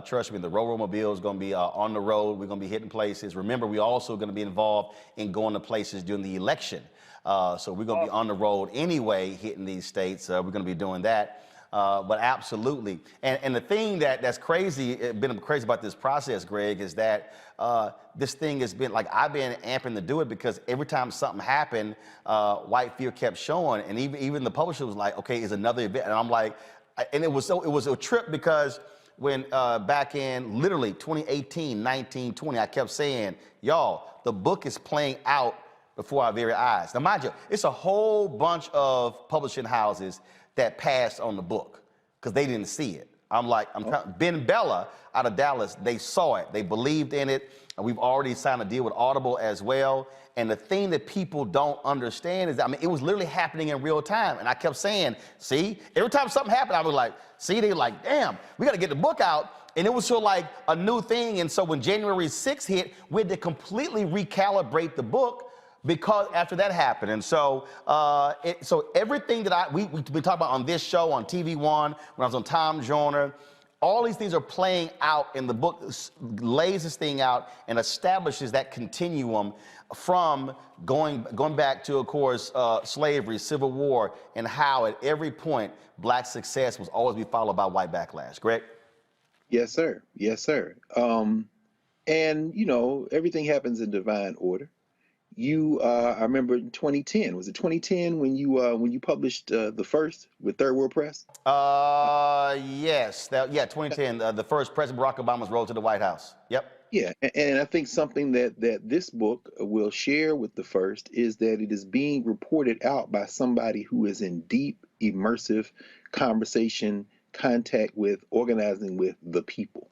Trust me, the Roll-Mobile is going to be on the road. We're going to be hitting places. Remember, we're also going to be involved in going to places during the election. So we're going to be on the road anyway, hitting these states. We're going to be doing that. But absolutely. And the thing that's been crazy about this process, Greg, is that this thing has been like, I've been amping to do it because every time something happened, White Fear kept showing. And even the publisher was like, okay, it's another event. And I'm like, and it was a trip because when back in literally 2018, 19, 20, I kept saying, y'all, the book is playing out before our very eyes. Now, mind you, it's a whole bunch of publishing houses that passed on the book because they didn't see it. Ben Bella out of Dallas, they saw it. They believed in it. And we've already signed a deal with Audible as well. And the thing that people don't understand is that, I mean, it was literally happening in real time. And I kept saying, see, every time something happened, I was like, see, they were like, damn, we got to get the book out. And it was sort of like a new thing. And so when January 6th hit, we had to completely recalibrate the book because after that happened. And so so everything that we've been talking about on this show, on TV One, when I was on Tom Joyner, all these things are playing out, and the book lays this thing out and establishes that continuum from going back to, of course, slavery, Civil War, and how at every point Black success was always be followed by white backlash. Greg? Yes, sir. Yes, sir. And, you know, everything happens in divine order. I remember in 2010, was it 2010 when you published the first with Third World Press? Yes, 2010, the first President Barack Obama's road to the White House. Yep. Yeah, and I think something that this book will share with the first is that it is being reported out by somebody who is in deep, immersive conversation, contact with, organizing with the people.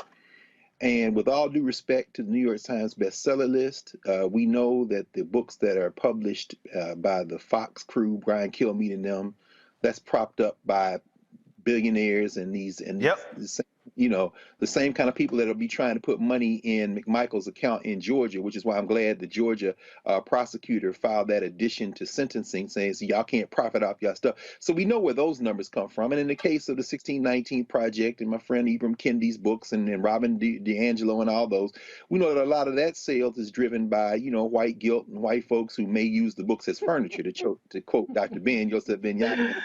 And with all due respect to the New York Times bestseller list, we know that the books that are published by the Fox crew, Brian Kilmeade and them, that's propped up by billionaires and these You know, the same kind of people that'll be trying to put money in McMichael's account in Georgia, which is why I'm glad the Georgia prosecutor filed that addition to sentencing saying, so y'all can't profit off y'all stuff. So we know where those numbers come from. And in the case of the 1619 Project and my friend Ibram Kendi's books and Robin DiAngelo and all those, we know that a lot of that sales is driven by, you know, white guilt and white folks who may use the books as furniture, to quote Dr. Ben Yosef Ben Yaakov.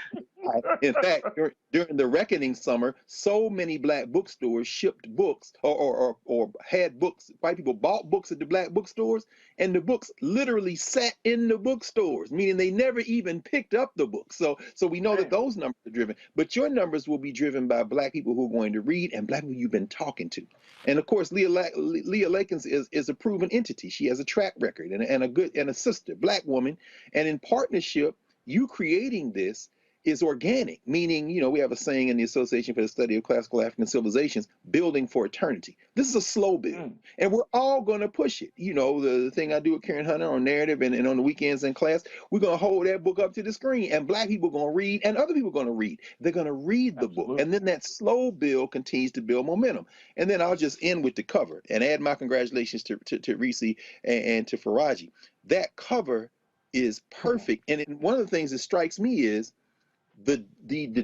In fact, during the reckoning summer, so many black bookstores shipped books or had books. White people bought books at the black bookstores, and the books literally sat in the bookstores, meaning they never even picked up the books. So we know that those numbers are driven. But your numbers will be driven by black people who are going to read and black people you've been talking to. And of course, Leah Lakins is a proven entity. She has a track record and a sister, black woman, and in partnership, you creating this is organic, meaning, you know, we have a saying in the Association for the Study of Classical African Civilizations, building for eternity. This is a slow build, and we're all going to push it. You know, the thing I do with Karen Hunter on narrative and on the weekends in class, we're going to hold that book up to the screen, and black people are going to read, and other people are going to read. They're going to read the book, and then that slow build continues to build momentum. And then I'll just end with the cover and add my congratulations to Reese and to Faraji. That cover is perfect, and one of the things that strikes me is the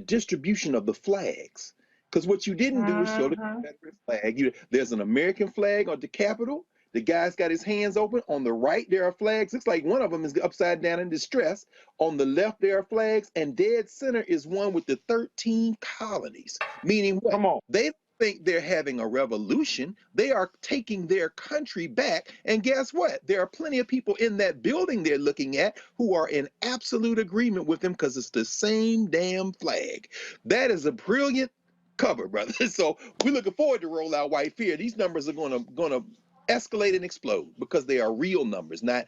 distribution of the flags, because what you didn't do is show the Confederate flag. There's an American flag on the Capitol. The guy's got his hands open. On the right, there are flags. Looks like one of them is upside down in distress. On the left, there are flags, and dead center is one with the 13 colonies. Meaning what? Come on. They think they're having a revolution. They are taking their country back. And guess what? There are plenty of people in that building they're looking at who are in absolute agreement with them because it's the same damn flag. That is a brilliant cover, brother. So we're looking forward to Roll Out White Fear. These numbers are gonna escalate and explode because they are real numbers, not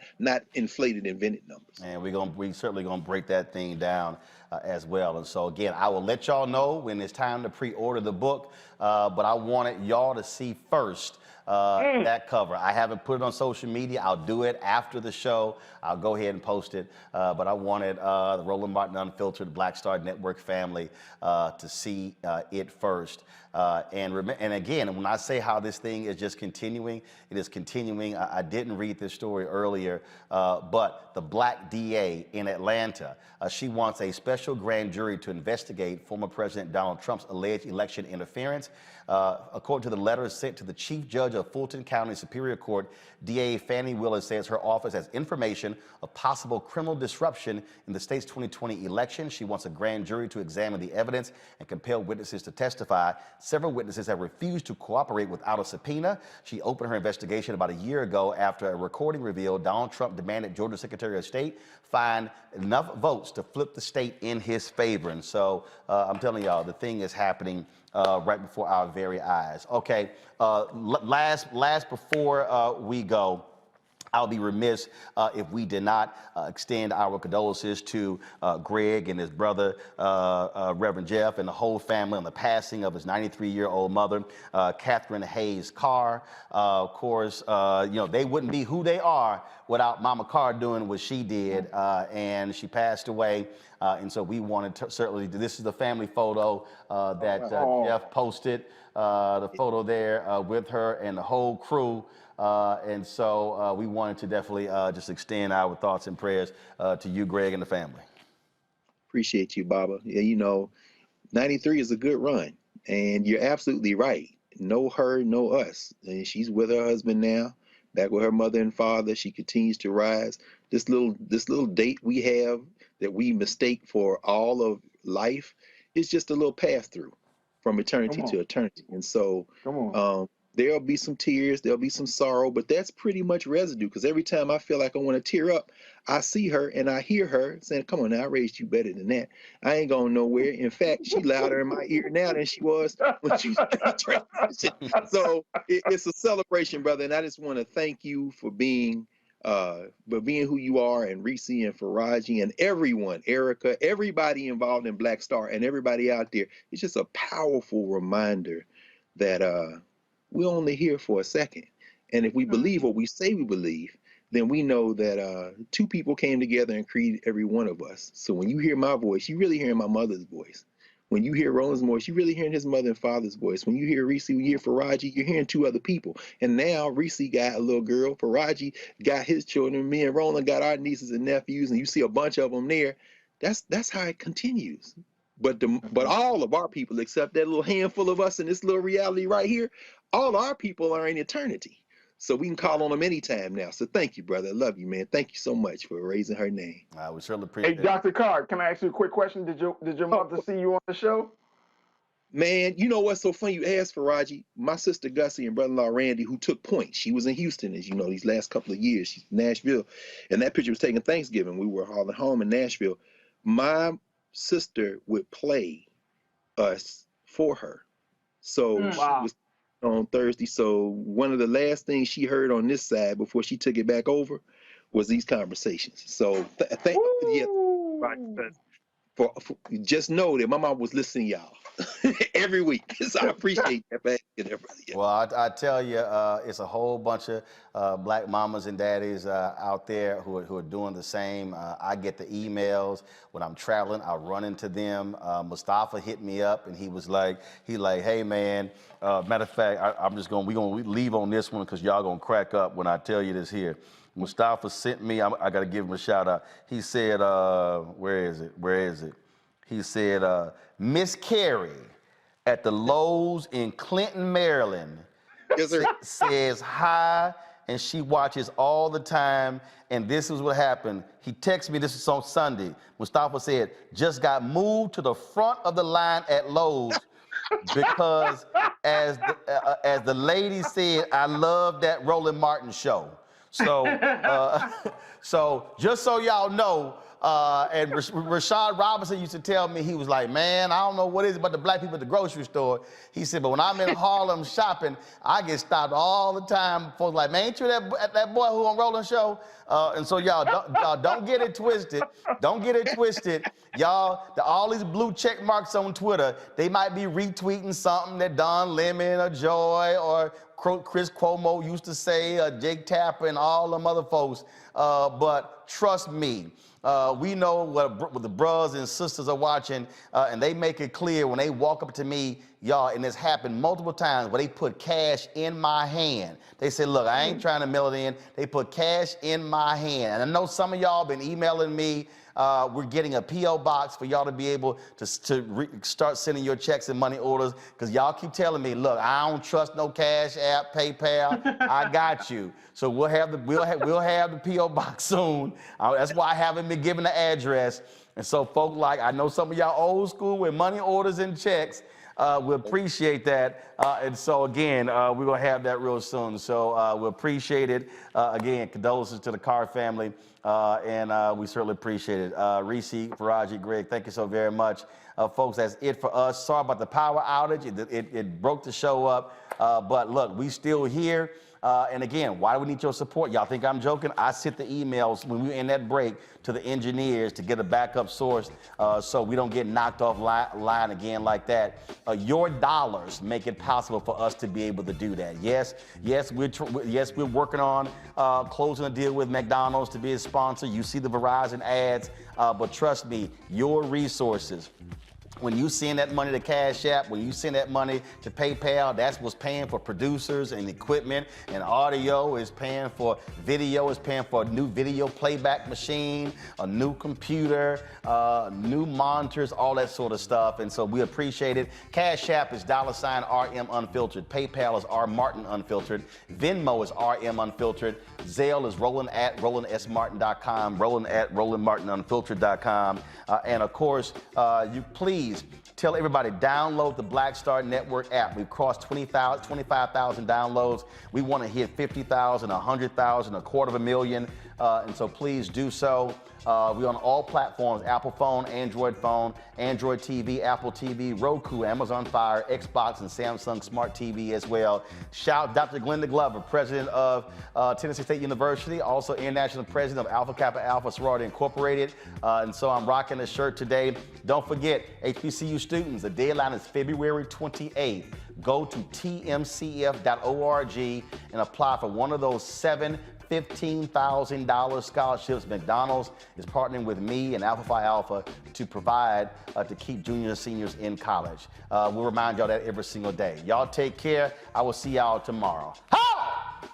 inflated, invented numbers. And we certainly gonna break that thing down as well. And so again, I will let y'all know when it's time to pre-order the book, but I wanted y'all to see first that cover. I haven't put it on social media. I'll do it after the show. I'll go ahead and post it. But I wanted the Roland Martin Unfiltered Black Star Network family to see it first. And again, when I say how this thing is just continuing, it is continuing. I didn't read this story earlier, but the black DA in Atlanta, she wants a special grand jury to investigate former President Donald Trump's alleged election interference. According to the letter sent to the Chief Judge of Fulton County Superior Court, DA Fannie Willis says her office has information of possible criminal disruption in the state's 2020 election. She wants a grand jury to examine the evidence and compel witnesses to testify. Several witnesses have refused to cooperate without a subpoena. She opened her investigation about a year ago after a recording revealed Donald Trump demanded Georgia Secretary of State find enough votes to flip the state in his favor. And so I'm telling y'all, the thing is happening right before our very eyes. Okay, last before we go, I'll be remiss if we did not extend our condolences to Greg and his brother, Reverend Jeff, and the whole family on the passing of his 93-year-old mother, Catherine Hayes Carr. Of course, you know, they wouldn't be who they are without Mama Carr doing what she did, and she passed away. And so we wanted to certainly, this is the family photo that Jeff posted, the photo there with her and the whole crew. And so we wanted to definitely just extend our thoughts and prayers to you, Greg, and the family. Appreciate you, Baba. Yeah, you know, 93 is a good run, and you're absolutely right. No her, no us. And she's with her husband now, back with her mother and father. She continues to rise. This little date we have that we mistake for all of life is just a little pass through from eternity to eternity. And so there'll be some tears, there'll be some sorrow, but that's pretty much residue, because every time I feel like I want to tear up, I see her and I hear her saying, come on now, I raised you better than that. I ain't going nowhere. In fact, she louder in my ear now than she was when she was transitioning. So it's a celebration, brother, and I just want to thank you for being who you are, and Reese and Faraji and everyone, Erica, everybody involved in Black Star and everybody out there. It's just a powerful reminder that we're only here for a second. And if we believe what we say we believe, then we know that two people came together and created every one of us. So when you hear my voice, you really hear my mother's voice. When you hear Roland's voice, you're really hearing his mother and father's voice. When you hear Reese, when you hear Faraji, you're hearing two other people. And now Reese got a little girl, Faraji got his children, me and Roland got our nieces and nephews, and you see a bunch of them there. That's how it continues. But all of our people, except that little handful of us in this little reality right here, all our people are in eternity. So we can call on them anytime now. So thank you, brother. I love you, man. Thank you so much for raising her name. We certainly appreciate Hey, Dr. Carr, can I ask you a quick question? Did your mother see you on the show? Man, you know what's so funny you asked, Faraji? My sister Gussie and brother-in-law Randy, who took point, she was in Houston, as you know, these last couple of years. She's in Nashville. And that picture was taken Thanksgiving. We were all at home in Nashville. My sister would play us for her. So she was on Thursday. So one of the last things she heard on this side before she took it back over was these conversations. So for just know that my mom was listening to y'all every week. So I appreciate that, man. Well, I tell you, it's a whole bunch of black mamas and daddies out there who are doing the same. I get the emails when I'm traveling. I run into them. Mustafa hit me up and he like, hey man, matter of fact, we're gonna leave on this one because y'all gonna crack up when I tell you this here. Mustafa sent me, I gotta give him a shout out. He said, where is it? He said, Miss Carrie at the Lowe's in Clinton, Maryland, says hi, and she watches all the time, and this is what happened. He texted me, this is on Sunday. Mustafa said, just got moved to the front of the line at Lowe's because as the lady said, I love that Roland Martin show. So, so just so y'all know, and Rashad Robinson used to tell me, he was like, man, I don't know what it is about the black people at the grocery store. He said, but when I'm in Harlem shopping, I get stopped all the time. Folks like, man, ain't you that boy who on Roland show? And so y'all don't get it twisted. Don't get it twisted. Y'all, all these blue check marks on Twitter, they might be retweeting something that Don Lemon or Joy or Chris Cuomo used to say, Jake Tapper and all them other folks. But trust me, we know what the brothers and sisters are watching, and they make it clear when they walk up to me, y'all, and it's happened multiple times where they put cash in my hand. They say, look, I ain't trying to mail it in. They put cash in my hand. And I know some of y'all been emailing me. We're getting a P.O. box for y'all to be able to start sending your checks and money orders, because y'all keep telling me, look, I don't trust no Cash App, PayPal. I got you. So we'll have the P.O. box soon. That's why I haven't been given the address. And so folk like, I know some of y'all old school with money orders and checks. We appreciate that. And so again, we're gonna have that real soon. So we appreciate it. Again, condolences to the Carr family. And we certainly appreciate it. Reese, Faraji, Greg, thank you so very much. Folks, that's it for us. Sorry about the power outage. It broke the show up. But look, we still here. And again, why do we need your support? Y'all think I'm joking? I sent the emails when we were in that break to the engineers to get a backup source so we don't get knocked off line again like that. Your dollars make it possible for us to be able to do that. Yes, we're working on closing a deal with McDonald's to be a sponsor. You see the Verizon ads, but trust me, your resources, when you send that money to Cash App, when you send that money to PayPal, that's what's paying for producers and equipment, and audio is paying for video, is paying for a new video playback machine, a new computer, new monitors, all that sort of stuff. And so we appreciate it. Cash App is $RM Unfiltered. PayPal is R Martin Unfiltered. Venmo is RM Unfiltered. Zelle is Roland at RolandSMartin.com, Roland at RolandMartinUnfiltered.com. And of course, you please tell everybody, download the Black Star Network app. We've crossed 25,000 downloads. We want to hit 50,000, 100,000, 250,000. And so please do so. We're on all platforms: Apple phone, Android TV, Apple TV, Roku, Amazon Fire, Xbox, and Samsung Smart TV as well. Shout Dr. Glenda Glover, president of Tennessee State University, also international president of Alpha Kappa Alpha Sorority Incorporated. And so I'm rocking this shirt today. Don't forget, HBCU students, the deadline is February 28th. Go to tmcf.org and apply for one of those 7 $15,000 scholarships. McDonald's is partnering with me and Alpha Phi Alpha to provide to keep juniors and seniors in college. We'll remind y'all that every single day. Y'all take care. I will see y'all tomorrow. Ho!